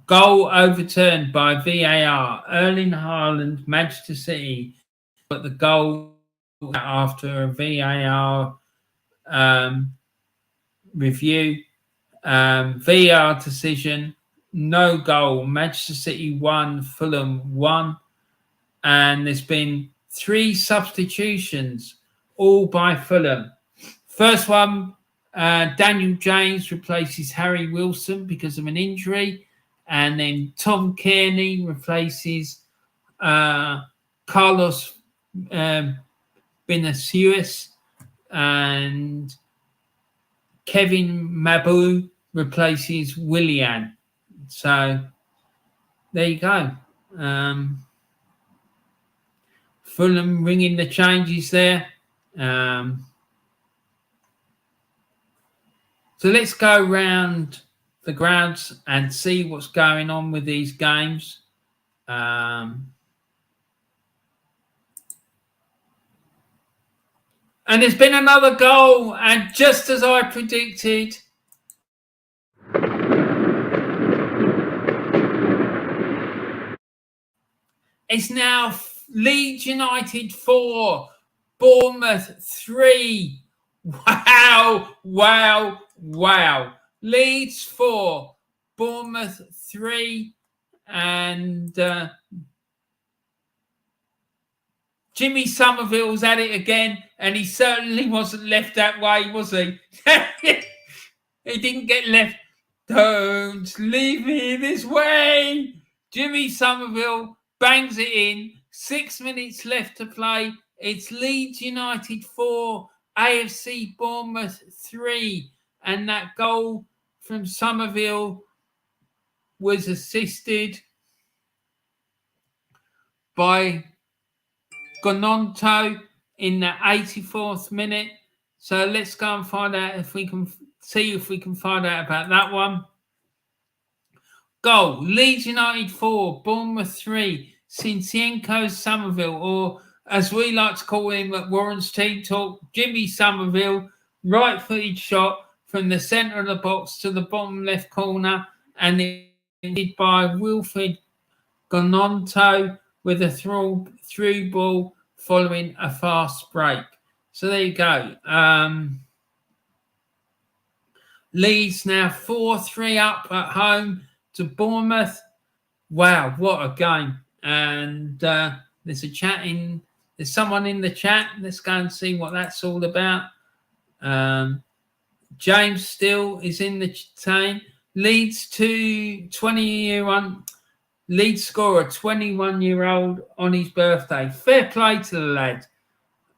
Goal overturned by VAR. Erling Haaland, Manchester City, but the goal after a VAR review. VAR decision, no goal. Manchester City 1, Fulham 1. And there's been 3 substitutions, all by Fulham. First one, Daniel James replaces Harry Wilson because of an injury. And then Tom Kearney replaces Carlos Vinicius. And Kevin Mabu replaces Willian. So there you go. Fulham ringing the changes there. So let's go round the grounds and see what's going on with these games. And there's been another goal, and just as I predicted, it's now Leeds United 4, Bournemouth 3. Wow, wow, wow. Leeds 4, Bournemouth 3, and Jimmy Somerville's at it again, and he certainly wasn't left that way, was he? He didn't get left. Don't leave me this way. Jimmy Somerville bangs it in. 6 minutes left to play. It's Leeds United 4, AFC Bournemouth 3. And that goal from Somerville was assisted by Gononto in the 84th minute. So let's go and find out if we can find out about that one. Goal, Leeds United 4, Bournemouth 3, Sinchenko Somerville, or as we like to call him at Warren's Team Talk, Jimmy Somerville, right-footed shot from the centre of the box to the bottom left corner, and it did by Wilfred Gononto with a through ball following a fast break. So there you go. Leeds now 4-3 up at home to Bournemouth. Wow, what a game. And there's someone in the chat. Let's go and see what that's all about. James Still is in the team. Leeds to 20-year-old Leeds scorer, 21-year-old on his birthday. Fair play to the lad.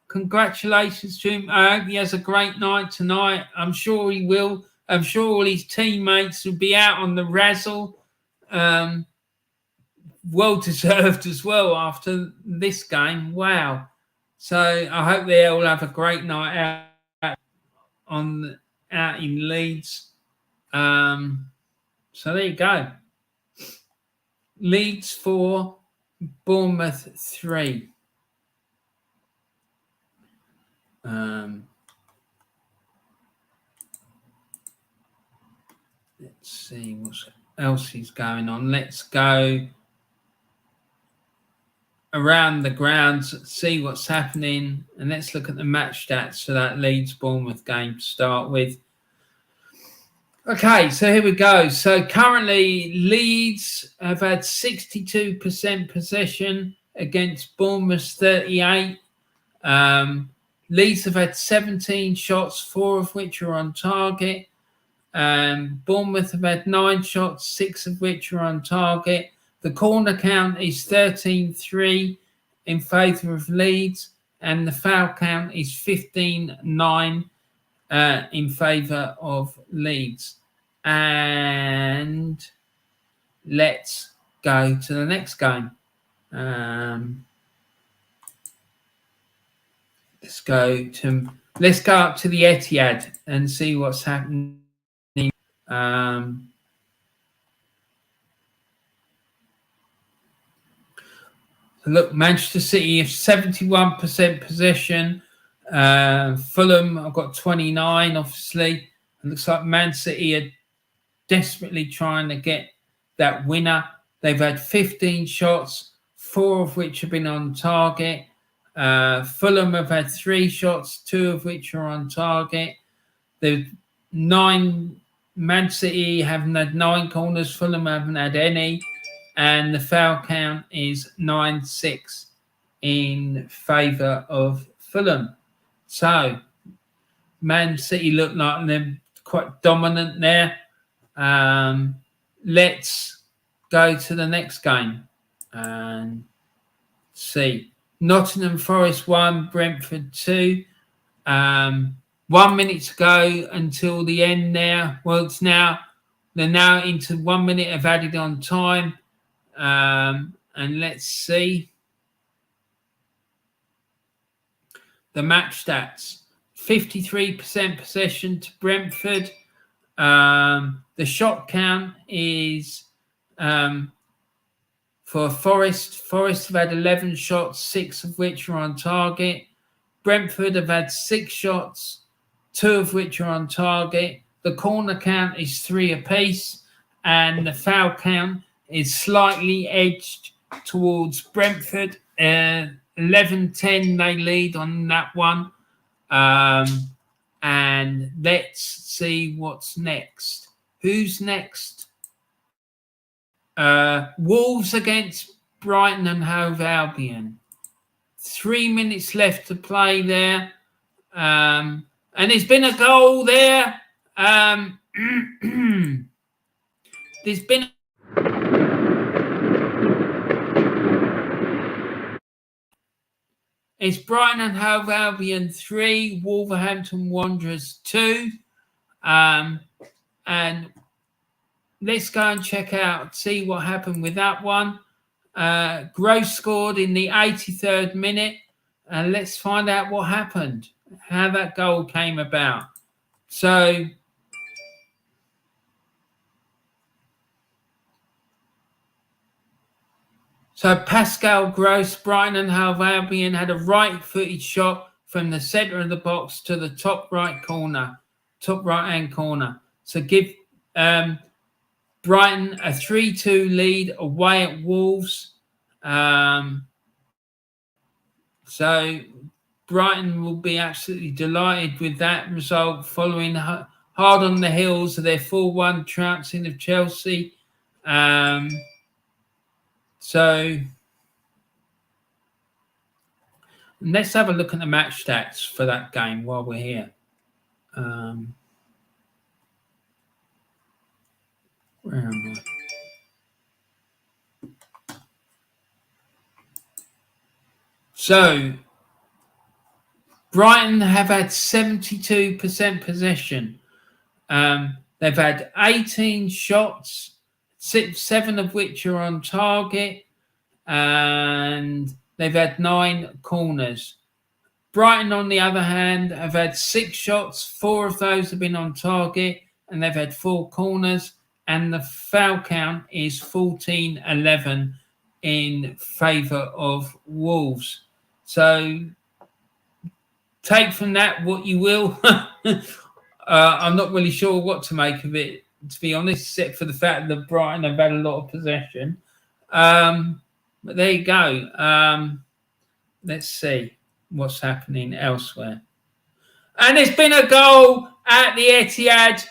Congratulations to him. I hope he has a great night tonight. I'm sure he will. I'm sure all his teammates will be out on the razzle. Well deserved as well after this game. Wow. So I hope they all have a great night out in Leeds. So there you go. Leeds 4, Bournemouth 3. Let's see what else is going on. Let's go around the grounds, see what's happening, and let's look at the match stats for that Leeds-Bournemouth game to start with. Okay, so here we go. So currently Leeds have had 62% possession against Bournemouth 38. Leeds have had 17 shots, 4 of which are on target. Bournemouth have had 9 shots, 6 of which are on target. The corner count is 13-3 in favour of Leeds, and the foul count is 15-9 in favour of Leeds. And let's go to the next game. Let's go up to the Etihad and see what's happening. Look, Manchester City have 71% possession. Fulham, I've got 29, obviously. It looks like Man City are desperately trying to get that winner. They've had 15 shots, 4 of which have been on target. Fulham have had 3 shots, 2 of which are on target. The 9, Man City haven't had 9 corners, Fulham haven't had any. And the foul count is 9-6 in favour of Fulham. So, Man City look like they're quite dominant there. Let's go to the next game and see. Nottingham Forest 1, Brentford 2. 1 minute to go until the end there. Well, they're now into 1 minute of added on time. And let's see the match stats. 53% possession to Brentford. The shot count is for Forest. Forest have had 11 shots, 6 of which are on target. Brentford have had 6 shots, 2 of which are on target. The corner count is 3 apiece, and the foul count is slightly edged towards Brentford. 11-10 they lead on that one. And let's see what's next. Who's next? Wolves against Brighton and Hove Albion. 3 minutes left to play there. And there's been a goal there. There's been It's Brighton and Hove Albion 3, Wolverhampton Wanderers 2. And let's go and see what happened with that one. Gross scored in the 83rd minute. And let's find out what happened, how that goal came about. So Pascal Gross, Brighton and Hove Albion had a right-footed shot from the centre of the box to the top right-hand corner. So give Brighton a 3-2 lead away at Wolves. So Brighton will be absolutely delighted with that result, following hard on the heels of their 4-1 trouncing of Chelsea. So let's have a look at the match stats for that game while we're here. Where am I? So Brighton have had 72% possession. They've had 18 shots, 7 of which are on target, and they've had 9 corners. Brighton, on the other hand, have had 6 shots, 4 of those have been on target, and they've had 4 corners, and the foul count is 14-11 in favour of Wolves. So take from that what you will. I'm not really sure what to make of it, to be honest, except for the fact that Brighton have had a lot of possession. But there you go. Let's see what's happening elsewhere. And there's been a goal at the Etihad.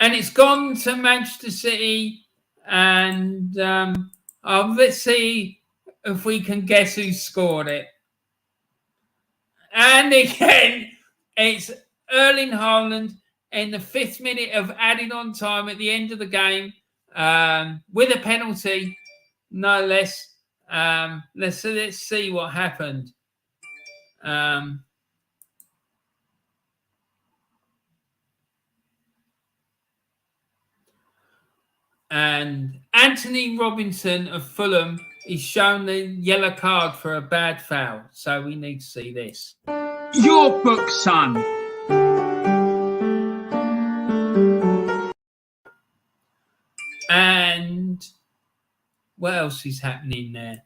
and it's gone to Manchester City. And let's see if we can guess who scored it. And again, it's Erling Haaland in the 5th minute of added on time at the end of the game, with a penalty, no less. Let's see what happened. And Anthony Robinson of Fulham is shown the yellow card for a bad foul. So we need to see this. Your book, son. And what else is happening there?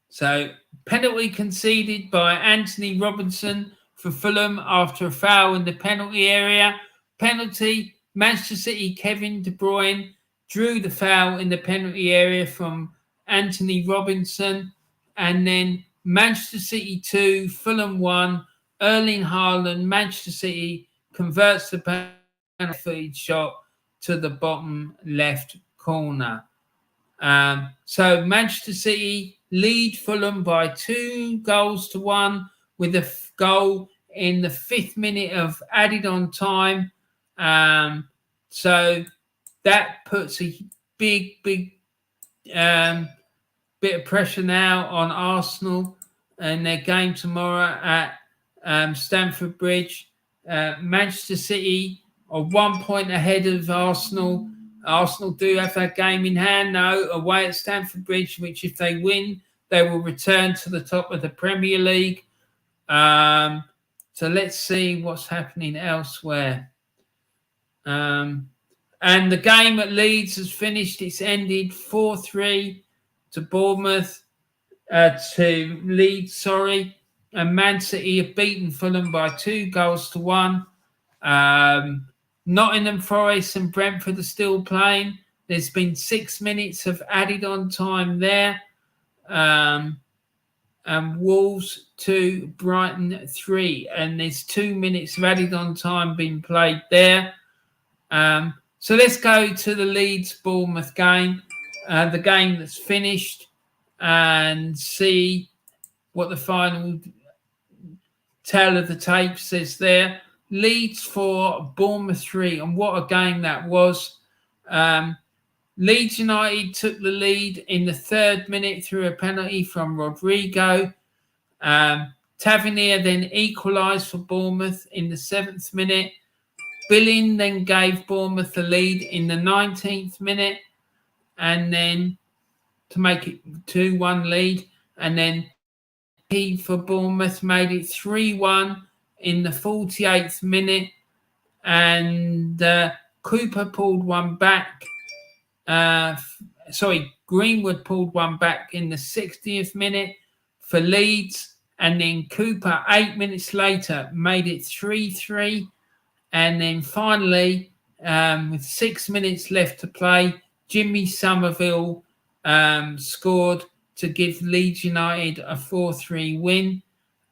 So penalty conceded by Anthony Robinson for Fulham after a foul in the penalty area. Penalty, Manchester City Kevin De Bruyne drew the foul in the penalty area from Anthony Robinson. And then Manchester City 2, Fulham 1, Erling Haaland, Manchester City converts the penalty shot to the bottom left corner. So Manchester City lead Fulham by 2-1 with a goal in the 5th minute of added on time. So that puts a big bit of pressure now on Arsenal and their game tomorrow at Stamford Bridge. Manchester City are 1 point ahead of Arsenal. Arsenal do have that game in hand now, away at Stamford Bridge, which if they win, they will return to the top of the Premier League. So let's see what's happening elsewhere. And the game at Leeds has finished. It's ended 4-3 to Bournemouth, to Leeds, sorry. And Man City have beaten Fulham by 2-1. Nottingham Forest and Brentford are still playing. There's been 6 minutes of added on time there. And Wolves 2, Brighton 3. And there's 2 minutes of added on time being played there. So let's go to the Leeds-Bournemouth game, the game that's finished, and see what the final tale of the tape says there. Leeds 4, Bournemouth 3, and what a game that was. Leeds United took the lead in the 3rd minute through a penalty from Rodrigo. Tavernier then equalised for Bournemouth in the 7th minute. Billing then gave Bournemouth the lead in the 19th minute, and then to make it 2-1 lead. And then he for Bournemouth made it 3-1 in the 48th minute, and Cooper pulled one back. Greenwood pulled one back in the 60th minute for Leeds, and then Cooper 8 minutes later made it 3-3. And then finally, with 6 minutes left to play, Jimmy Somerville scored to give Leeds United a 4-3 win.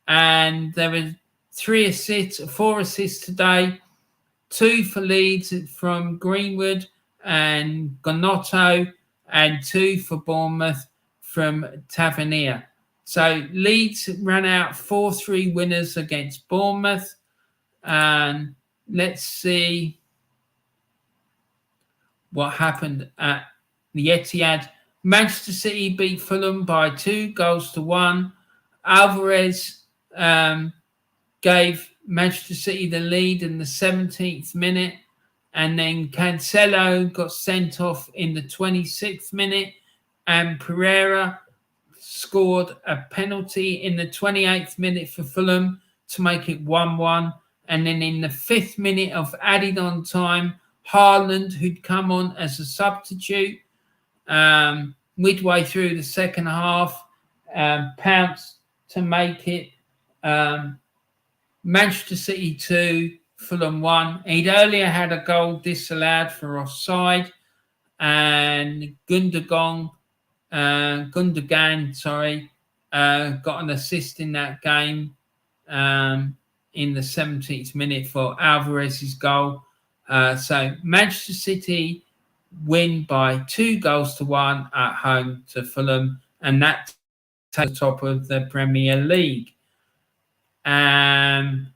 And there were 4 assists today, 2 for Leeds from Greenwood and Gonotto, and 2 for Bournemouth from Tavernier. So Leeds ran out 4-3 winners against Bournemouth. And let's see what happened at the Etihad. Manchester City beat Fulham by 2-1. Alvarez gave Manchester City the lead in the 17th minute, and then Cancelo got sent off in the 26th minute, and Pereira scored a penalty in the 28th minute for Fulham to make it 1-1. And then in the 5th minute of added on time, Haaland, who'd come on as a substitute midway through the second half, pounced to make it Manchester City 2, Fulham 1. He'd earlier had a goal disallowed for offside, and Gundogan, got an assist in that game. in the 17th minute for Alvarez's goal. So Manchester City win by 2-1 at home to Fulham, and that takes the top of the Premier League. And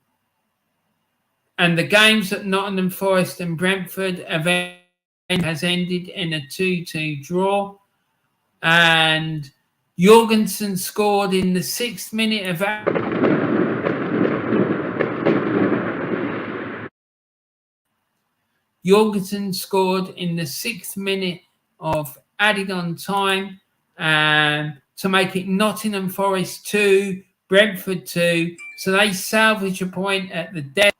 the games at Nottingham Forest and Brentford has ended in a 2-2 draw. And Jorgensen scored in the 6th minute of added on time to make it Nottingham Forest 2, Brentford 2. So they salvage a point at the death.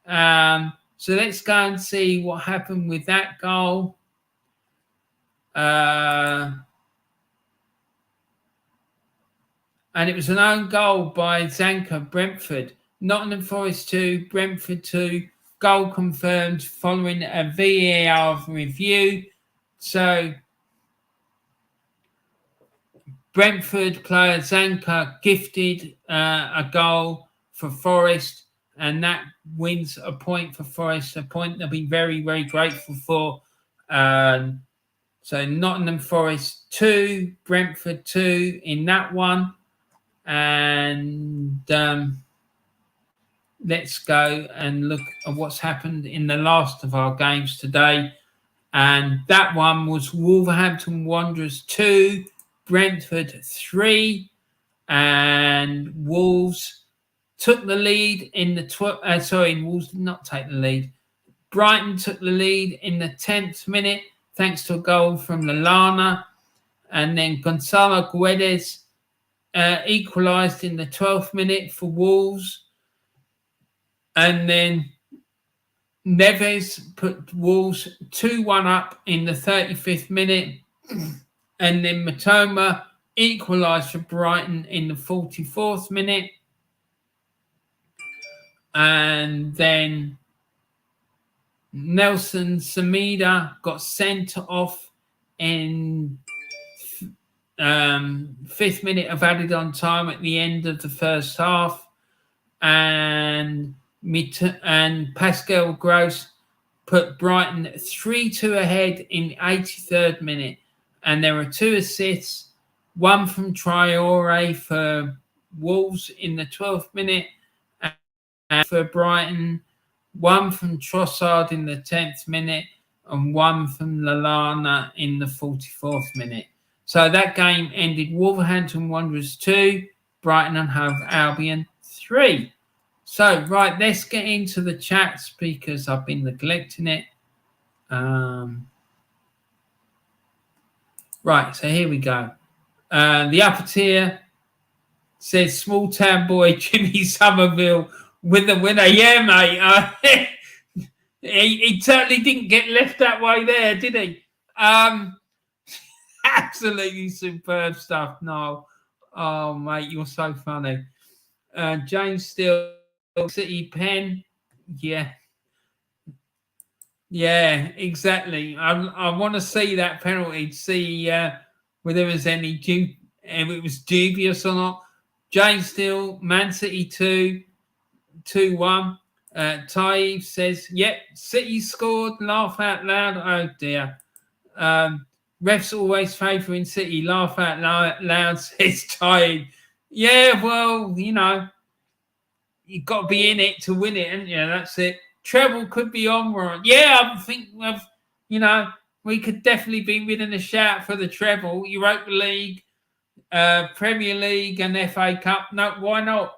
So let's go and see what happened with that goal. And it was an own goal by Zanka, Brentford. Nottingham Forest 2, Brentford 2. Goal confirmed following a VAR review. So Brentford player Zanka gifted a goal for Forest, and that wins a point for Forest, a point they'll be very, very grateful for. So Nottingham Forest 2, Brentford 2 in that one. And let's go and look at what's happened in the last of our games today. And that one was Wolverhampton Wanderers 2, Brentford 3. And Wolves took the lead in the Wolves did not take the lead. Brighton took the lead in the 10th minute thanks to a goal from Lallana. And then Gonzalo Guedes equalised in the 12th minute for Wolves. And then Neves put Wolves 2-1 up in the 35th minute. And then Matoma equalised for Brighton in the 44th minute. And then Nelson Semedo got sent off in 5th minute of added on time at the end of the first half. And Pascal Gross put Brighton 3-2 ahead in the 83rd minute. And there were 2 assists, one from Traore for Wolves in the 12th minute, and for Brighton, one from Trossard in the 10th minute, and one from Lallana in the 44th minute. So that game ended Wolverhampton Wanderers 2, Brighton and Hove Albion 3. So, right, let's get into the chats because I've been neglecting it. Right, so here we go. The upper tier says small town boy Jimmy Somerville with the winner. Yeah, mate. He certainly didn't get left that way there, did he? Absolutely superb stuff, Noel. Oh, mate, you're so funny. James Steele, City Pen. Yeah. Yeah, exactly. I want to see that penalty to see whether there was any if it was dubious or not. James Steele, Man City 2-1. Taib says, yep, City scored, laugh out loud. Oh dear. Refs always favouring City, laugh out loud, says Taib. Yeah, well, you know, you've got to be in it to win it, haven't you? That's it. Treble could be on. Yeah, I think, you know, we could definitely be within a shout for the treble. Europa League, Premier League and FA Cup. No, why not?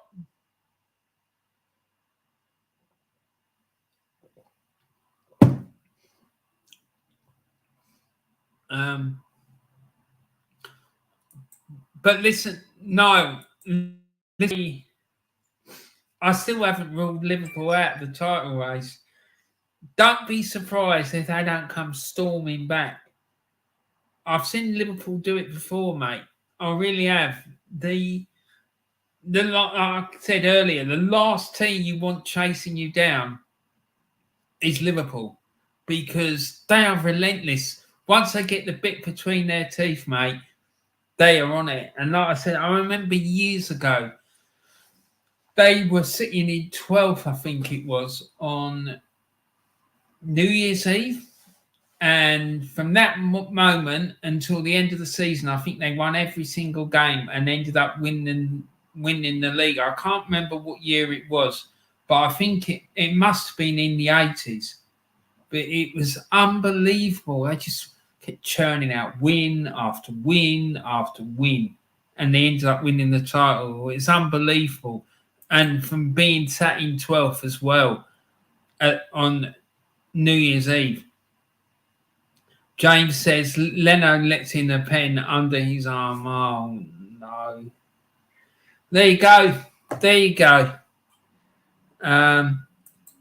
But listen, no. Listen, I still haven't ruled Liverpool out of the title race. Don't be surprised if they don't come storming back. I've seen Liverpool do it before, mate. I really have. Like I said earlier, the last team you want chasing you down is Liverpool because they are relentless. Once they get the bit between their teeth, mate, they are on it. And like I said, I remember years ago, they were sitting in 12th, I think it was, on New Year's Eve. And from that moment until the end of the season, I think they won every single game and ended up winning the league. I can't remember what year it was, but I think it must have been in the 80s. But it was unbelievable. They just kept churning out win after win after win. And they ended up winning the title. It's unbelievable. And from being sat in 12th as well on New Year's Eve. James says, Leno lets in a pen under his arm. Oh, no. There you go. There you go.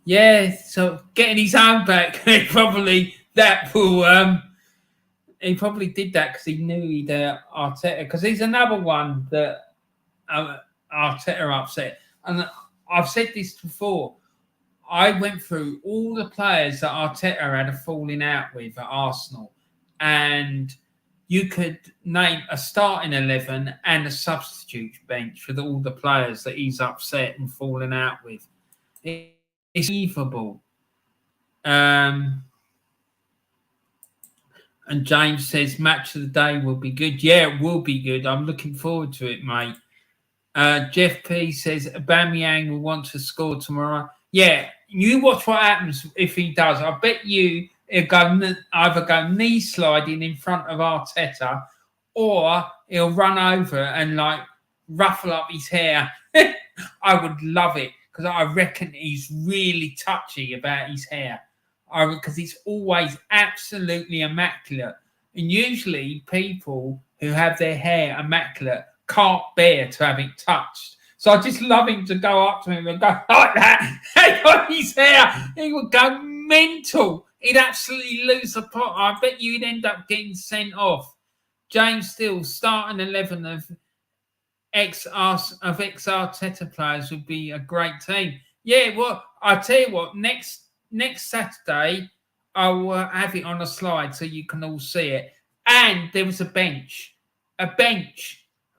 Yeah, so getting his own back, he probably did that because he knew he'd Arteta, because he's another one that Arteta upset. And I've said this before. I went through all the players that Arteta had a falling out with at Arsenal, and you could name a starting 11 and a substitute bench for all the players that he's upset and falling out with. It's unbelievable. And James says match of the day will be good. Yeah, it will be good. I'm looking forward to it, mate. Jeff P says Aubameyang will want to score tomorrow. Yeah, you watch what happens if he does. I bet you he'll either go knee sliding in front of Arteta, or he'll run over and like ruffle up his hair. I would love it, because I reckon he's really touchy about his hair. Because he's always absolutely immaculate. And usually people who have their hair immaculate can't bear to have it touched. So I just love him to go up to him and go like that. Hey, on his hair, he would go mental. He'd absolutely lose the plot. I bet you'd end up getting sent off. James Steele, starting 11 of ex-Arteta players would be a great team. Yeah, well, I tell you what, next Saturday, I will have it on a slide so you can all see it. And there was a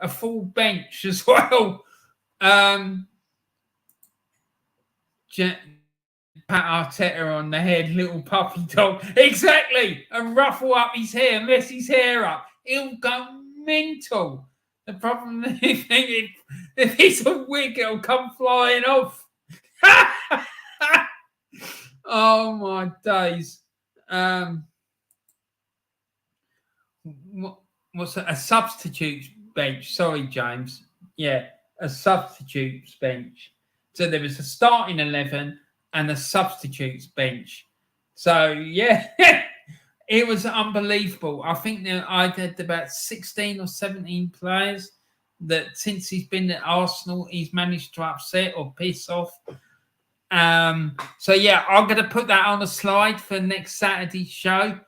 full bench as well. Pat Arteta on the head, little puppy dog. Exactly. And ruffle up his hair, mess his hair up. He'll go mental. The problem is if it's a wig, it'll come flying off. Oh, my days. What's that? A substitute bench. Sorry, James. Yeah, a substitutes bench. So there was a starting 11 and a substitutes bench. So, yeah, it was unbelievable. I think that I had about 16 or 17 players that since he's been at Arsenal, he's managed to upset or piss off. So, yeah, I'm going to put that on a slide for next Saturday's show.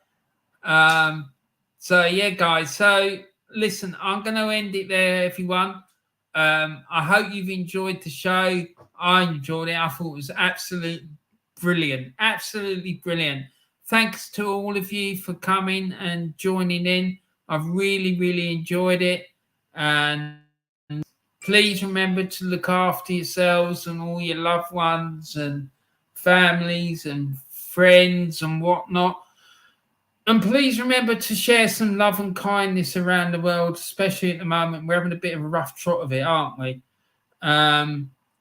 So, yeah, guys. So, listen, I'm going to end it there, everyone. I hope you've enjoyed the show. I enjoyed it. I thought it was absolutely brilliant. Absolutely brilliant. Thanks to all of you for coming and joining in. I've really, really enjoyed it. And please remember to look after yourselves and all your loved ones and families and friends and whatnot. And please remember to share some love and kindness around the world, especially at the moment. We're having a bit of a rough trot of it, aren't we?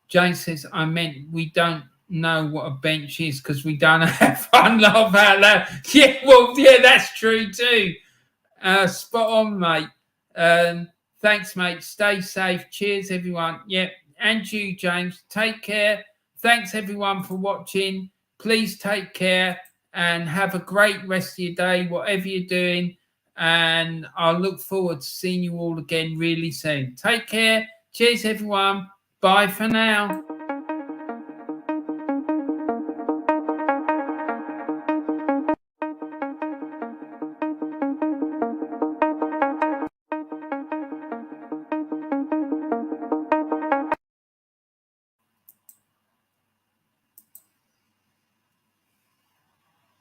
Jane says, I meant we don't know what a bench is because we don't have fun, laugh out loud. Yeah, well, yeah, that's true too. Spot on, mate. Thanks, mate. Stay safe. Cheers, everyone. Yeah, and you, James. Take care. Thanks, everyone, for watching. Please take care. And have a great rest of your day, whatever you're doing. And I'll look forward to seeing you all again really soon. Take care. Cheers, everyone. Bye for now.